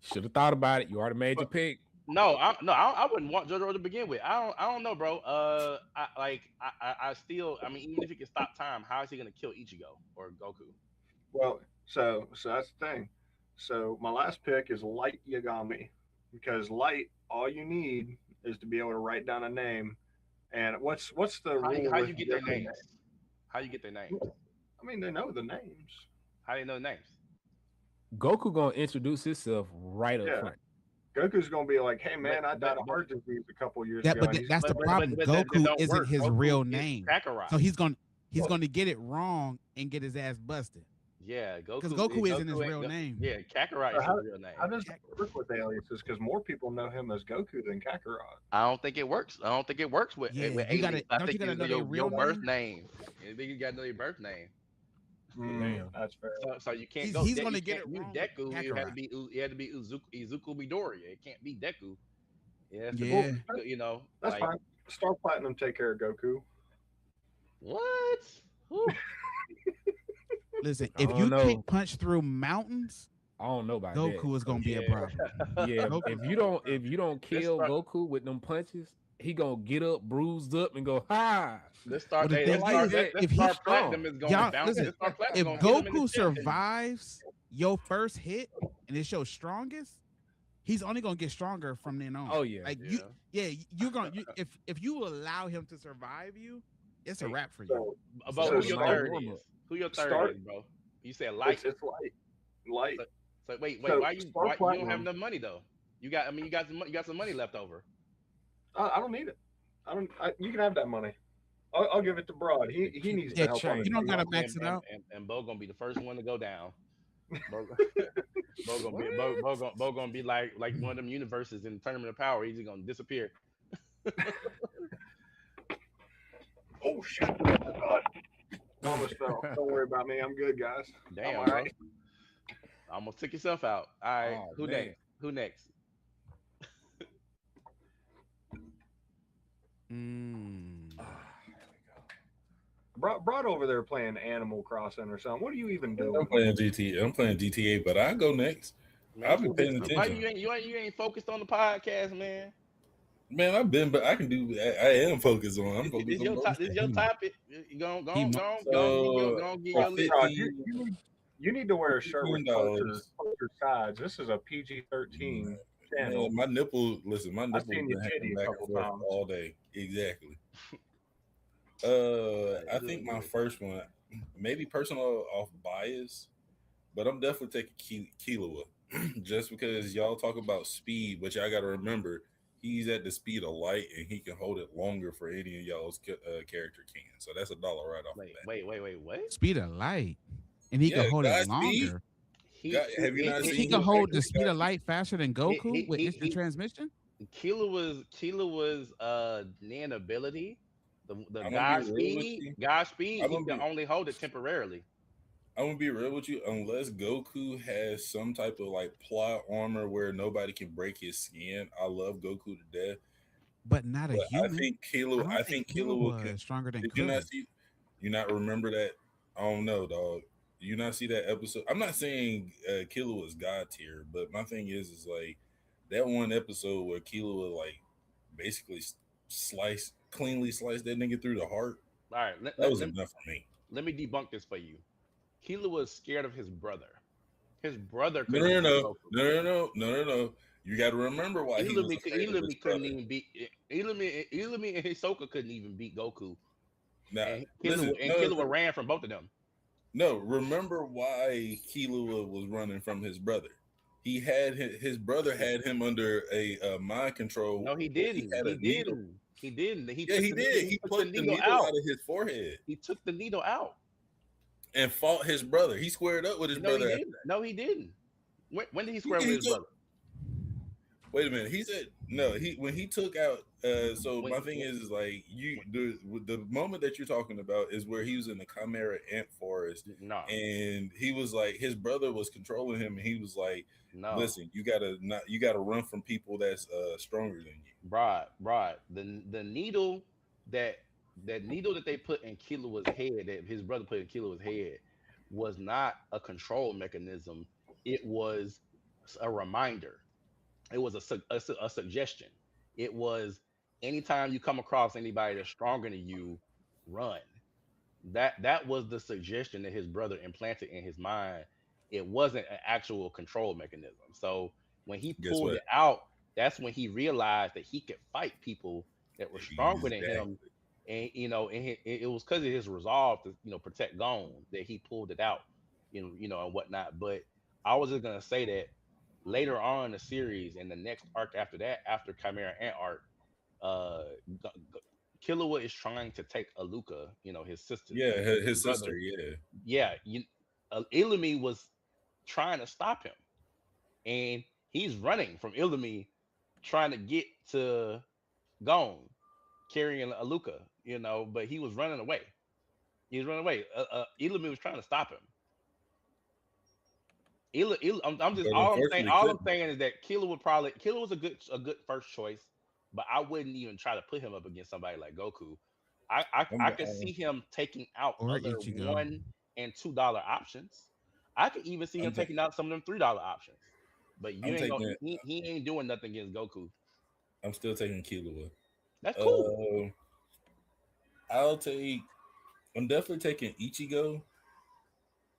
Should have thought about it. You already made your But pick. no. I wouldn't want JoJo to begin with. I don't know, bro. I still. I mean, even if he can stop time, how is he gonna kill Ichigo or Goku? well, so that's the thing. So my last pick is Light Yagami, because Light, all you need is to be able to write down a name. And what's the rule How with you get their different names? How you get their names? names? I mean, they know the names. How do you know the names? Goku gonna introduce himself right up Yeah, front. Goku's gonna be like, "Hey But man, I died but of but heart disease a couple years That, ago," but and he's that's the problem. that Goku don't isn't work. his Goku real is name, Kakarot. so he's well, going to get it wrong and get his ass busted Yeah, because Goku. Goku isn't his Goku ain't. real name. Yeah, Kakarot so is his real how name. does that work with aliases? Because more people know him as Goku than Kakarot. I don't think it works. I don't think it works Yeah, with you gotta aliens. I don't you think gotta it's know their your real birth name? name. I think you got to know your birth name. Damn. That's fair. So you can't He's go. he's going You to get can't it use wrong with Deku. Kakarot. It had to be Izuku Midoriya. It can't be Deku. It has to Well, be Yeah. that's like fine. Star Platinum take care of Goku. what? Whew. Listen, I if don't you know. can't punch through mountains, I don't know about that. Goku is going to be a Yeah. problem. Yeah, Goku, if you don't Let's kill start. Goku with them punches, he gonna get up, bruised up, and go ha. Let's well, start. the Hey, That's thing like is, that. let's if he start. Strong. Platinum is going to y'all bounce. listen, Let's start. Platinum if going to hit him in the Goku chest. survives your first hit and it's your strongest, he's only gonna get stronger from then on. Oh yeah. Like Yeah. you're gonna if you allow him to survive you, it's a Hey, wrap for you. So, About so who So your Star third normal. is? Who your third Start. is, bro? You said light. It's light. So, so wait. So Why Star you don't have Platinum. enough money though? You got. I mean, you got some money left over. I don't need it. I don't. You can have that money. I'll give it to Broad. He Keep needs that the Yeah, help on his you change. don't money. gotta And max it out. Bo gonna be the first one to go down. Bo, Bo gonna be What? Bo gonna be like one of them universes in the Tournament of Power. He's just gonna disappear. Oh shit! Oh, God, almost fell. Don't worry about me. I'm good, guys. I'm Damn, all bro. right. Almost took yourself out. All right. Oh, Who man. next? Who next? Mm. Broad over there playing Animal Crossing or something. What are you even I'm doing? playing GTA. I'm playing GTA, but I go next. Man, I've been paying why attention. you ain't focused on the podcast, man? Man, I've been, but I can do. I am focused on. I'm focused on both. This your topic. You He mo- So get for your list. Broad, 15, you need to wear a shirt with $15. closer sides. This is a PG-13 channel. Man, my nipple. Listen, my I've nipple seen been your hanging titty a back and couple forth times. all day. Exactly. I think my first one, maybe personal off bias, but I'm definitely taking Killua, just because y'all talk about speed, but y'all got to remember he's at the speed of light and he can hold it longer for any of y'all's character can. So that's $1 right off the bat. Wait. What? speed of light, and he Yeah, can hold it Godspeed. longer. Have you not He seen can him hold act the with speed of light faster than Goku with he instant transmission. Kilua's nan ability, the I'm gonna be real with you. Godspeed, I'm he gonna can be only hold it temporarily. I'm gonna be real with you. Unless Goku has some type of like plot armor where nobody can break his skin, I love Goku to death. But not a But human. I think Killua can. was stronger than Did you not Krillin. see? You not remember that? I don't know, dog. You not see that episode? I'm not saying Killua is god tier, but my thing is like that one episode where Killua like basically cleanly sliced that nigga through the heart. All right, That was enough for me. let me debunk this for you. Killua was scared of his brother. His brother No, couldn't no, beat no, Goku. no, no, no, no, no, no. You got to remember why he was afraid of his Illumi couldn't brother. even beat Illumi and Hisoka couldn't even beat Goku. Now, And listen, Killua ran from both of them. no, remember why Killua was running from his brother. He had his brother had him under a mind control. No, he where didn't. had He a needle. didn't. He didn't. He Yeah, took he the did. needle- He took plucked the needle out of his forehead He took the needle out. and fought his brother. He squared up with his No, he brother. didn't. No, he didn't. When did he square Yeah, with he his took- brother? Wait a minute. He said no. He when he took out. So When, my thing is like you. The moment that you're talking about is where he was in the Chimera Ant Forest, no, and he was like his brother was controlling him, and he was like, no, "Listen, you gotta run from people that's stronger than you." Broad. The needle that needle that they put in Kilua's head, that his brother put in Kilua's head, was not a control mechanism. It was a reminder. It was a suggestion. It was anytime you come across anybody that's stronger than you, run. That was the suggestion that his brother implanted in his mind. It wasn't an actual control mechanism. So when he Guess pulled what? it out, that's when he realized that he could fight people that were stronger than him. Exactly. And it was because of his resolve to protect Gone that he pulled it out, and whatnot. But I was just gonna say that later on in the series, in the next arc after that, after Chimera Ant arc, uh, Killua is trying to take Aluka, his sister, Yeah, his his brother. sister. Yeah, Yeah, Ilumi was trying to stop him, and he's running from Ilumi, trying to get to Gon, carrying Aluka, but he was running away. He was running away. Ilumi was trying to stop him. I'm just but unfortunately, all I'm couldn't. saying is that Killer was a good first choice, but I wouldn't even try to put him up against somebody like Goku. I could see him taking out Or other Ichigo. $1 and $2 options. I could even see him I'm ta- taking out some of them $3 options. But you I'm ain't gonna taking. he ain't doing nothing against Goku. I'm still taking Killua. That's cool. Uh, I'll take. I'm definitely taking Ichigo.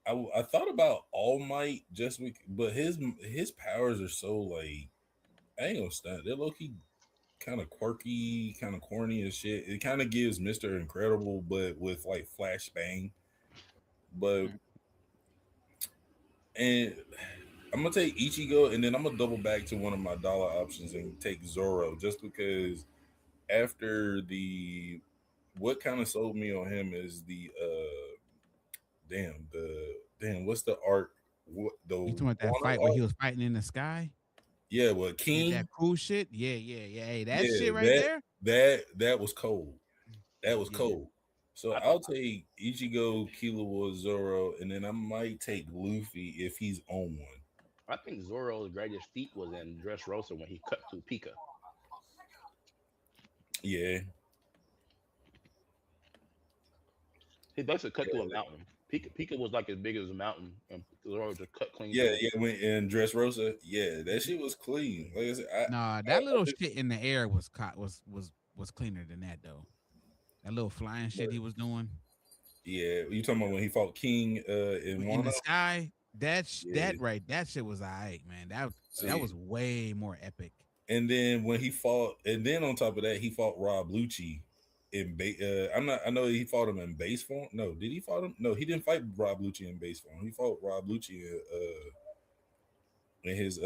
I thought about All Might but his powers are so like I ain't gonna stunt. They're low key kind of quirky, kind of corny and shit. It kind of gives Mister Incredible, but with like flashbang. But and I'm gonna take Ichigo, and then I'm gonna double back to one of my dollar options and take Zoro, just because after the what kind of sold me on him is the damn what's the art what the You talking about that Wano fight where he art? was fighting in the sky? Yeah, what Did that King? cool shit? Yeah, yeah, yeah. Hey, that Yeah, shit right there. that was cold. That was Yeah. cold. So I I'll take Ichigo, Killua, Zoro, and then I might take Luffy if he's on one. I think Zoro's greatest feat was in Dressrosa when he cut through Pika. Yeah, He basically cut through a yeah, mountain. Pika was like as big as a mountain, and Zoro just cut clean yeah, through him. yeah. When in Dressrosa, yeah, that shit was clean. Like I said, Nah, that little shit in the air was caught was cleaner than that though. That little flying shit he was doing yeah, you talking about when he fought King in in the Wano? sky. Yeah. That shit was alright, man. That See, was way more epic. and then when he fought, and then on top of that, he fought Rob Lucci in I'm not. I know he fought him in base form. No, did he fight him? No, he didn't fight Rob Lucci in base form. He fought Rob Lucci in his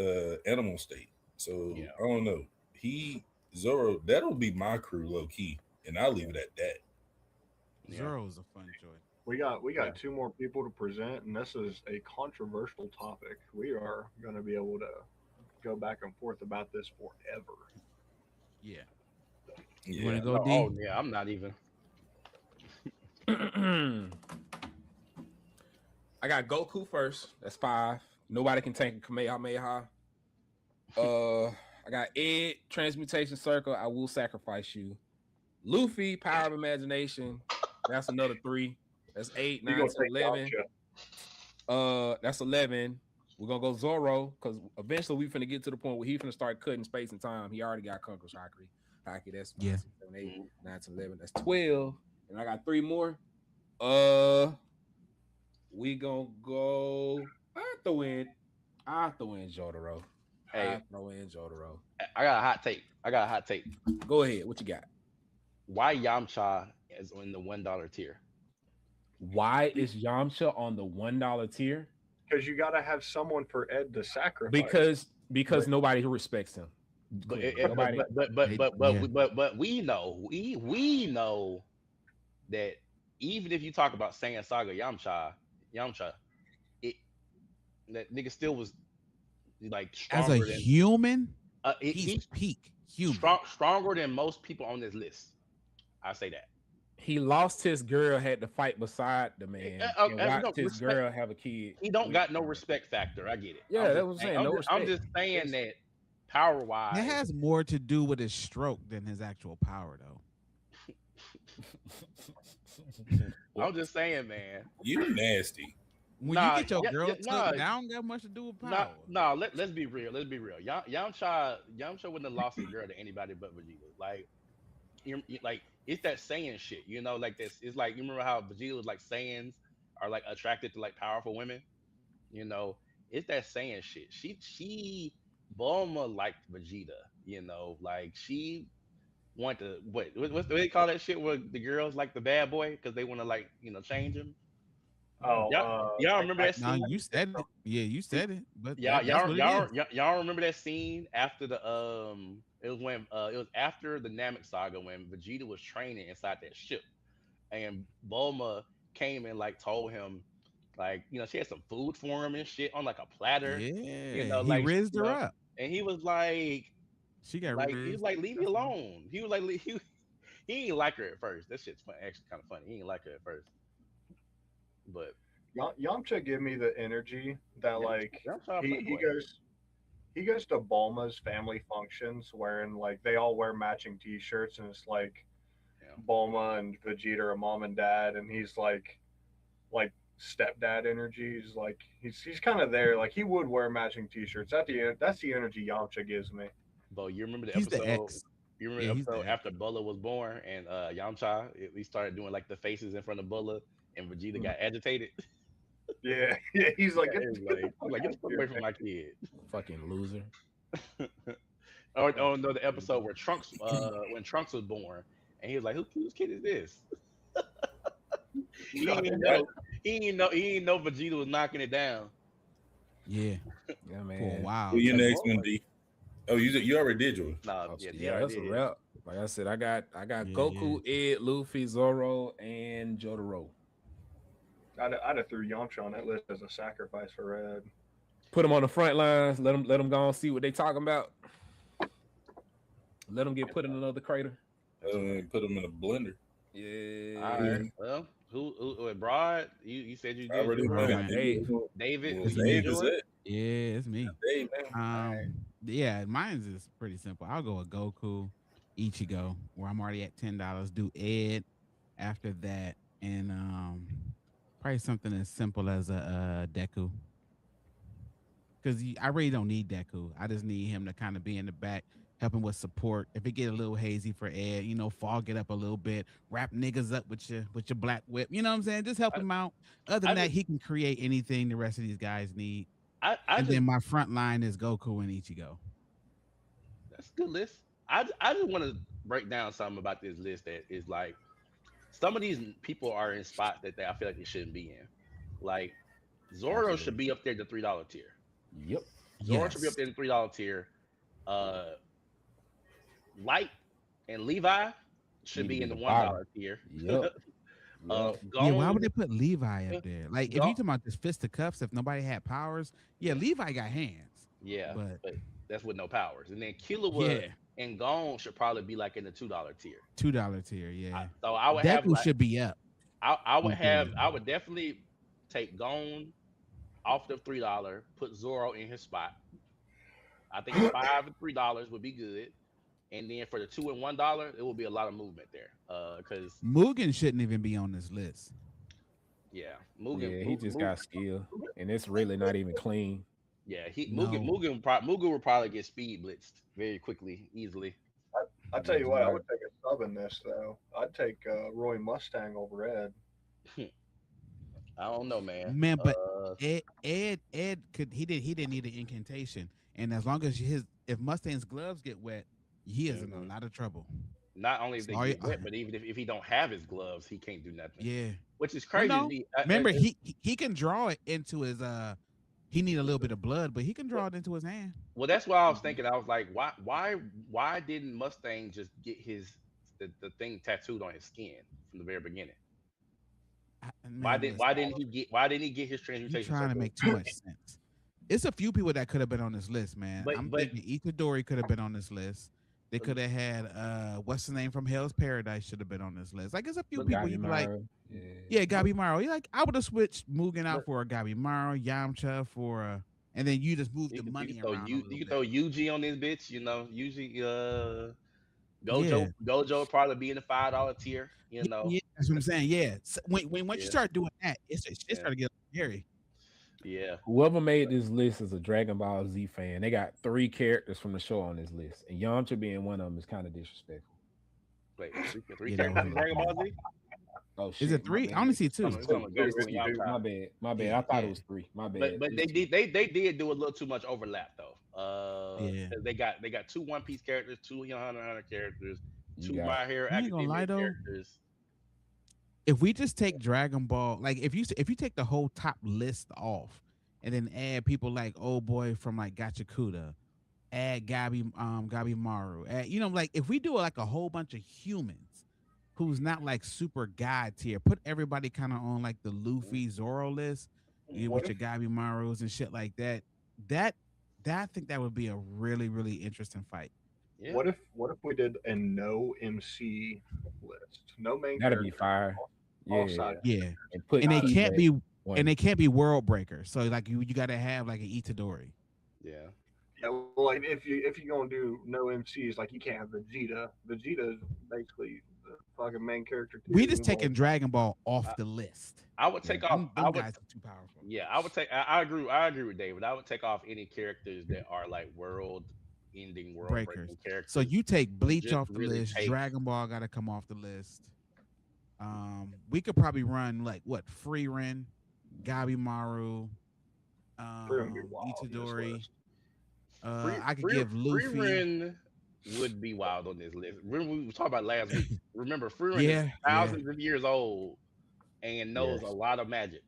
animal state. So Yeah, I don't know. Zoro, that'll be my crew low key, and I'll leave it at that. yeah, Zoro's a fun choice. yeah. We got two more people to present, and this is a controversial topic. We are going to be able to go back and forth about this forever. Yeah. You want Yeah. to go No, D? oh yeah, I'm not even. I got Goku first. That's 5. Nobody can tank a Kamehameha. I got Ed, Transmutation Circle. I will sacrifice you. Luffy, Power of Imagination. That's another 3. That's 8, You 9, gonna 10, take 11. Yamcha? That's 11. We're gonna go Zoro because eventually we finna get to the point where he finna start cutting space and time. He already got Conqueror's Haki. That's 5, Yeah. 6, 7, 8, Mm, 9, 10, 11. That's 12. And I got 3 more. Uh, we gonna go. I throw in Jotaro. Hey, I throw in Jotaro. I got a hot take. I got a hot take. Go ahead. What you got? Why Yamcha is in the $1 tier? Why is Yamcha on the $1 tier? Because you got to have someone for Ed to sacrifice. Because nobody respects him. But Clearly, nobody. Yeah. we know we know that even if you talk about Saiyan Saga Yamcha, it that nigga still was like As a stronger than human? He's He's peak human. stronger than most people on this list. I say that. He lost his girl, had to fight beside the man, and No watched his respect. girl have a kid He don't with got no the man. respect factor. I get it. Yeah, that's what I'm saying. No I'm respect. just saying It's that power That wise. has more to do with his stroke than his actual power, though. I'm just saying, man. You nasty. When you Nah, get your girl nah, took, that don't got much to do with nah, power. nah. Let's be real. Let's be real. Yamcha wouldn't have lost his girl to anybody but Vegeta. Like, like it's that saying shit. You know, like this. It's like you remember how Vegeta was like Saiyans are like attracted to like powerful women. You know, it's that saying shit. Bulma liked Vegeta. You know, like she want to what do they call that shit where the girls like the bad boy because they want to like change him. Oh, Y'all, y'all remember I that No, scene? you said it. Yeah, you said it. But Y'all, that's y'all, what it y'all, is. y'all, y'all remember that scene after the it was when it was after the Namek saga when Vegeta was training inside that ship and Bulma came and like told him like she had some food for him and shit on like a platter, Yeah, he like rizzed her up. and he was She got he was rizzed. like leave me That's fine. alone. He was like he ain't like her at first. That shit's fun, actually kind of funny. He ain't like her at first, but Yamcha give me the energy that yeah, like I'm trying to he he playboy. goes he goes to Bulma's family functions wearing like they all wear matching T-shirts and it's like Yeah. Bulma and Vegeta are mom and dad and he's like stepdad energy. He's like he's kind of there. Like he would wear matching T-shirts. That's the energy Yamcha gives me. But you remember the He's the episode? X. You remember Yeah, the he's the episode X. after Bulla was born and Yamcha? We started doing like the faces in front of Bulla, and Vegeta Mm. got agitated. Yeah, yeah. He's like It was get the like fuck get out the of fuck here, away from my kid. fucking loser. Oh no, the episode where Trunks when Trunks was born, and he was like, whose kid is this? He man. didn't know. He didn't know Vegeta was knocking it down. Yeah, Yeah, for a man. Who while your too. next one, D? Oh, you already did yours. Nah, Oh, yeah, yeah, DR that's a did. wrap. Like I said, I got Yeah, yeah. Goku, Ed, Luffy, Zoro, and Jotaro. I'd have threw Yamcha on that list as a sacrifice for Red. Put them on the front lines. Let them go and see what they talking about. Let them get put in another crater. That's right. Put them in a blender. All Yeah. right. Well, who Broad? You said you I did already yours. Bro, went. man. Dave. David, Well, It's you did Dave me. is yours. it. Yeah, it's me. Dave, man. All right. Yeah, mine's is pretty simple. I'll go with Goku, Ichigo, where I'm already at $10. Do Ed after that, and probably something as simple as a Deku. Because I really don't need Deku. I just need him to kind of be in the back, helping with support. If it get a little hazy for Ed, fog it up a little bit, wrap niggas up with your black whip. You know what I'm saying? Just help I, him out. Other than I that, just, he can create anything the rest of these guys need. I And just then my front line is Goku and Ichigo. That's a good list. I just want to break down something about this list that is like some of these people are in spots that I feel like they shouldn't be in. Like Zoro should Absolutely. be up there in the $3 tier. Yep. Zoro should be up Yes. there in the $3 tier. Uh, Light and Levi should Need to be be in the the one bottom. dollar tier. Yep. Yep. Yeah, why would Gone, they put Levi up there? Like, if you Gone. talking about this fist of cuffs, if nobody had powers, yeah, Yeah, Levi got hands, yeah, but but that's with no powers. And then Killua yeah, and Gone should probably be like in the $2 tier. $2 tier, yeah. So I would have Deku like should be up on three. I would definitely take Gone off the $3, put Zoro in his spot. I think five and $3 would be good. And then for the $2 and $1, it will be a lot of movement there. Because Mugen shouldn't even be on this list. yeah, Yeah, he just got skill, and it's really not even clean. yeah, No, Mugen will probably get speed blitzed very quickly, easily. I tell you Just what, I like would take a sub in this though. I'd take Roy Mustang over Ed. I don't know, man. man, but Ed could he didn't need an incantation, and as long as if Mustang's gloves get wet, he is in a Mhm. lot of trouble. Not only if they Sorry, get wet, but even if he don't have his gloves, he can't do nothing. yeah. Which is Well, crazy to no, me. remember he can draw it into his He need a little bit of blood, but he can draw it into his hand. Well, that's why I was thinking. I was like, why didn't Mustang just get the thing tattooed on his skin from the very beginning? Man, listen, Why didn't he get his you transmutation trying to circle? make too much sense. It's a few people that could have been on this list, man. I'm but thinking Itadori could have been on this list. They could have had what's the name from Hell's Paradise should have been on this list. Like, there's a few but people Gabi you'd be like, Mara. Yeah. yeah, But Gabi Maro. Like, I would have switched Mugen out but for a Gabi Maro, Yamcha for and then you just move the you can money throw around a little you can bit. throw UG on this bitch. You know, usually Yeah. Gojo would probably be in the $5 tier. You Yeah, know, yeah, that's what I'm saying. Yeah. So when once you yeah, start doing that, it yeah, started to get scary. yeah. Whoever made this list is a Dragon Ball Z fan. They got three characters from the show on this list, and Yamcha being one of them is kind of disrespectful. Wait, three Yeah, that characters was a from lot, Dragon Ball man. Z. Oh Is it shit, my three? I only bad. see Some two. of two, some of two, Goku it's and Excuse two. me, my Yamcha. bad, my bad. Yeah, I thought it yeah, was three. My But bad. they It's two. did do a little too much overlap though. yeah. 'Cause they got two One Piece characters, two Hunter x Hunter characters, You two got My Hero I ain't gonna Academia lie though. characters. If we just take Dragon Ball, like if you take the whole top list off, and then add people like old boy from like Gachakuda, add Gabi Maru, add, like if we do like a whole bunch of humans who's not like super god tier, put everybody kind of on like the Luffy Zoro list, What with if your Gabi Marus and shit like that. That I think that would be a really really interesting fight. Yeah, what if we did a no MC list? No main that'll be character, fire. all Yeah, side Yeah, and put and they not Key can't at be one. world breakers. So like you got to have like an Itadori. yeah. yeah, well, like if you're gonna do no MCs, like you can't have Vegeta. Vegeta is basically the fucking main character We too. just Like taking Dragon Ball off I, the list. I would Yeah. take off. Them guys are too powerful. Yeah, I would take. I agree. I agree with David. I would take off any characters that are like world-ending, Breakers. world-breaking So characters, you take and Bleach just off the really list. take. Dragon Ball got to come off the list. We could probably run like what Free Ren, Gabi Maru, they're gonna be wild in this Itadori. list. I could give Luffy. Freeman would be wild on this list. Remember we were talking about last week. Remember, Freeman is Yeah, yeah, thousands of years old and knows a Yes. lot of magic.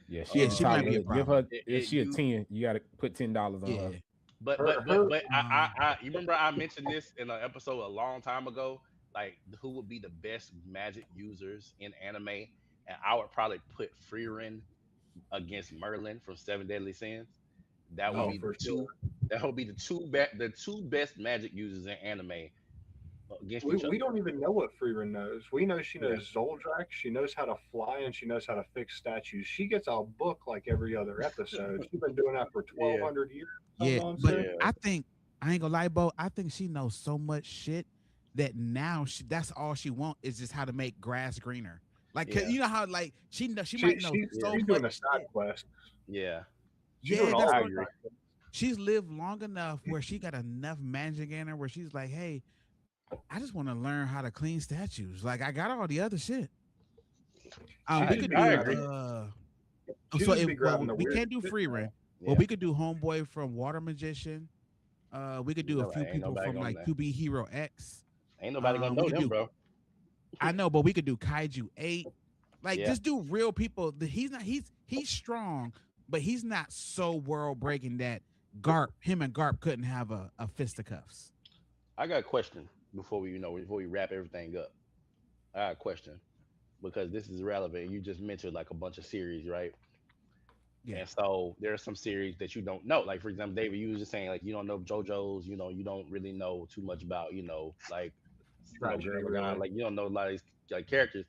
Yeah, she yeah. at the She top might of be the a list. Give problem. her if she a You 10, you gotta put $10 on Yeah. her. Her you remember I mentioned this in an episode a long time ago, like who would be the best magic users in anime, and I would probably put Freerin against Merlin from Seven Deadly Sins. That would oh be Yeah. the for two. sure. That would be the two best magic users in anime against each We other. don't even know what Freerin knows. We know she Yeah, knows Zoldrack, she knows how to fly, and she knows how to fix statues. She gets a book like every other episode. She's been doing that for yeah, 1,200 years. Some Yeah, but nonsense. yeah, I think I ain't gonna lie, Bo. I think she knows so much shit that now that's all she want is just how to make grass greener. Like, 'cause yeah, you know how like she She, might know she's yeah, so she's much doing the side shit. quest. yeah. She's doing Yeah, all that's I the what agree. side quests. she's lived long enough where she got enough magic in her where she's like, hey, I just want to learn how to clean statues. Like I got all the other shit. She We just could be I do agree. grabbing. She so just if be well grabbing the we weird can't do shit. free run, but Yeah. we could do homeboy from Water Magician. We could do a No, few ain't people nobody from gonna like know. 2B Hero X. Ain't nobody gonna We know could them, do bro. I know, but we could do Kaiju 8. Like Yeah, just do real people. He's not he's strong, but he's not so world breaking that him and Garp couldn't have a fisticuffs. I got a question before we wrap everything up. I got a question because this is relevant. You just mentioned like a bunch of series, right? Yeah. And so there are some series that you don't know. Like for example, David, you was just saying like you don't know JoJo's. You don't really know too much about like Tragedy, Gurren Lagann. really. Like you don't know a lot of these like characters.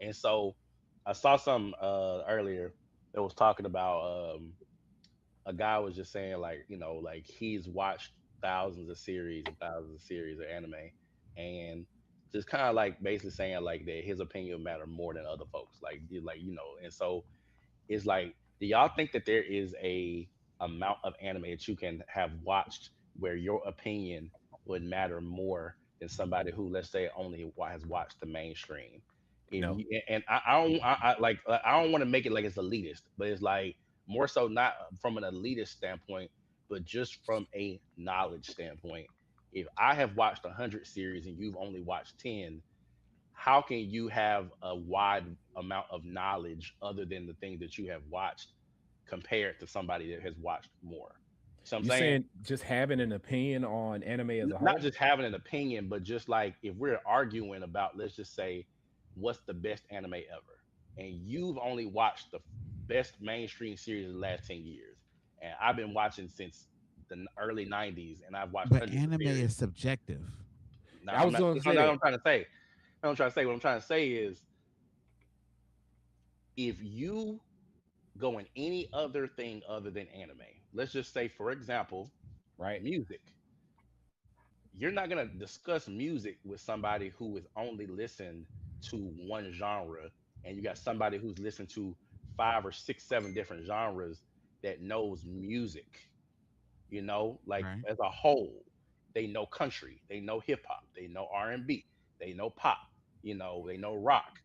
And so I saw some earlier that was talking about a guy was just saying like like he's watched thousands of series of anime, and just kind of like basically saying like that his opinion matter more than other folks. And so it's like, do y'all think that there is a amount of anime that you can have watched where your opinion would matter more than somebody who, let's say, only has watched the mainstream? If No. you, and I don't want to make it like it's elitist, but it's like more so not from an elitist standpoint, but just from a knowledge standpoint. If I have watched 100 series and you've only watched 10, how can you have a wide amount of knowledge other than the things that you have watched compared to somebody that has watched more? So I'm You saying saying just having an opinion on anime as a not whole? just having an opinion, but just like if we're arguing about, let's just say, what's the best anime ever, and you've only watched the best mainstream series of the last 10 years, and I've been watching since the early '90s, and I've watched But hundreds of anime is series. subjective. No, I I'm was not. going to That's say not what that, I'm trying to say. What I'm trying to say. What I'm trying to say is, if you go in any other thing other than anime, let's just say, for example, right? music. You're not gonna discuss music with somebody who is only listened to one genre, and you got somebody who's listened to five or six, seven different genres that knows music. Like Right. as a whole, they know country, they know hip hop, they know R&B, they know pop, they know rock.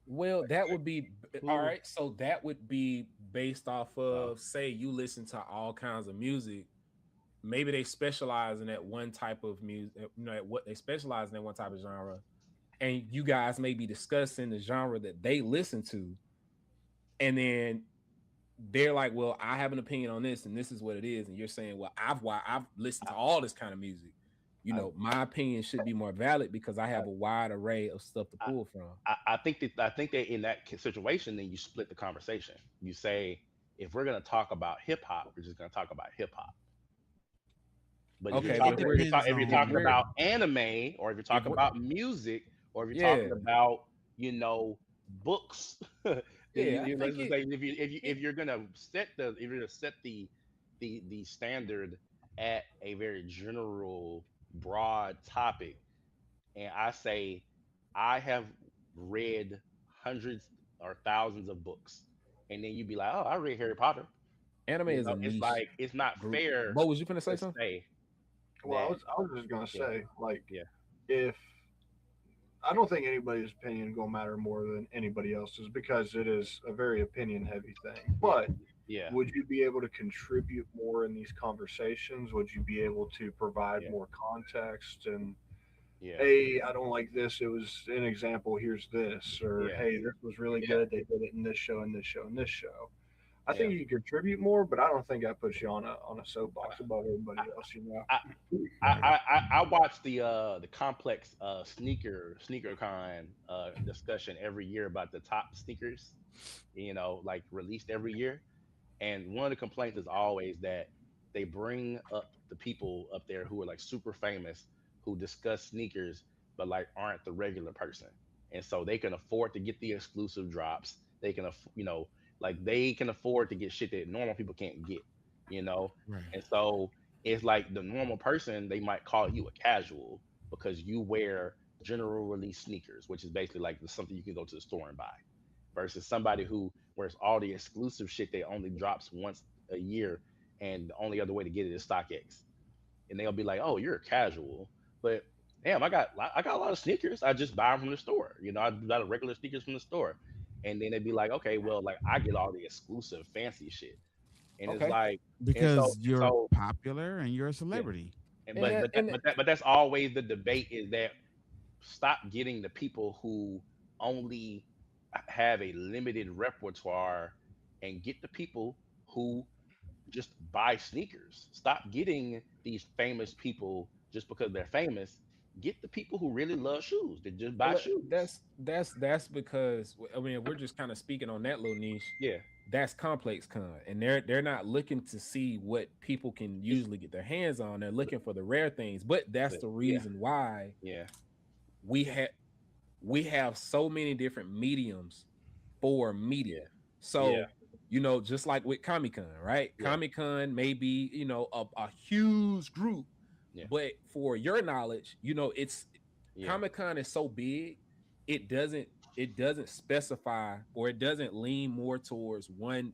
Well, that would be all Who? right. So that would be based off Uh, of, say, you listen to all kinds of music. Maybe they specialize in that one type of music. What they specialize in that one type of genre, and you guys may be discussing the genre that they listen to, and then they're like, "Well, I have an opinion on this, and this is what it is," and you're saying, "Well, I've listened to all this kind of music. I, My opinion should be more valid because I I, have a wide array of stuff to I, pull from." I think that in that situation, then you split the conversation. You say, if we're gonna talk about hip hop, we're just gonna talk about hip hop. But if you're Okay, It, but it talking, depends if you're if talking we're on. about anime, or if you're if talking we're about music, or if you're yeah talking about, you know, books, then yeah, I let's think just it, say, if it you're gonna set the standard at a very general, broad topic, and I say I have read hundreds or thousands of books, and then you'd be like, oh, I read Harry Potter. anime is a It's niche like it's not group. fair Bo, was you finna say to something? say Well, that. I was just gonna Yeah, say, like, yeah, if I don't think anybody's opinion gonna matter more than anybody else's because it is a very opinion heavy thing. yeah, But yeah, would you be able to contribute more in these conversations? Would you be able to provide yeah, more context and yeah, hey, I don't like this. It was an example. Here's this, or yeah, hey, this was really yeah, good. They did it in this show, and this show, and this show. I yeah. think you can contribute more, but I don't think that puts you on a soapbox above everybody else. You know. I, I watch the complex sneaker con discussion every year about the top sneakers, like released every year. And one of the complaints is always that they bring up the people up there who are like super famous, who discuss sneakers, but like aren't the regular person. And so they can afford to get the exclusive drops. They can, like they can afford to get shit that normal people can't get, you know? Right. And so it's like the normal person, they might call you a casual because you wear general release sneakers, which is basically like something you can go to the store and buy, versus somebody who wears all the exclusive shit that only drops once a year, and the only other way to get it is StockX. And they'll be like, "Oh, you're a casual," but damn, I got a lot of sneakers. I just buy them from the store. I buy the regular sneakers from the store, and then they'd be like, "Okay, well, like I get all the exclusive fancy shit," and it's Okay, like, and so Because and you're so popular and you're a yeah, celebrity. and and but that's always the debate, is that stop getting the people who only have a limited repertoire, and get the people who just buy sneakers. Stop getting these famous people just because they're famous. Get the people who really love shoes that just buy well, shoes. that's because I mean, we're just kind of speaking on that little niche. Yeah. That's complex con, and they're not looking to see what people can It's usually get their hands on. They're looking for the rare things, but that's the yeah, reason why yeah, we have we have so many different mediums for yeah, media. yeah, So, just like with Comic Con, right? yeah, Comic Con may be, a huge group, yeah, but for your knowledge, it's yeah, Comic Con is so big, it doesn't it doesn't specify, or it doesn't lean more towards one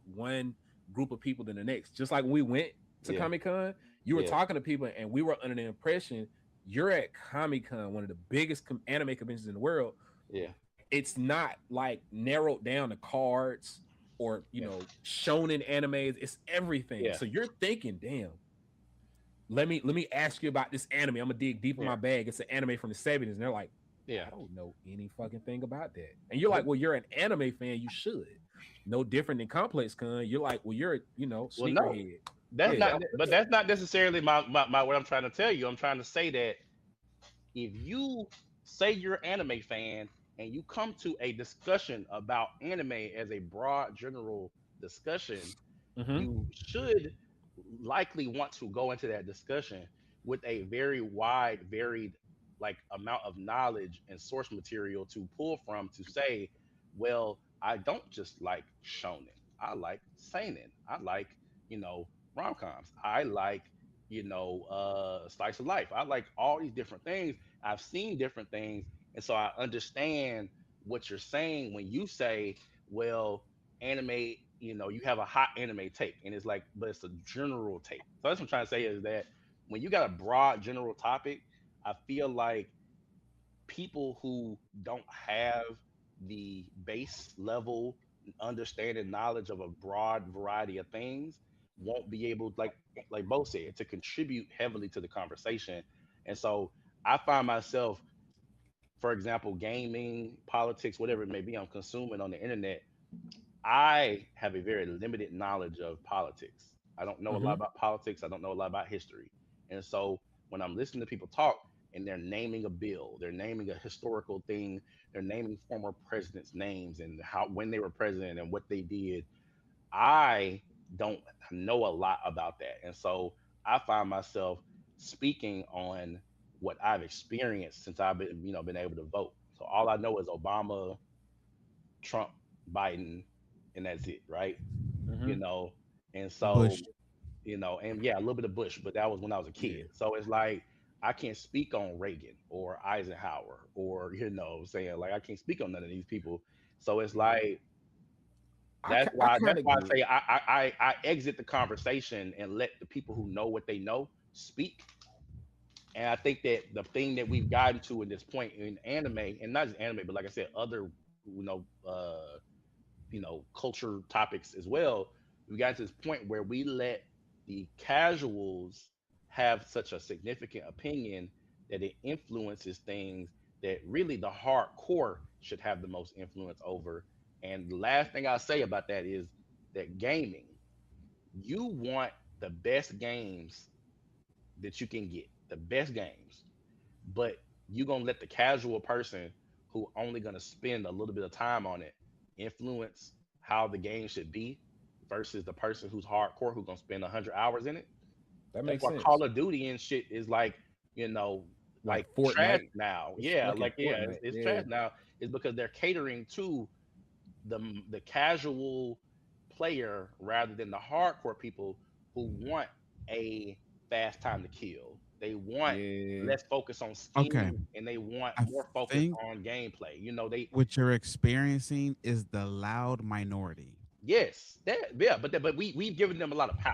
group of people than the next. Just like when we went to yeah, Comic Con, you were yeah, talking to people, and we were under the impression you're at Comic Con, one of the biggest anime conventions in the world. yeah, It's not like narrowed down to cards or yeah, shonen animes. It's everything. yeah, So you're thinking, damn, let me ask you about this anime. I'm gonna dig deep in yeah, my bag. It's an anime from the 70s. And they're like, yeah. I don't know any fucking thing about that. And you're But like, well, you're an anime fan, you should. No different than Complex Con. You're like, well, you're a well, no, sneakerhead. that's Yeah. not. But that's not necessarily my what I'm trying to tell you. I'm trying to say that if you say you're an anime fan and you come to a discussion about anime as a broad general discussion, Hmm. you should likely want to go into that discussion with a very wide, varied like amount of knowledge and source material to pull from to say, well, I don't just like shonen. I like seinen. I like, you know, rom-coms. I like, slice of life. I like all these different things. I've seen different things. And so I understand what you're saying when you say, well, anime, you have a hot anime take, and it's like, but it's a general take. So that's what I'm trying to say is that when you got a broad general topic, I feel like people who don't have the base level understanding knowledge of a broad variety of things won't be able, like both said, to contribute heavily to the conversation. And so I find myself, for example, gaming, politics, whatever it may be, I'm consuming on the internet. I have a very limited knowledge of politics. I don't know a lot Mm-hmm. about politics. I don't know a lot about history. And so when I'm listening to people talk and they're naming a bill, they're naming a historical thing, they're naming former presidents' names and how when they were president and what they did, I don't know a lot about that. And so I find myself speaking on what I've experienced since I've been able to vote. So all I know is Obama, Trump, Biden, and that's it, right? You Mm-hmm. know, and so, Bush. and yeah, a little bit of Bush, but that was when I was a Yeah. kid. So it's like I can't speak on Reagan or Eisenhower or saying like I can't speak on none of these people. So it's like that's I why kind of I get it. say I exit the conversation and let the people who know what they know speak. And I think that the thing that we've gotten to at this point in anime, and not just anime, but like I said, other you know uh culture topics as well, we got to this point where we let the casuals have such a significant opinion that it influences things that really the hardcore should have the most influence over. And the last thing I'll say about that is that gaming, you want the best games that you can get, the best games, but you're gonna let the casual person who only gonna spend a little bit of time on it influence how the game should be versus the person who's hardcore who's gonna spend 100 hours in it. That That's makes why sense. Call of Duty and shit is like, you know, Like like trash Fortnite. now. It's Yeah, fucking like yeah, Fortnite. it's Yeah. trash now. Is because they're catering to the casual player rather than the hardcore people who want a fast time to kill. They want Yeah. less focus on Okay. scheme and they want I more focus think on gameplay. They what you're experiencing is the loud minority. yes, that yeah, but we've given them a lot of power.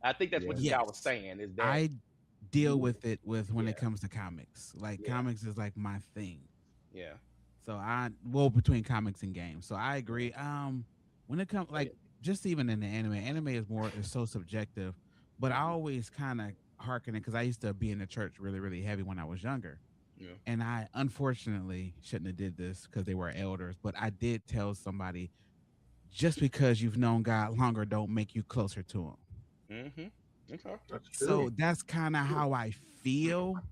I think that's what Yeah. this guy was Yes. saying is that I deal you with it with when yeah, it comes to comics. Like yeah, comics is like my thing. yeah, So between comics and games. So I yeah. agree. When it comes Oh yeah, like just even in the anime is so subjective. But I hmm always kind of hearken it because I used to be in the church really, really heavy when I was younger. yeah, And I unfortunately shouldn't have did this because they were elders, but I did tell somebody just because you've known God longer don't make you closer to him. hmm okay, That's So true. that's kind of how I feel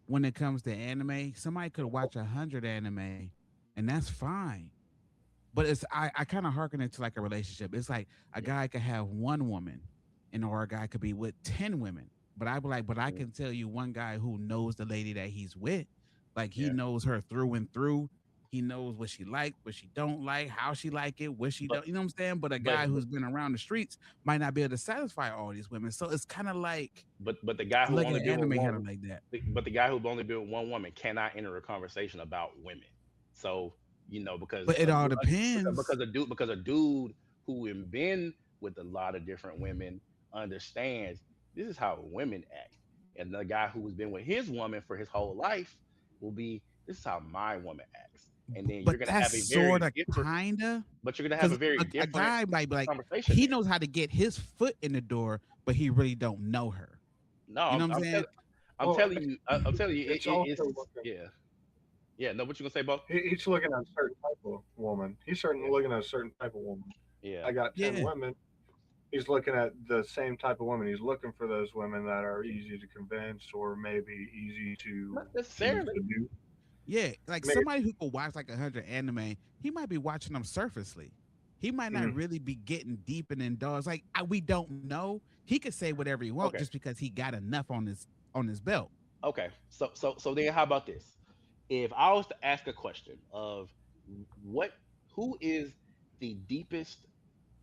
when it comes to anime. Somebody could watch 100 anime and that's fine. But I kind of hearken it to like a relationship. It's like a yeah, guy could have one woman and or a guy could be with 10 women. But I be like, but I yeah, can tell you one guy who knows the lady that he's with. Like he yeah. knows her through and through. He knows what she like, what she don't like, how she like it, what she But don't. You know what I'm saying? But a but guy who's been around the streets might not be able to satisfy all these women. So it's kind of like but the guy I who look only at been with anime one handle like that. but the guy who only been with one woman cannot enter a conversation about women. So because But it all depends. because a dude who has been with a lot of different women understands this is how women act, and the guy who has been with his woman for his whole life will be this is how my woman acts, and then you're But gonna that's have a very sort of different, kinda but you're gonna have because a very a different guy might be like conversation he there. knows how to get his foot in the door, but he really don't know her. No, You know what I'm saying? Well, I'm telling you, it's also it's looking. yeah, yeah. No, what you gonna say, Bo? He's looking at a certain type of woman. He's certainly Yeah, looking at a certain type of woman. yeah. I got 10 Yeah. women. He's looking at the same type of women. He's looking for those women that are easy to convince or maybe easy Not to necessarily. seduce. Yeah. Like Maybe somebody who could watch like 100 anime, he might be watching them surfacely. He might not Mhm. really be getting deep and indulged. Like we don't know. He could say whatever he wants Okay. just because he got enough on his belt. Okay. So then how about this? If I was to ask a question of what who is the deepest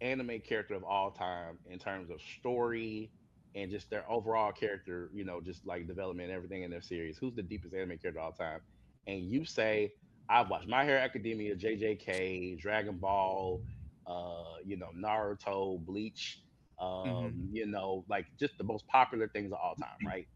anime character of all time in terms of story and just their overall character, just like development and everything in their series, who's the deepest anime character of all time? And you say, I've watched My Hero Academia, JJK, Dragon Ball, Naruto, Bleach, Hmm. like just the most popular things of all time, right?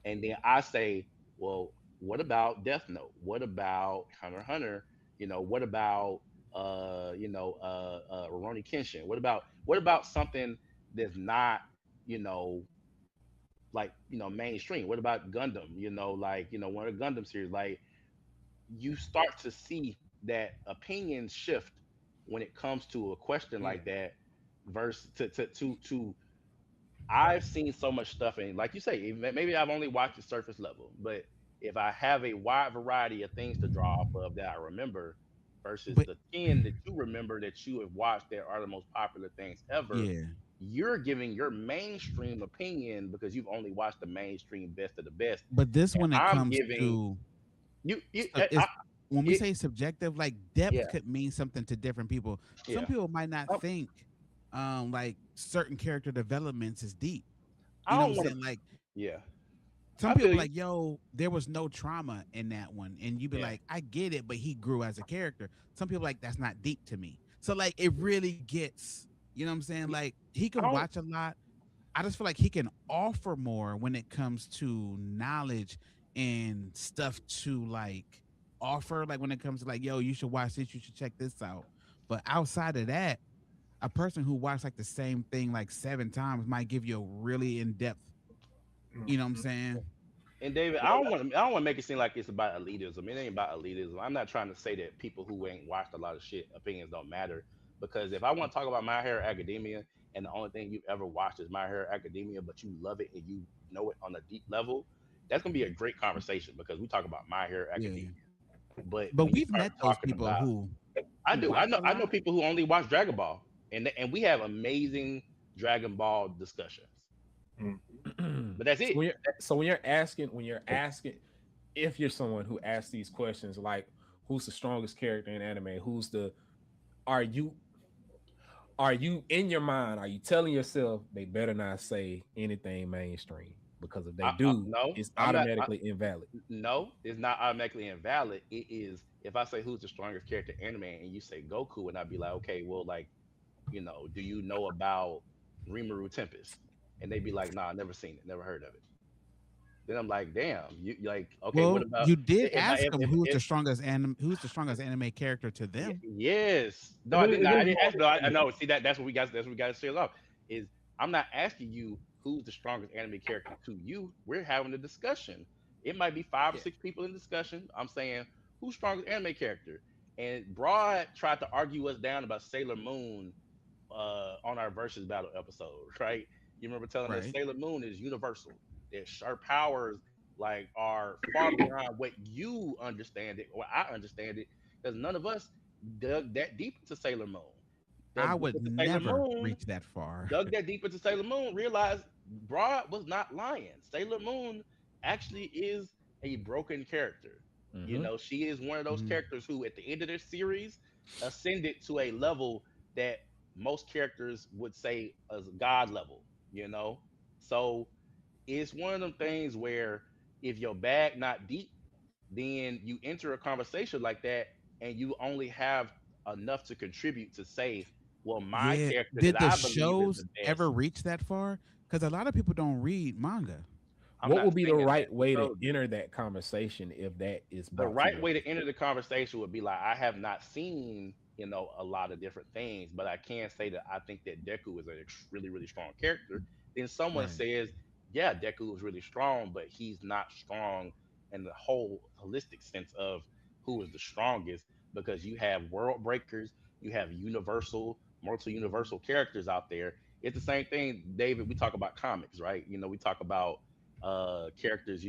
And then I say, well, what about Death Note? What about Hunter x Hunter? What about Rurouni Kenshin? What about something that's not, you know, mainstream? What about Gundam? One of the Gundam series. Like you start to see that opinions shift when it comes to a question Mm. like that versus to I've seen so much stuff, and like you say, maybe I've only watched the surface level, but if I have a wide variety of things to draw off of that I remember versus But the 10 that you remember that you have watched that are the most popular things ever, yeah, you're giving your mainstream opinion because you've only watched the mainstream best of the best. but this And when it I'm comes giving to I, is when we it, say subjective, like depth yeah, could mean something to different people. Some yeah. people might not I, think like certain character developments is deep. I You know what don't I'm want to, saying? Like yeah, some I people feel be you. like, yo, there was no trauma in that one. And you be Yeah. like, I get it, but he grew as a character. Some people like that's not deep to me. So like it really gets, you know what I'm saying? Like he I can don't, watch a lot. I just feel like he can offer more when it comes to knowledge and stuff to like offer. Like when it comes to like, yo, you should watch this, you should check this out. But outside of that, a person who watched like the same thing like 7 times might give you a really in depth. You know what I'm Mhm. saying? And David, Yeah, I don't want to make it seem like it's about elitism. It ain't about elitism. I'm not trying to say that people who ain't watched a lot of shit opinions don't matter. Because if I want to talk about My Hero Academia and the only thing you've ever watched is My Hero Academia, but you love it and you know it on a deep level, that's gonna be a great conversation because we talk about My Hero Yeah. Academia. But But when you we've start met those talking people about, I who do. watch a I know lot. people who only watch Dragon Ball, and we have amazing Dragon Ball discussions. mhm. But that's so it. when you're asking if you're someone who asks these questions like who's the strongest character in anime, are you are you in your mind, are you telling yourself they better not say anything mainstream? Because if they do, No, it's I'm not. automatically invalid. No, it's not automatically invalid. It is if I say who's the strongest character in anime and you say Goku, and I'd be like, okay, well, like, do you know about Rimuru Tempest? And they'd be like, nah, never seen it, never heard of it. Then I'm like, damn, you like, okay, what Well, about you did if I ask them if who's the strongest anime character to them. yes, no, It I is, didn't. it I is didn't more ask. No, I than know. See that's what we got to share off. Is I'm not asking you who's the strongest anime character to you. We're having a discussion. It might be five or Yeah. six people in discussion. I'm saying who's strongest anime character, and Broad tried to argue us down about Sailor Moon on our versus battle episode, right? You remember telling us Right. Sailor Moon is universal. That her powers like are far beyond what you understand it or I understand it, because none of us dug that deep into Sailor Moon. I Dug deep would into Sailor never Moon, reach that far. dug that deep into Sailor Moon, realized Broad was not lying. Sailor Moon actually is a broken character. Mm-hmm. She is one of those Mhm. characters who, at the end of their series, ascended to a level that most characters would say as God level. So it's one of them things where if your bag not deep, then you enter a conversation like that and you only have enough to contribute to say, well, my Yeah. character that Did the I believe is shows the ever best. reach that far? Because a lot of people don't read manga. I'm What not would be the saying that. right Who way to told you? enter that conversation if that is The brought to right your way to attention? enter the conversation would be like, I have not seen, a lot of different things, but I can say that I think that Deku is a really, really strong character. Then someone Right. says, yeah, Deku is really strong, but he's not strong in the whole holistic sense of who is the strongest because you have world breakers, you have universal, multi universal characters out there. It's the same thing, David. We talk about comics, right? We talk about characters,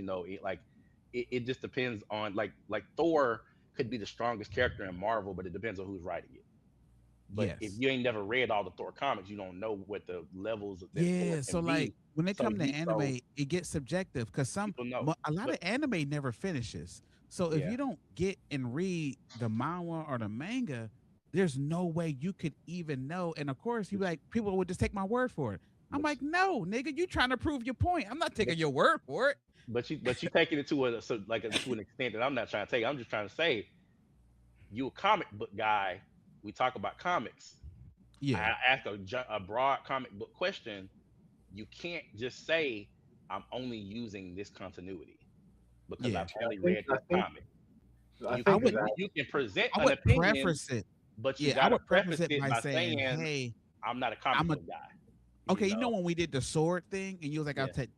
it just depends on like Thor could be the strongest character in Marvel, but it depends on who's writing it. But if Yes. you ain't never read all the Thor comics, you don't know what the levels that Thor Yeah. So can like be. when it So come to anime, it gets subjective because people know. a lot But of anime never finishes. So if yeah, you don't get and read the manga or the manga, there's no way you could even know. And of course, you but you, like people would just take my word for it. I'm but like, no, nigga, you trying to prove your point. I'm not but taking your word for it. but you taking it to to an extent that I'm not trying to take. I'm just trying to say you a comic book guy. We talk about comics. Yeah, I ask a broad comic book question. You can't just say I'm only using this continuity because yeah. I've only think read I this think comic. I You I think can would that you can present I an would opinion, preface it. but you Yeah, I gotta would preface preface it it by by saying, saying hey, I'm not a comic I'm a book guy. You okay, you know know, when we did the sword thing, and you was like, I'll yeah, take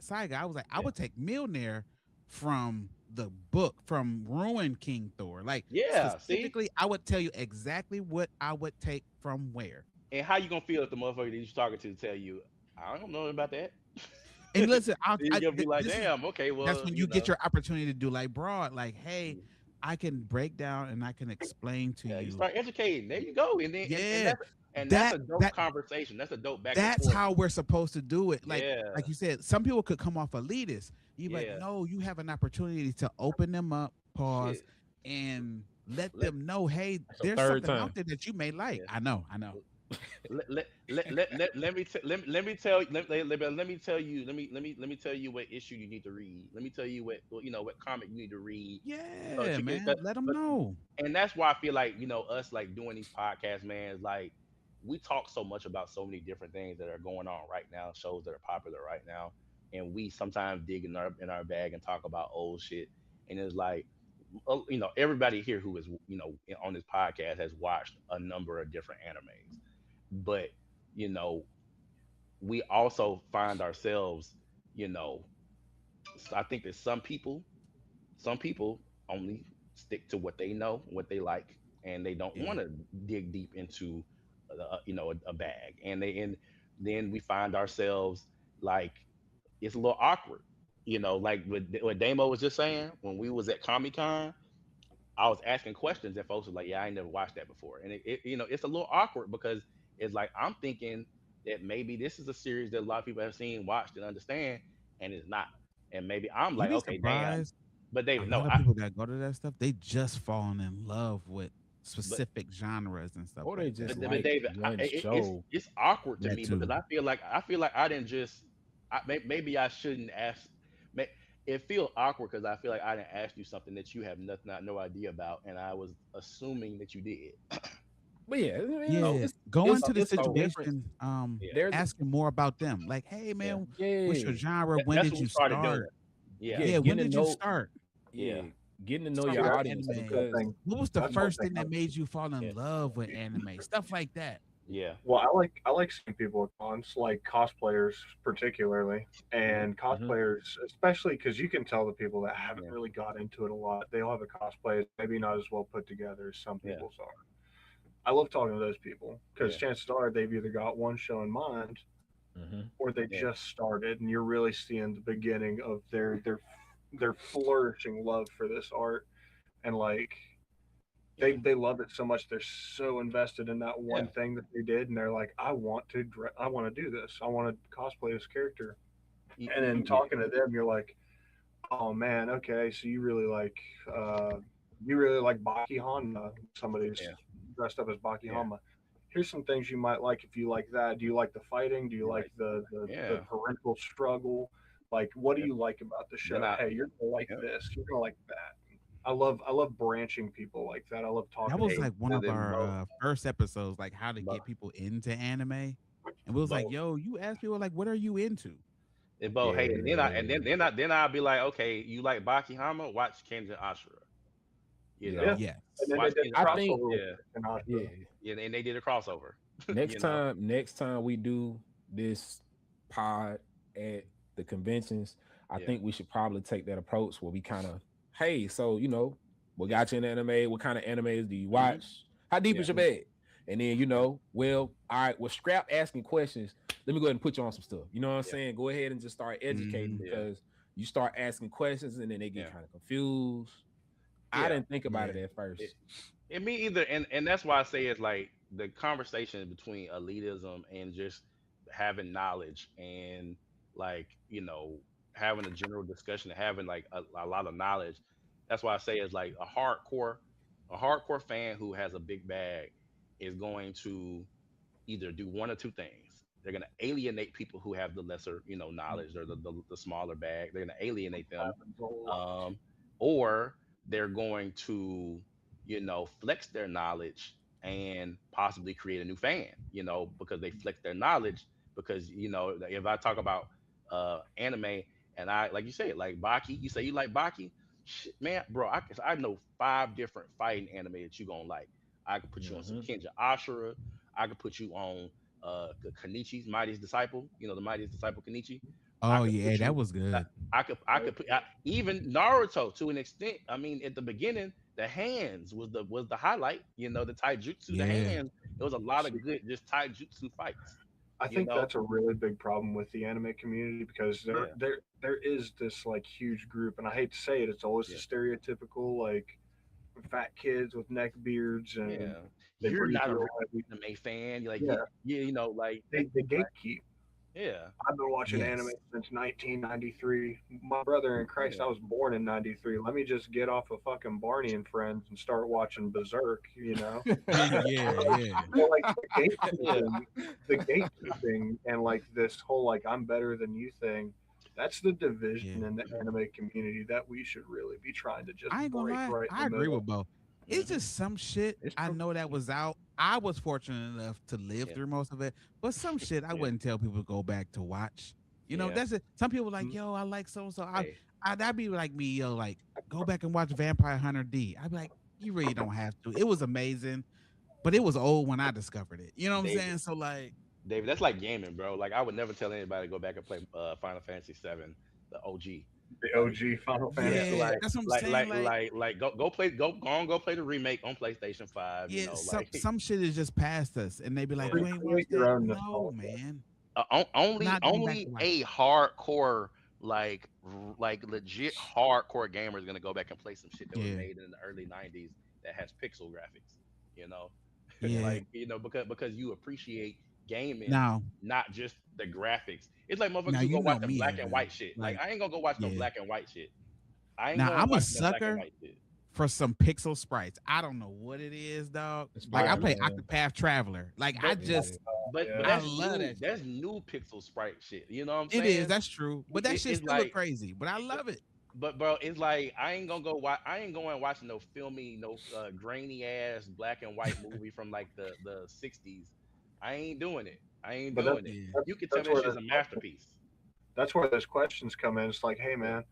Saiga. I was like, I yeah, would take Mjolnir from the book from Ruin King Thor. Like yeah. See, specifically, I would tell you exactly what I would take from where. and how you gonna feel if the motherfucker that you're talking to tell you I don't know about that? And listen, You're gonna be like, damn, okay, that's well, when you get your opportunity to do like broad, like, hey, I can break down and I can explain to yeah, you you. start educating. There you go, and then Yeah, and that's that a dope that conversation. That's a dope back and that's forth. how we're supposed to do it. Yeah, Like you said, some people could come off elitist. You be like, yeah. no, you have an opportunity to open them up, pause, Shit. and let Let them know, hey, That's your there's third something time. out there that you may like. yeah. I know. Let me tell let me tell you let me tell you what issue you need to read. Let me tell you what comic you need to read so that Yeah, you can. man, let them But know. and that's why I feel like us like doing these podcasts, man. Is like we talk so much about so many different things that are going on right now, shows that are popular right now, and we sometimes dig in our bag and talk about old shit. And it's like, everybody here who is on this podcast has watched a number of different animes, but you know, we also find ourselves, you know, I think that some people only stick to what they know, what they like, and they don't Yeah, want to dig deep into, a bag. And then we find ourselves like it's a little awkward, like what Damo was just saying when we was at Comic Con. I was asking questions and folks were like, "Yeah, I ain't never watched that before," and it's a little awkward because it's like I'm thinking that maybe this is a series that a lot of people have seen, watched, and understand, and it's not. And maybe I'm you'd like, be okay, damn. surprised. But A David, no, lot of people that go to that stuff, they just fallen in love with but specific genres and stuff Or they like just that. but like David, one it's show. awkward to That me because too. I feel like I didn't just maybe I shouldn't ask. May, it feel awkward because I feel like I didn't ask you something that you have no idea about, and I was assuming that you did. But yeah, So Yeah, go into the it's a difference. situation, yeah, There's asking more about them. Like, hey yeah, man, what's your yeah, genre? When that's did what we you started doing. start? Yeah, yeah, Yeah, when getting to did you know, start? yeah, yeah, getting to know Start your see watching audience that's anime. one because thing. What was the That's one first thing. thing that made you fall yeah, in love with anime? Stuff like that. yeah. Well, I like seeing people at cons, like cosplayers particularly, Hmm. and hmm cosplayers especially because you can tell the people that haven't Yeah, really got into it a lot. They'll have a cosplay that's maybe not as well put together as some yeah, people's are. I love talking to those people because yeah, chances are they've either got one show in mind hmm or they yeah, just started, and you're really seeing the beginning of their flourishing love for this art, and like yeah, they love it so much they're so invested in that yeah. one thing that they did, and they're like, I want to do this, I want to cosplay this character. And then Yeah, talking to them, you're like, oh man, okay, so uh you really like Baki Hanma. Somebody's yeah. dressed up as Baki Yeah. Hanma. Here's some things you might like if you like that. Do you like the fighting? Do you You're like right. the Yeah. parental struggle? Like, what do Yeah. you like about the Then show? I. Hey, you're gonna like Yeah. this. You're gonna like that. I love branching people like that. I love That talking to was Hey, them. like one and of then our first episodes, like how to Bo, get people into anime. And we was like, Bo, yo, you ask people like, what are you into? Hey, and then yeah, I'll be like, okay, you like Baki Hama? Watch Kenja Ashura. You yeah. Yeah, know, Yes. and then they watch did Kenja the I Ashura. think crossover with Yeah. Sinatra. yeah. Yeah, and they did a crossover. Next you know. time, next time we do this pod at the conventions, I Yeah. think we should probably take that approach where we kind of, hey, so what Yeah. got you in anime? What kind of animes do you Hmm. watch? How deep Yeah. is your bed? And then Yeah. well, all right, well, scrap asking questions. Let me go ahead and put you on some stuff. You know what I'm Yeah. saying? Go ahead and just start educating Hmm. Yeah. because you start asking questions and then they get Yeah. kind of confused. I Yeah. didn't think about Yeah. it at It, first. And me either, and that's why I say it's like the conversation between elitism and just having knowledge and like having a general discussion and having like a lot of knowledge. That's why I say it's like a hardcore fan who has a big bag is going to either do one or two things. They're going to alienate people who have the lesser, knowledge or the smaller bag. They're going to alienate them, Happens a lot. um, or they're going to, flex their knowledge and possibly create a new fan, because they flex their knowledge. Because if I talk about anime and I like you said like Baki, you say you like Baki, shit, man, bro, I know 5 different fighting anime that you gonna like. I could put you on some Hmm. Kenja Ashura. I could put you on Kenichi's Mightiest Disciple. The Mightiest Disciple Kenichi. I Oh could yeah, put that you. was good. I could put even Naruto to an extent. I mean, at the beginning, the hands was the highlight. The taijutsu, the Yeah, hands. It was a lot of good just taijutsu fights. I You think know. that's a really big problem with the anime community because there Yeah. there there is this like huge group, and I hate to say it, it's always the Yeah. stereotypical like fat kids with neck beards and Yeah. they You're breathe not a real real heavy. anime fan. You're like Yeah, like they gatekeep. yeah. I've been watching anime yes, since 1993. My brother in Christ, Yeah. I was born in '93. Let me just get off of fucking Barney and Friends and start watching Berserk. yeah, yeah, Well, like Yeah. the gatekeeping, and like this whole like I'm better than you thing. That's the yeah. division in the anime community that we should really be trying to just I ain't gonna break lie, right in I the agree middle. with Bo. It's Hmm. just some shit It's I true. know that was out. I was fortunate enough to live Yeah. through most of it, but some shit I Yeah. wouldn't tell people to go back to watch. Yeah. That's it. Some people like, Mhm. yo, I like so and so. Hey. That'd be like me, yo, like go back and watch Vampire Hunter D. I'd be like, you really don't have to. It was amazing, but it was old when I discovered it. You know what I'm David. saying? So like, David, that's like gaming, bro. Like I would never tell anybody to go back and play Final Fantasy VII, the OG. The Like OG Final yeah, Fantasy. yeah, like that's what I'm like saying. like Like, like like go play the remake on PlayStation 5. yeah, some Like some shit is just past us, and they be like, yeah. you ain't Create watched your that? own No, nostalgia. man, Only not going back to only watch it. a hardcore like legit hardcore gamer is gonna go back and play some shit that was Yeah, made in the early '90s that has pixel graphics. You know, Yeah. yeah. like because you appreciate gaming, Now, not just the graphics. It's like now motherfuckers who you go know watching me, black and Evan. white shit. Like Like, I ain't gonna go watch no yeah. black and white shit. I ain't Now going I'm a watch no black and sucker white shit. for some pixel sprites. I don't know what it is, dog. Like I Spider play Man. Octopath Traveler. Like I But Yeah. just but Yeah. I that's love new. that That's shit. new pixel sprite shit. You know what I'm It is, saying? that's true. But that shit It's still look like crazy. But I love it. But bro, it's like I ain't gonna go watch. I ain't going watching no filmy, no grainy ass black and white movie from like the '60s. I ain't doing it. I ain't But doing it. Yeah. You can tell that's me this where shit's there's a masterpiece. that's where those questions come in. It's like, hey Yeah, man,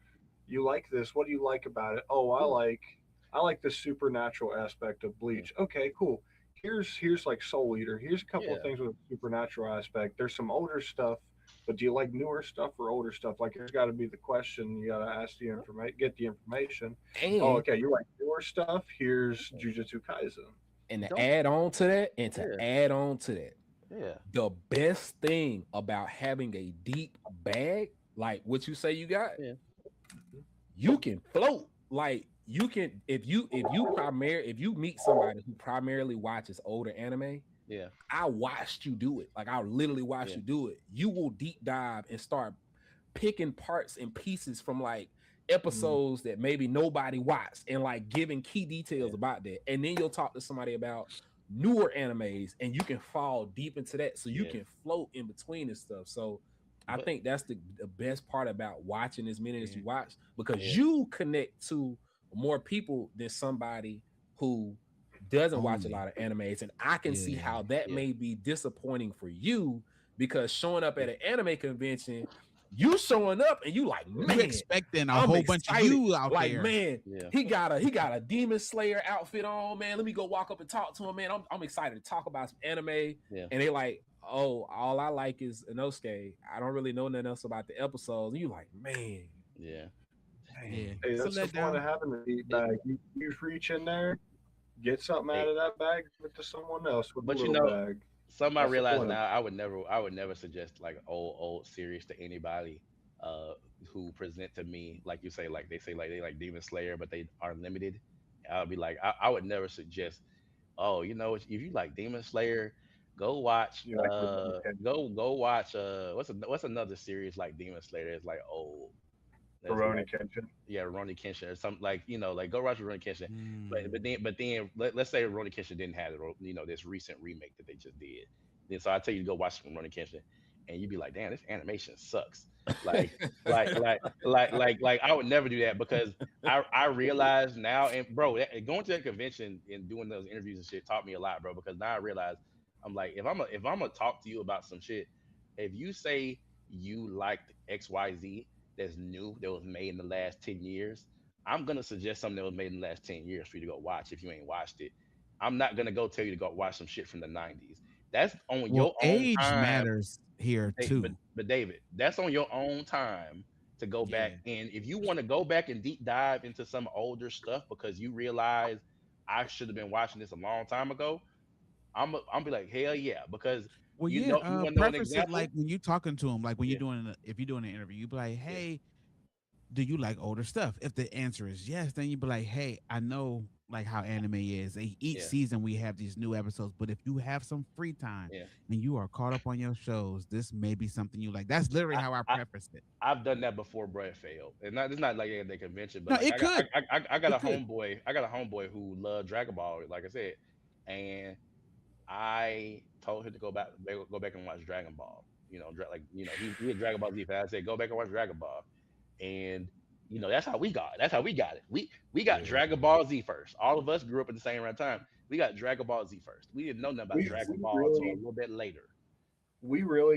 you like this? What do you like about it? Oh, I like the supernatural aspect of yeah, Bleach. Okay, cool. Here's like Soul Eater. Here's a couple of yeah, things with a supernatural aspect. There's some older stuff, but do you like newer stuff or older stuff? Like there's got to be the question. You got to ask the information, get the information. Oh, And okay, you like newer stuff? Here's Jujutsu Kaisen. to don't, add on to that, and to yeah, add on to that, yeah, the best thing about having a deep bag, like what you say you got, yeah, you can float. Like you can if you meet somebody who primarily watches older anime, yeah, I watched you do it. Like I literally watched yeah, you do it. You will deep dive and start picking parts and pieces from like Mm. episodes that maybe nobody watched and like giving key yeah, details about that. And then you'll talk to somebody about newer animes and you can fall deep into that so you yeah. can float in between and stuff. So I But think that's the best part about watching as many as yeah, you watch because yeah, you connect to more people than somebody who doesn't watch a Only. lot of animes. And I can see Yeah. how that yeah, may be disappointing for you because showing up yeah, at an anime convention, you showing up and you like, yeah, You man, expecting a I'm whole bunch of excited. you out Like, there. man, yeah, he got a Demon Slayer outfit on, man. Let me go walk up and talk to him, man. I'm excited to talk about some anime. yeah, And they like, oh, all I like is Inosuke. I don't really know nothing else about the episodes. And you like, man, yeah. Yeah. dang. Hey, It's a that's the point letdown. of having the deep It, bag. You reach in there, get something out it, of that bag, give it to someone else with a but little bag. something I That's the realize point of now, I would never suggest like old series to anybody uh who present to me like you say like they say like they like Demon Slayer but they are limited I'll be like, I would never suggest. Oh, if you like Demon Slayer, go watch. You like Rurouni Kenshin. Go watch. What's another series like Demon Slayer? It's like old. That's Rurouni like Kenshin. yeah, Rurouni Kenshin or something like like go watch Rurouni Kenshin. Mm. But then let's say Rurouni Kenshin didn't have it, or this recent remake that they just did. Then so I tell you to go watch Rurouni Kenshin, and you'd be like, damn, this animation sucks. Like I would never do that because I realize now, and bro, going to that convention and doing those interviews and shit taught me a lot, bro. Because now I realize I'm like, if I'm gonna talk to you about some shit, if you say you liked XYZ that's new that was made in the last 10 years, I'm gonna suggest something that was made in the last 10 years for you to go watch if you ain't watched it. I'm not gonna go tell you to go watch some shit from the 90s. That's on Well, your own age time. matters here too. But David, that's on your own time to go back. Yeah. And if you want to go back and deep dive into some older stuff because you realize I should have been watching this a long time ago, I'm be like, hell yeah, because Well, yeah. you want to know an Preface it example? like when you talking to him, like when Yeah, if you're doing an interview, you be like, yeah, "Hey, do you like older stuff?" If the answer is yes, then you be like, "Hey, I know like how anime is. Each yeah, season we have these new episodes, but if you have some free time yeah. and you are caught up on your shows, this may be something you like." That's literally I, how I I preface it. I've done that before, bro. It failed, and it's not like at the convention, but No, like it could. I got a It could. homeboy, who loved Dragon Ball, like I said, and I told him to go back and watch Dragon Ball. He had Dragon Ball Z fan. I said go back and watch Dragon Ball, and that's how we got it. We got Yeah. Dragon Ball Z first. All of us grew up at the same right time. We got Dragon Ball Z first. We didn't know nothing about Dragon We Ball until a really little bit later.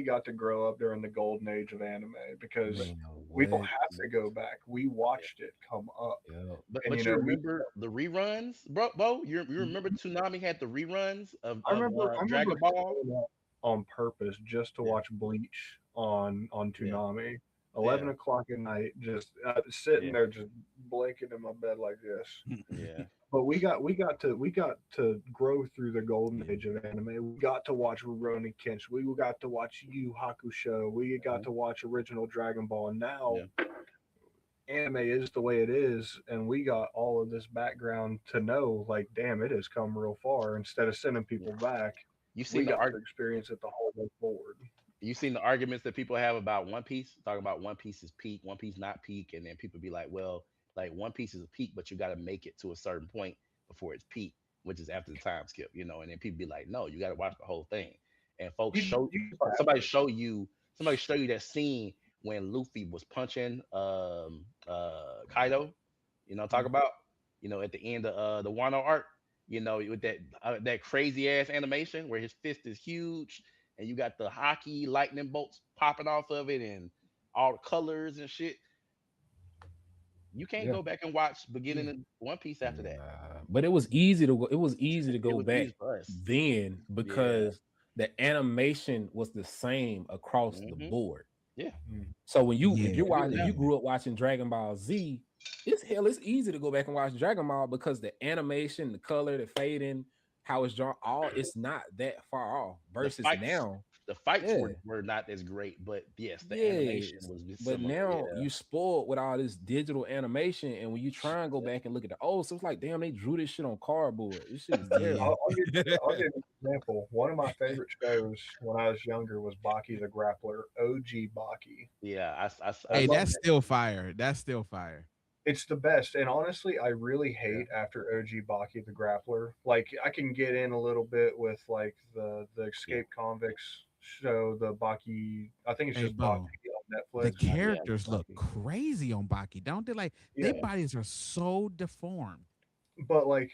got to grow up during the golden age of anime because But Man, we don't what? have to go back. We yeah. watched it come up, Yeah. and But you remember the reruns, bro? You remember Toonami had the reruns of I remember Dragon Ball? staying up on purpose just to Yeah, watch Bleach on yeah, Toonami. yeah, 11 o'clock at night, just sitting yeah, there, just blinking in my bed like this. yeah, But we got to grow through the golden Yeah. age of anime. We got to watch Rurouni Kenshin. We got to watch Yu Hakusho. We got mhm, to watch original Dragon Ball. And now yeah. anime is the way it is, and we got all of this background to know, like, damn, it has come real far. Instead of sending Yeah. people back, You we seen the got arg- to experience it the whole way forward. you seen the arguments that people have about One Piece, talking about One Piece is peak, One Piece not peak, and then people be like, well, like One Piece is a peak, but you got to make it to a certain point before it's peak, which is after the time skip, and then people be like, no, you got to watch the whole thing, and folks show You just have somebody to. show you that scene when Luffy was punching Kaido, talk about, at the end of the Wano arc, with that crazy ass animation where his fist is huge and you got the hockey lightning bolts popping off of it and all the colors and shit. You can't Yeah. go back and watch Yeah. beginning of One Piece after that. Nah. But it was easy to go. It was easy to It go was back easy for us. then Yeah. because the animation was the same across the Hmm. board. Yeah. Mm. So when you Yeah. if you Yeah. grew up watching Dragon Ball Z, it's easy to go back and watch Dragon Ball because the animation, the color, the fading, how it's drawn, all it's not that far off. The Versus fights, now, the fights yeah, were not as great, but yes, the animation yes. was But similar. now Yeah. you spoiled with all this digital animation, and when you try and go Yeah. back and look at the old, so it's like, damn, they drew this shit on cardboard. This shit is Yeah. terrible. I'll give you an example. One of my favorite shows when I was younger was Baki the Grappler, OG Baki. Yeah. I I Hey, love seen that's that. still fire. That's still fire. It's the best. And honestly, I really Yeah. hate after OG Baki the Grappler. Like I can get in a little bit with like the Yeah. Escape Convicts show, the Baki. I think it's Hey, just Baki Bo, on the Netflix. Yeah. characters look Lucky. crazy on Baki, don't they? Like their Yeah, bodies are so deformed. but like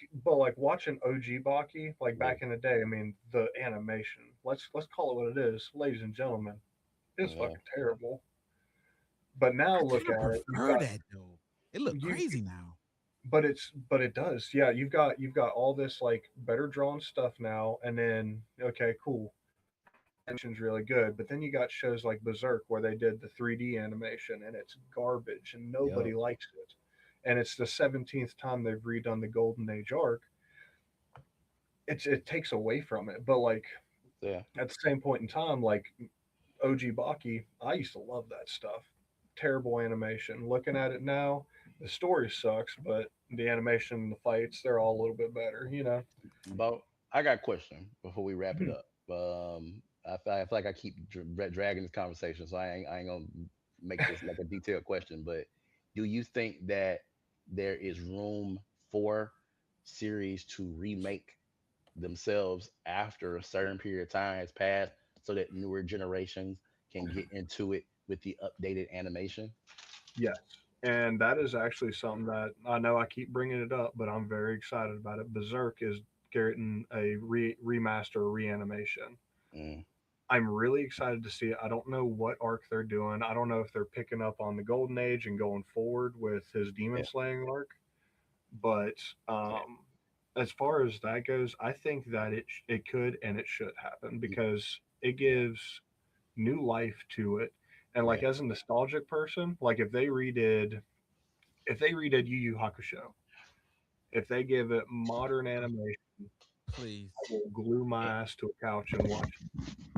watching OG Baki, like Yeah. back in the day. I mean, the animation. Let's call it what it is, ladies and gentlemen. It's Yeah. fucking terrible. But now I look kind of at it. You've prefer got that though. It look you crazy now. but it does. Yeah, you've got all this like better drawn stuff now, and then okay, cool. Animation's really good, but then you got shows like Berserk where they did the 3D animation and it's garbage and Yep. nobody likes it. And it's the 17th time they've redone the Golden Age arc. It takes away from it. But like Yeah. at the same point in time, like OG Baki, I used to love that stuff. Terrible animation. Looking at it now, The story sucks, but the animation, the fights, they're all a little bit better. You know. But I got a question before we wrap it Mhm. up. I feel like I keep dragging this conversation, so I ain't gonna make this like a detailed question. But do you think that there is room for series to remake themselves after a certain period of time has passed, so that newer generations can get into it with the updated animation? Yes. And that is actually something that I know I keep bringing it up, but I'm very excited about it. Berserk is getting a remaster reanimation. Mm, I'm really excited to see it. I don't know what arc they're doing. I don't know if they're picking up on the Golden Age and going forward with his demon yeah, slaying arc. But yeah, as far as that goes, I think that it could and it should happen because it gives new life to it. And like yeah, as a nostalgic person, like if they redid Yu Yu Hakusho, if they give it modern animation, Please. I will glue yeah. my ass to a couch and watch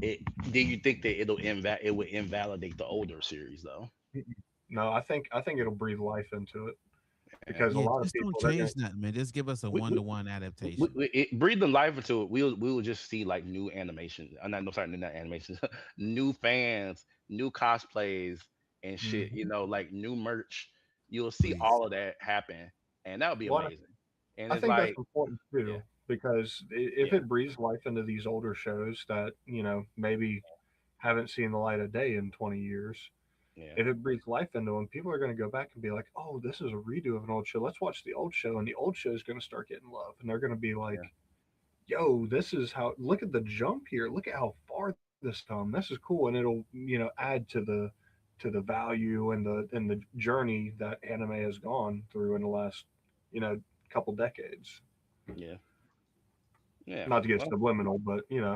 It, do you think that it would invalidate the older series though? it. No, I think it'll breathe life into it Yeah. because a Yeah, lot of just don't people they're gonna change nothing, man. Just give us a We, we, one-to-one adaptation. breathing life into it, we will just see like new animation. I'm not no sorry, not animation, new fans, new cosplays and shit. Mhm. Like new merch. You'll see Please. all of that happen, and that would be Well, amazing. And I it's think that's like, important yeah, too because if yeah, it breathes life into these older shows that maybe haven't seen the light of day in 20 years, yeah, if it breathes life into them, people are going to go back and be like, "Oh, this is a redo of an old show. Let's watch the old show," and the old show is going to start getting love, and they're going to be like, yeah, "Yo, this is how. Look at the jump here. Look at how far this come. This is cool," and it'll add to the value and the journey that anime has gone through in the last you know couple decades. yeah, yeah. Not to get Well, subliminal, but no,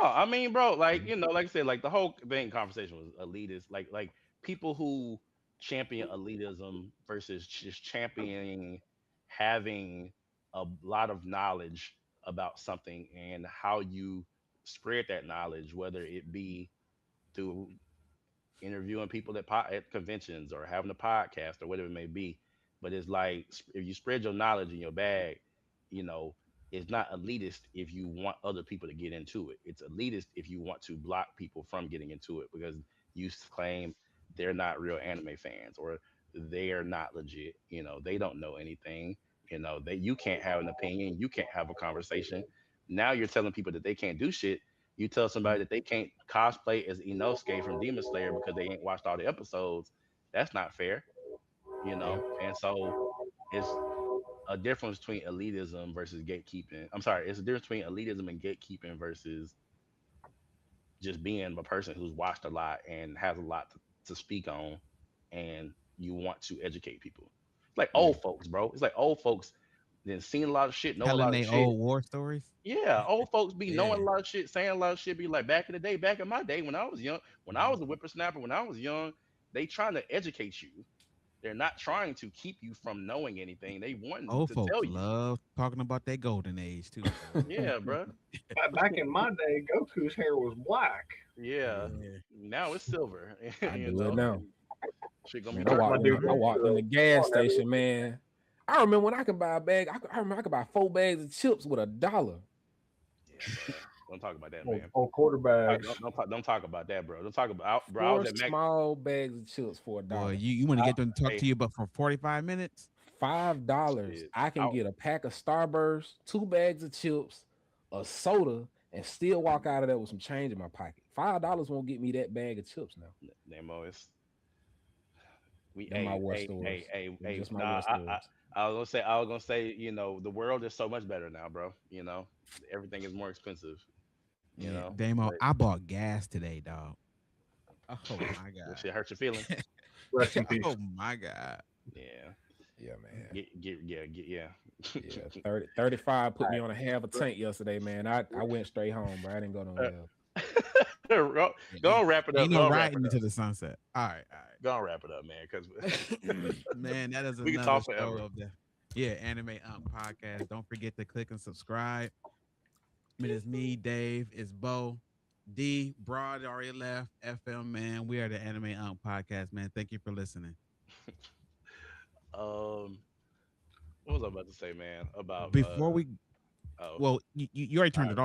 I mean, bro, like like I said, like the whole thing conversation was elitist. Like people who champion elitism versus just championing having a lot of knowledge about something and how you spread that knowledge, whether it be through interviewing people at conventions or having a podcast or whatever it may be. But it's like if you spread your knowledge in your bag, you know, it's not elitist if you want other people to get into it. It's elitist if you want to block people from getting into it because you claim they're not real anime fans or they're not legit. They don't know anything. That you can't have an opinion, you can't have a conversation. Now you're telling people that they can't do shit. You tell somebody that they can't cosplay as Inosuke from Demon Slayer because they ain't watched all the episodes. That's not fair. And so it's a difference between elitism versus gatekeeping. I'm sorry, it's a difference between elitism and gatekeeping versus just being a person who's watched a lot and has a lot to speak on, and you want to educate people. It's like Yeah. old folks, bro. It's like old folks then seen a lot of shit, know a Telling lot of they shit. old war stories. Yeah, old folks be Yeah. knowing a lot of shit, saying a lot of shit. Be like back in the day, back in my day when I was young, when I was a whippersnapper, when I was young, they trying to educate you. They're not trying to keep you from knowing anything. They want Old to tell folks you. love talking about their golden age too, boy. Yeah, bro. back in my day, Goku's hair was black. Yeah. Yeah. Now it's silver. I do it now. And shit gonna be Man, Turned my turquoise dude I tomorrow. into walked in a the gas lawn every station, man. I remember when I could buy a bag. I remember I could buy 4 bags of chips with $1. Yeah, bro. Don't talk about that, old, man. old quarterbacks. Don't talk about that, bro. Don't talk about, bro. I was Four at Mac. small bags of chips for a Boy, dollar. you want to I, get them to talk to hey, you, but for 45 minutes? $5. shit. I can get a pack of Starburst, 2 bags of chips, a soda, and still walk out of there with some change in my pocket. $5 won't get me that bag of chips now. Nemo, we They're my war hey stores. hey They're hey just my nah war stores. I was gonna say the world is so much better now, bro. Everything is more expensive, Yeah, but Damo, I bought gas today, dog. Oh my that god. shit hurt your feelings. Rest in peace. Oh my god. Yeah, Yeah, man. yeah. Yeah, 35 put me on a half a tank yesterday, man. I went straight home, bro. I didn't go nowhere else. go, Yeah, go and wrap it up. ain't no Go and wrap riding it into up. the sunset. All right, Go and wrap it up, man. Because all right. Man, that is we can another talk show forever. of the Anime podcast. Don't forget to click and subscribe. It is me, Dave. It's Bo. D Broad already left. FM man. We are the Anime podcast, man. Thank you for listening. I'm about to say, man. About before we oh, well, you already turned it I, off.